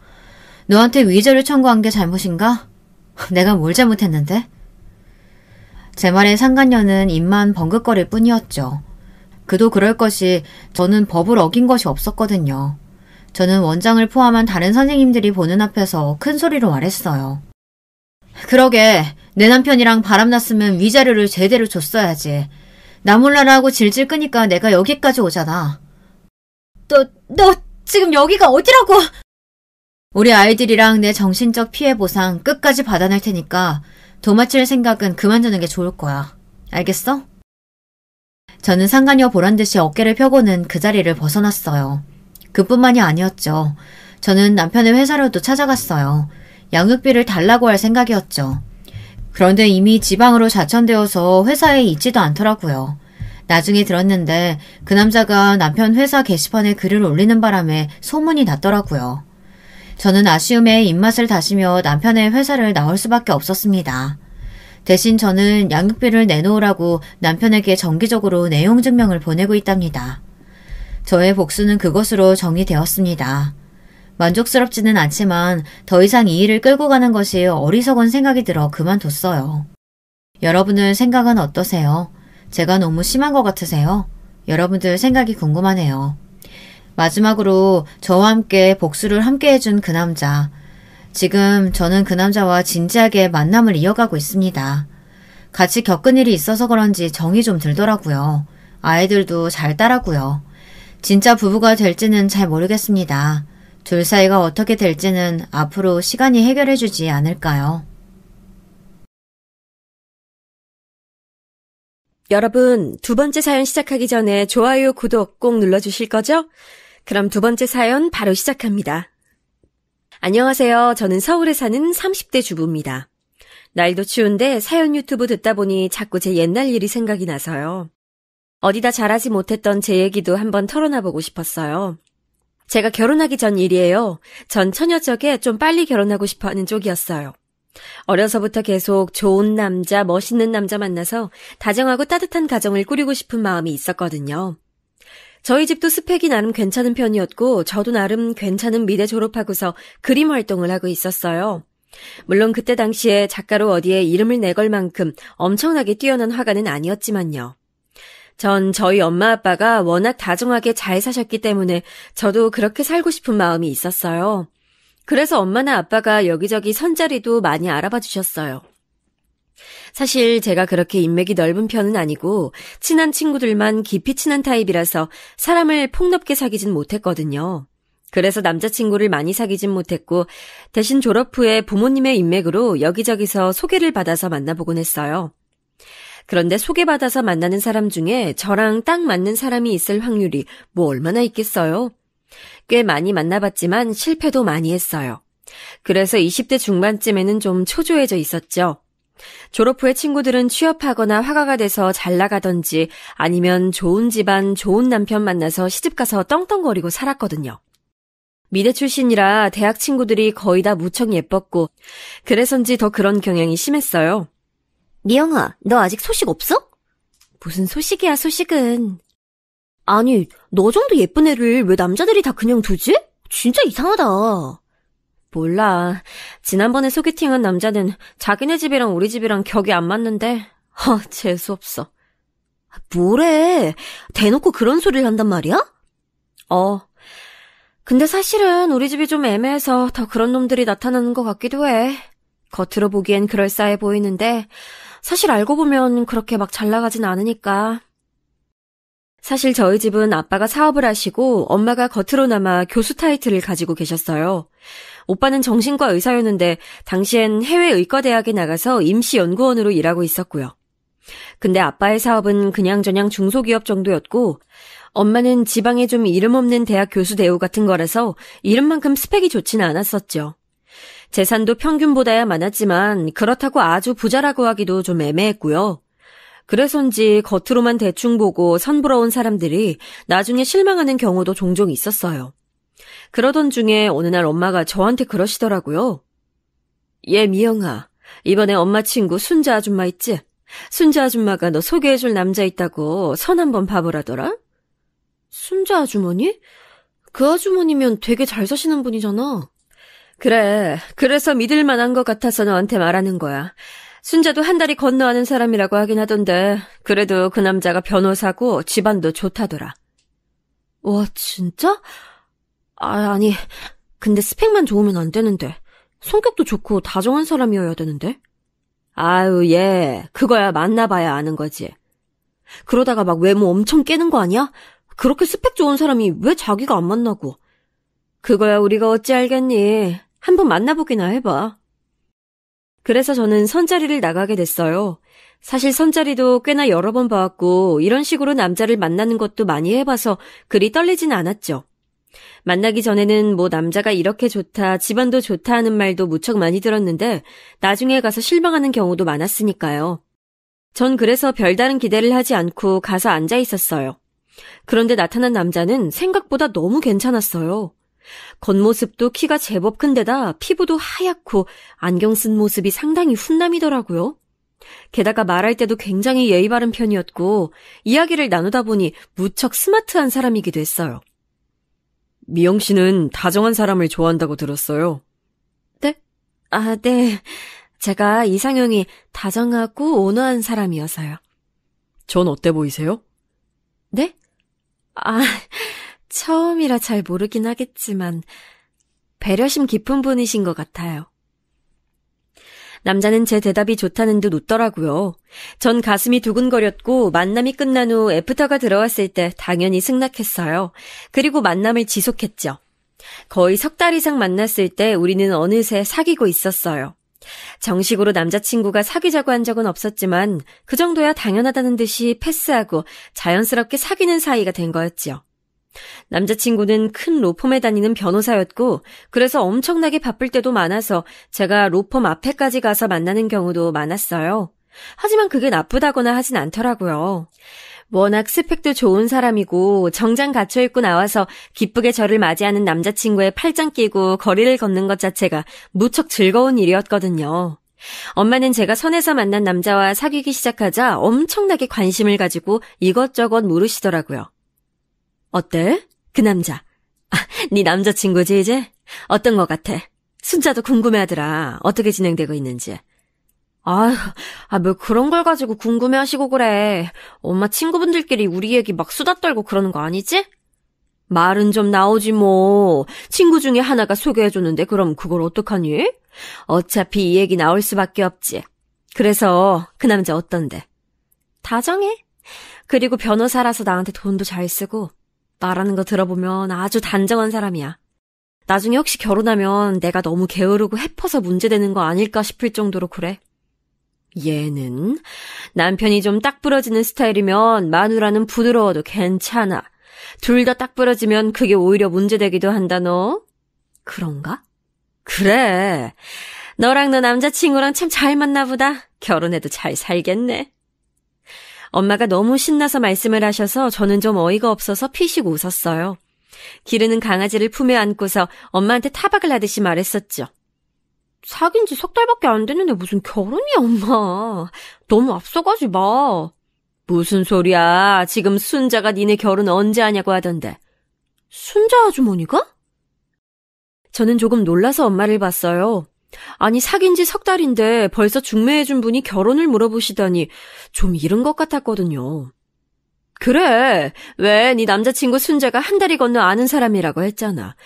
너한테 위자료 청구한 게 잘못인가? 내가 뭘 잘못했는데? 제 말에 상간녀는 입만 벙긋거릴 뿐이었죠. 그도 그럴 것이 저는 법을 어긴 것이 없었거든요. 저는 원장을 포함한 다른 선생님들이 보는 앞에서 큰 소리로 말했어요. 그러게 내 남편이랑 바람났으면 위자료를 제대로 줬어야지. 나 몰라라 하고 질질 끄니까 내가 여기까지 오잖아. 너 지금 여기가 어디라고? 우리 아이들이랑 내 정신적 피해 보상 끝까지 받아낼 테니까 도마칠 생각은 그만두는 게 좋을 거야. 알겠어? 저는 상간녀 보란듯이 어깨를 펴고는 그 자리를 벗어났어요. 그뿐만이 아니었죠. 저는 남편의 회사로도 찾아갔어요. 양육비를 달라고 할 생각이었죠. 그런데 이미 지방으로 자천되어서 회사에 있지도 않더라고요. 나중에 들었는데 그 남자가 남편 회사 게시판에 글을 올리는 바람에 소문이 났더라고요. 저는 아쉬움에 입맛을 다시며 남편의 회사를 나올 수밖에 없었습니다. 대신 저는 양육비를 내놓으라고 남편에게 정기적으로 내용 증명을 보내고 있답니다. 저의 복수는 그것으로 정리되었습니다. 만족스럽지는 않지만 더 이상 이 일을 끌고 가는 것이 어리석은 생각이 들어 그만뒀어요. 여러분들 생각은 어떠세요? 제가 너무 심한 것 같으세요? 여러분들 생각이 궁금하네요. 마지막으로 저와 함께 복수를 함께 해준 그 남자. 지금 저는 그 남자와 진지하게 만남을 이어가고 있습니다. 같이 겪은 일이 있어서 그런지 정이 좀 들더라고요. 아이들도 잘 따라고요. 진짜 부부가 될지는 잘 모르겠습니다. 둘 사이가 어떻게 될지는 앞으로 시간이 해결해주지 않을까요? 여러분, 두 번째 사연 시작하기 전에 좋아요, 구독 꼭 눌러주실 거죠? 그럼 두 번째 사연 바로 시작합니다. 안녕하세요. 저는 서울에 사는 30대 주부입니다. 날도 추운데 사연 유튜브 듣다 보니 자꾸 제 옛날 일이 생각이 나서요. 어디다 잘하지 못했던 제 얘기도 한번 털어놔보고 싶었어요. 제가 결혼하기 전 일이에요. 전 처녀적에 좀 빨리 결혼하고 싶어하는 쪽이었어요. 어려서부터 계속 좋은 남자, 멋있는 남자 만나서 다정하고 따뜻한 가정을 꾸리고 싶은 마음이 있었거든요. 저희 집도 스펙이 나름 괜찮은 편이었고 저도 나름 괜찮은 미대 졸업하고서 그림 활동을 하고 있었어요. 물론 그때 당시에 작가로 어디에 이름을 내걸 만큼 엄청나게 뛰어난 화가는 아니었지만요. 전 저희 엄마 아빠가 워낙 다정하게 잘 사셨기 때문에 저도 그렇게 살고 싶은 마음이 있었어요. 그래서 엄마나 아빠가 여기저기 선자리도 많이 알아봐 주셨어요. 사실 제가 그렇게 인맥이 넓은 편은 아니고 친한 친구들만 깊이 친한 타입이라서 사람을 폭넓게 사귀진 못했거든요. 그래서 남자친구를 많이 사귀진 못했고 대신 졸업 후에 부모님의 인맥으로 여기저기서 소개를 받아서 만나보곤 했어요. 그런데 소개받아서 만나는 사람 중에 저랑 딱 맞는 사람이 있을 확률이 뭐 얼마나 있겠어요? 꽤 많이 만나봤지만 실패도 많이 했어요. 그래서 20대 중반쯤에는 좀 초조해져 있었죠. 졸업 후에 친구들은 취업하거나 화가가 돼서 잘 나가던지 아니면 좋은 집안, 좋은 남편 만나서 시집가서 떵떵거리고 살았거든요. 미대 출신이라 대학 친구들이 거의 다 무척 예뻤고 그래서인지 더 그런 경향이 심했어요. 미영아, 너 아직 소식 없어? 무슨 소식이야, 소식은. 아니, 너 정도 예쁜 애를 왜 남자들이 다 그냥 두지? 진짜 이상하다. 몰라. 지난번에 소개팅한 남자는 자기네 집이랑 우리 집이랑 격이 안 맞는데 재수없어. 뭐래? 대놓고 그런 소리를 한단 말이야? 근데 사실은 우리 집이 좀 애매해서 더 그런 놈들이 나타나는 것 같기도 해. 겉으로 보기엔 그럴싸해 보이는데 사실 알고 보면 그렇게 막 잘 나가진 않으니까. 사실 저희 집은 아빠가 사업을 하시고 엄마가 겉으로나마 교수 타이틀을 가지고 계셨어요. 오빠는 정신과 의사였는데 당시엔 해외 의과대학에 나가서 임시연구원으로 일하고 있었고요. 근데 아빠의 사업은 그냥저냥 중소기업 정도였고 엄마는 지방에 좀 이름 없는 대학 교수 대우 같은 거라서 이름만큼 스펙이 좋지는 않았었죠. 재산도 평균보다야 많았지만 그렇다고 아주 부자라고 하기도 좀 애매했고요. 그래서인지 겉으로만 대충 보고 선부러운 사람들이 나중에 실망하는 경우도 종종 있었어요. 그러던 중에 어느 날 엄마가 저한테 그러시더라고요. 얘 미영아, 이번에 엄마 친구 순자 아줌마 있지? 순자 아줌마가 너 소개해줄 남자 있다고 선 한번 봐보라더라? 순자 아주머니? 그 아주머니면 되게 잘 사시는 분이잖아. 그래, 그래서 믿을 만한 것 같아서 너한테 말하는 거야. 순자도 한 달이 건너하는 사람이라고 하긴 하던데 그래도 그 남자가 변호사고 집안도 좋다더라. 와, 진짜? 아니, 근데 스펙만 좋으면 안 되는데 성격도 좋고 다정한 사람이어야 되는데? 아유, 얘 그거야 만나봐야 아는 거지. 그러다가 막 외모 엄청 깨는 거 아니야? 그렇게 스펙 좋은 사람이 왜 자기가 안 만나고. 그거야 우리가 어찌 알겠니. 한번 만나보기나 해봐. 그래서 저는 선자리를 나가게 됐어요. 사실 선자리도 꽤나 여러 번 봐왔고 이런 식으로 남자를 만나는 것도 많이 해봐서 그리 떨리지는 않았죠. 만나기 전에는 뭐 남자가 이렇게 좋다, 집안도 좋다 하는 말도 무척 많이 들었는데 나중에 가서 실망하는 경우도 많았으니까요. 전 그래서 별다른 기대를 하지 않고 가서 앉아 있었어요. 그런데 나타난 남자는 생각보다 너무 괜찮았어요. 겉모습도 키가 제법 큰데다 피부도 하얗고 안경 쓴 모습이 상당히 훈남이더라고요. 게다가 말할 때도 굉장히 예의 바른 편이었고 이야기를 나누다 보니 무척 스마트한 사람이기도 했어요. 미영 씨는 다정한 사람을 좋아한다고 들었어요. 네? 아, 네. 제가 이상형이 다정하고 온화한 사람이어서요. 전 어때 보이세요? 네? 처음이라 잘 모르긴 하겠지만 배려심 깊은 분이신 것 같아요. 남자는 제 대답이 좋다는 듯 웃더라고요. 전 가슴이 두근거렸고 만남이 끝난 후 애프터가 들어왔을 때 당연히 승낙했어요. 그리고 만남을 지속했죠. 거의 석 달 이상 만났을 때 우리는 어느새 사귀고 있었어요. 정식으로 남자친구가 사귀자고 한 적은 없었지만 그 정도야 당연하다는 듯이 패스하고 자연스럽게 사귀는 사이가 된 거였죠. 남자친구는 큰 로펌에 다니는 변호사였고 그래서 엄청나게 바쁠 때도 많아서 제가 로펌 앞에까지 가서 만나는 경우도 많았어요. 하지만 그게 나쁘다거나 하진 않더라고요. 워낙 스펙도 좋은 사람이고 정장 갖춰 입고 나와서 기쁘게 저를 맞이하는 남자친구의 팔짱 끼고 거리를 걷는 것 자체가 무척 즐거운 일이었거든요. 엄마는 제가 선에서 만난 남자와 사귀기 시작하자 엄청나게 관심을 가지고 이것저것 물으시더라고요. 어때? 그 남자. 네 남자친구지 이제? 어떤 것 같아? 순자도 궁금해하더라. 어떻게 진행되고 있는지. 뭐 그런 걸 가지고 궁금해하시고 그래. 엄마 친구분들끼리 우리 얘기 막 수다 떨고 그러는 거 아니지? 말은 좀 나오지 뭐. 친구 중에 하나가 소개해줬는데 그럼 그걸 어떡하니? 어차피 이 얘기 나올 수밖에 없지. 그래서 그 남자 어떤데? 다정해. 그리고 변호사라서 나한테 돈도 잘 쓰고 말하는 거 들어보면 아주 단정한 사람이야. 나중에 혹시 결혼하면 내가 너무 게으르고 해퍼서 문제되는 거 아닐까 싶을 정도로 그래. 얘는 남편이 좀 딱 부러지는 스타일이면 마누라는 부드러워도 괜찮아. 둘 다 딱 부러지면 그게 오히려 문제되기도 한다 너. 그런가? 그래. 너랑 너 남자친구랑 참 잘 맞나 보다. 결혼해도 잘 살겠네. 엄마가 너무 신나서 말씀을 하셔서 저는 좀 어이가 없어서 피식 웃었어요. 기르는 강아지를 품에 안고서 엄마한테 타박을 하듯이 말했었죠. 사귄 지 석 달밖에 안 됐는데 무슨 결혼이야 엄마. 너무 앞서가지 마. 무슨 소리야. 지금 순자가 니네 결혼 언제 하냐고 하던데. 순자 아주머니가? 저는 조금 놀라서 엄마를 봤어요. 아니 사귄 지 석 달인데 벌써 중매해준 분이 결혼을 물어보시다니 좀 이른 것 같았거든요. 그래. 왜 네 남자친구 순자가 한 다리 건너 아는 사람이라고 했잖아.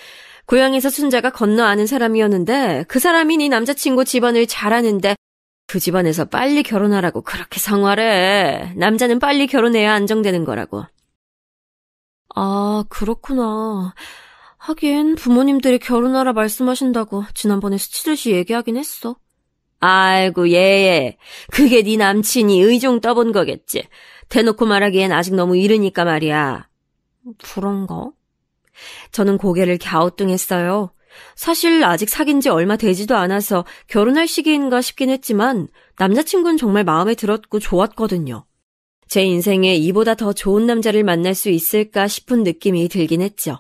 고향에서 순자가 건너 아는 사람이었는데 그 사람이 네 남자친구 집안을 잘 아는데 그 집안에서 빨리 결혼하라고 그렇게 성화래. 남자는 빨리 결혼해야 안정되는 거라고. 아, 그렇구나. 하긴 부모님들이 결혼하라 말씀하신다고 지난번에 스치듯이 얘기하긴 했어. 아이고 얘. 그게 네 남친이 의종 떠본 거겠지. 대놓고 말하기엔 아직 너무 이르니까 말이야. 그런가? 저는 고개를 갸우뚱했어요. 사실 아직 사귄 지 얼마 되지도 않아서 결혼할 시기인가 싶긴 했지만 남자친구는 정말 마음에 들었고 좋았거든요. 제 인생에 이보다 더 좋은 남자를 만날 수 있을까 싶은 느낌이 들긴 했죠.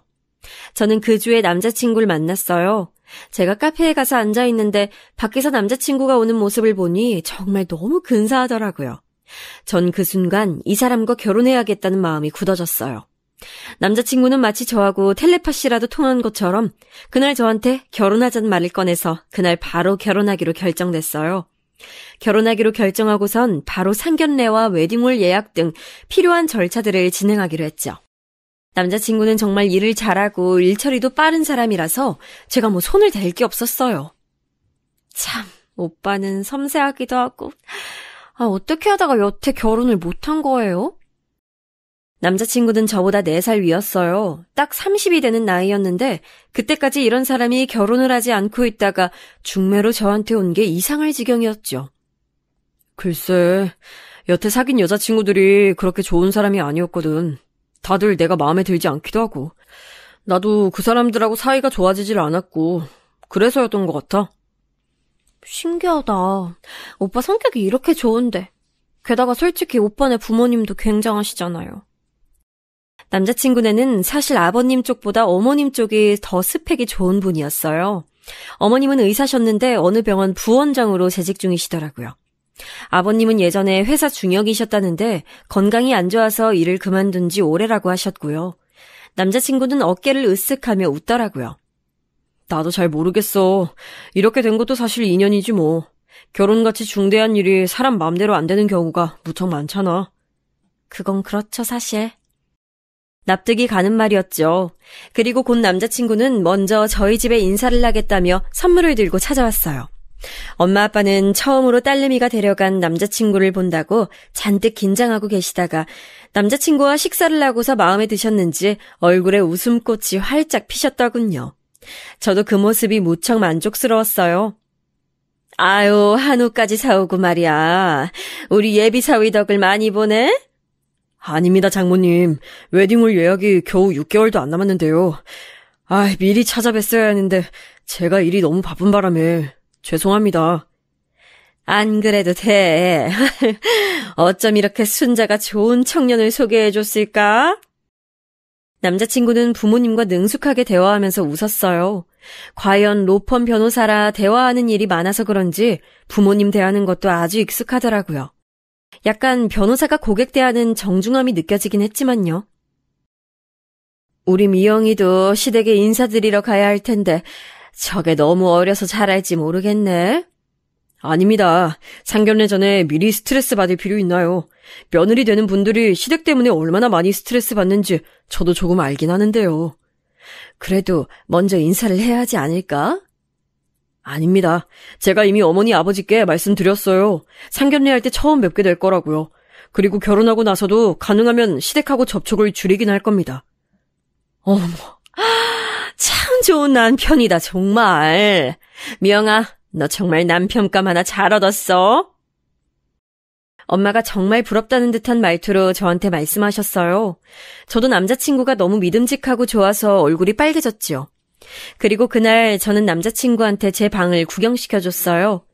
저는 그 주에 남자친구를 만났어요. 제가 카페에 가서 앉아있는데 밖에서 남자친구가 오는 모습을 보니 정말 너무 근사하더라고요. 전 그 순간 이 사람과 결혼해야겠다는 마음이 굳어졌어요. 남자친구는 마치 저하고 텔레파시라도 통한 것처럼 그날 저한테 결혼하자는 말을 꺼내서 그날 바로 결혼하기로 결정됐어요. 결혼하기로 결정하고선 바로 상견례와 웨딩홀 예약 등 필요한 절차들을 진행하기로 했죠. 남자친구는 정말 일을 잘하고 일처리도 빠른 사람이라서 제가 뭐 손을 댈 게 없었어요. 참, 오빠는 섬세하기도 하고 어떻게 하다가 여태 결혼을 못한 거예요? 남자친구는 저보다 4살 위였어요. 딱 30이 되는 나이였는데 그때까지 이런 사람이 결혼을 하지 않고 있다가 중매로 저한테 온 게 이상할 지경이었죠. 글쎄, 여태 사귄 여자친구들이 그렇게 좋은 사람이 아니었거든. 다들 내가 마음에 들지 않기도 하고 나도 그 사람들하고 사이가 좋아지질 않았고 그래서였던 것 같아. 신기하다. 오빠 성격이 이렇게 좋은데. 게다가 솔직히 오빠네 부모님도 굉장하시잖아요. 남자친구네는 사실 아버님 쪽보다 어머님 쪽이 더 스펙이 좋은 분이었어요. 어머님은 의사셨는데 어느 병원 부원장으로 재직 중이시더라고요. 아버님은 예전에 회사 중역이셨다는데 건강이 안 좋아서 일을 그만둔 지 오래라고 하셨고요. 남자친구는 어깨를 으쓱하며 웃더라고요. 나도 잘 모르겠어. 이렇게 된 것도 사실 인연이지 뭐. 결혼같이 중대한 일이 사람 마음대로 안 되는 경우가 무척 많잖아. 그건 그렇죠, 사실. 납득이 가는 말이었죠. 그리고 곧 남자친구는 먼저 저희 집에 인사를 하겠다며 선물을 들고 찾아왔어요. 엄마 아빠는 처음으로 딸내미가 데려간 남자친구를 본다고 잔뜩 긴장하고 계시다가 남자친구와 식사를 하고서 마음에 드셨는지 얼굴에 웃음꽃이 활짝 피셨더군요. 저도 그 모습이 무척 만족스러웠어요. 아유, 한우까지 사오고 말이야. 우리 예비 사위 덕을 많이 보네? 아닙니다, 장모님. 웨딩홀 예약이 겨우 6개월도 안 남았는데요. 미리 찾아뵀어야 했는데 제가 일이 너무 바쁜 바람에 죄송합니다. 안 그래도 돼. 어쩜 이렇게 순자가 좋은 청년을 소개해줬을까? 남자친구는 부모님과 능숙하게 대화하면서 웃었어요. 과연 로펌 변호사라 대화하는 일이 많아서 그런지 부모님 대하는 것도 아주 익숙하더라고요. 약간 변호사가 고객 대하는 정중함이 느껴지긴 했지만요. 우리 미영이도 시댁에 인사드리러 가야 할 텐데 저게 너무 어려서 잘할지 모르겠네. 아닙니다. 상견례 전에 미리 스트레스 받을 필요 있나요? 며느리 되는 분들이 시댁 때문에 얼마나 많이 스트레스 받는지 저도 조금 알긴 하는데요. 그래도 먼저 인사를 해야 하지 않을까? 아닙니다. 제가 이미 어머니 아버지께 말씀드렸어요. 상견례 할 때 처음 뵙게 될 거라고요. 그리고 결혼하고 나서도 가능하면 시댁하고 접촉을 줄이긴 할 겁니다. 어머, 참 좋은 남편이다, 정말. 미영아, 너 정말 남편감 하나 잘 얻었어. 엄마가 정말 부럽다는 듯한 말투로 저한테 말씀하셨어요. 저도 남자친구가 너무 믿음직하고 좋아서 얼굴이 빨개졌지요. 그리고 그날 저는 남자친구한테 제 방을 구경시켜줬어요.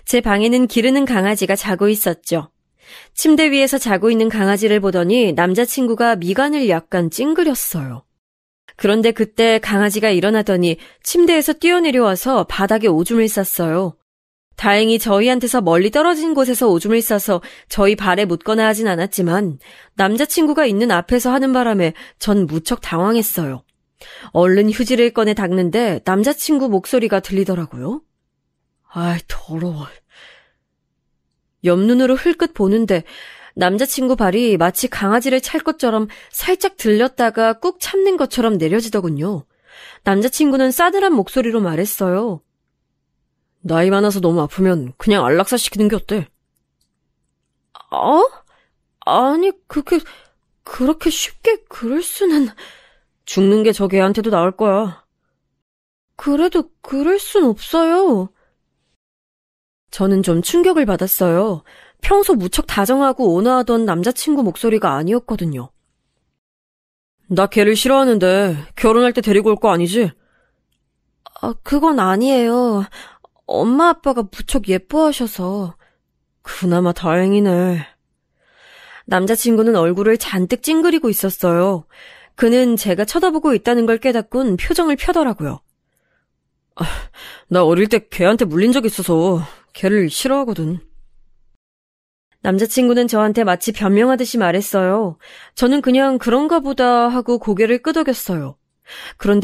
제 방에는 기르는 강아지가 자고 있었죠. 침대 위에서 자고 있는 강아지를 보더니 남자친구가 미간을 약간 찡그렸어요. 그런데 그때 강아지가 일어나더니 침대에서 뛰어내려와서 바닥에 오줌을 쌌어요. 다행히 저희한테서 멀리 떨어진 곳에서 오줌을 싸서 저희 발에 묻거나 하진 않았지만 남자친구가 있는 앞에서 하는 바람에 전 무척 당황했어요. 얼른 휴지를 꺼내 닦는데 남자친구 목소리가 들리더라고요. 더러워. 옆눈으로 흘끗 보는데 남자친구 발이 마치 강아지를 찰 것처럼 살짝 들렸다가 꾹 참는 것처럼 내려지더군요. 남자친구는 싸늘한 목소리로 말했어요. 나이 많아서 너무 아프면 그냥 안락사 시키는 게 어때? 아니, 그렇게 쉽게 그럴 수는... 죽는 게 저 개한테도 나을 거야. 그래도 그럴 순 없어요. 저는 좀 충격을 받았어요. 평소 무척 다정하고 온화하던 남자친구 목소리가 아니었거든요. 나 걔를 싫어하는데 결혼할 때 데리고 올 거 아니지? 그건 아니에요. 엄마 아빠가 무척 예뻐하셔서. 그나마 다행이네. 남자친구는 얼굴을 잔뜩 찡그리고 있었어요. 그는 제가 쳐다보고 있다는 걸 깨닫곤 표정을 펴더라고요. 나 어릴 때 걔한테 물린 적 있어서 걔를 싫어하거든. 남자친구는 저한테 마치 변명하듯이 말했어요. 저는 그냥 그런가 보다 하고 고개를 끄덕였어요. 그런데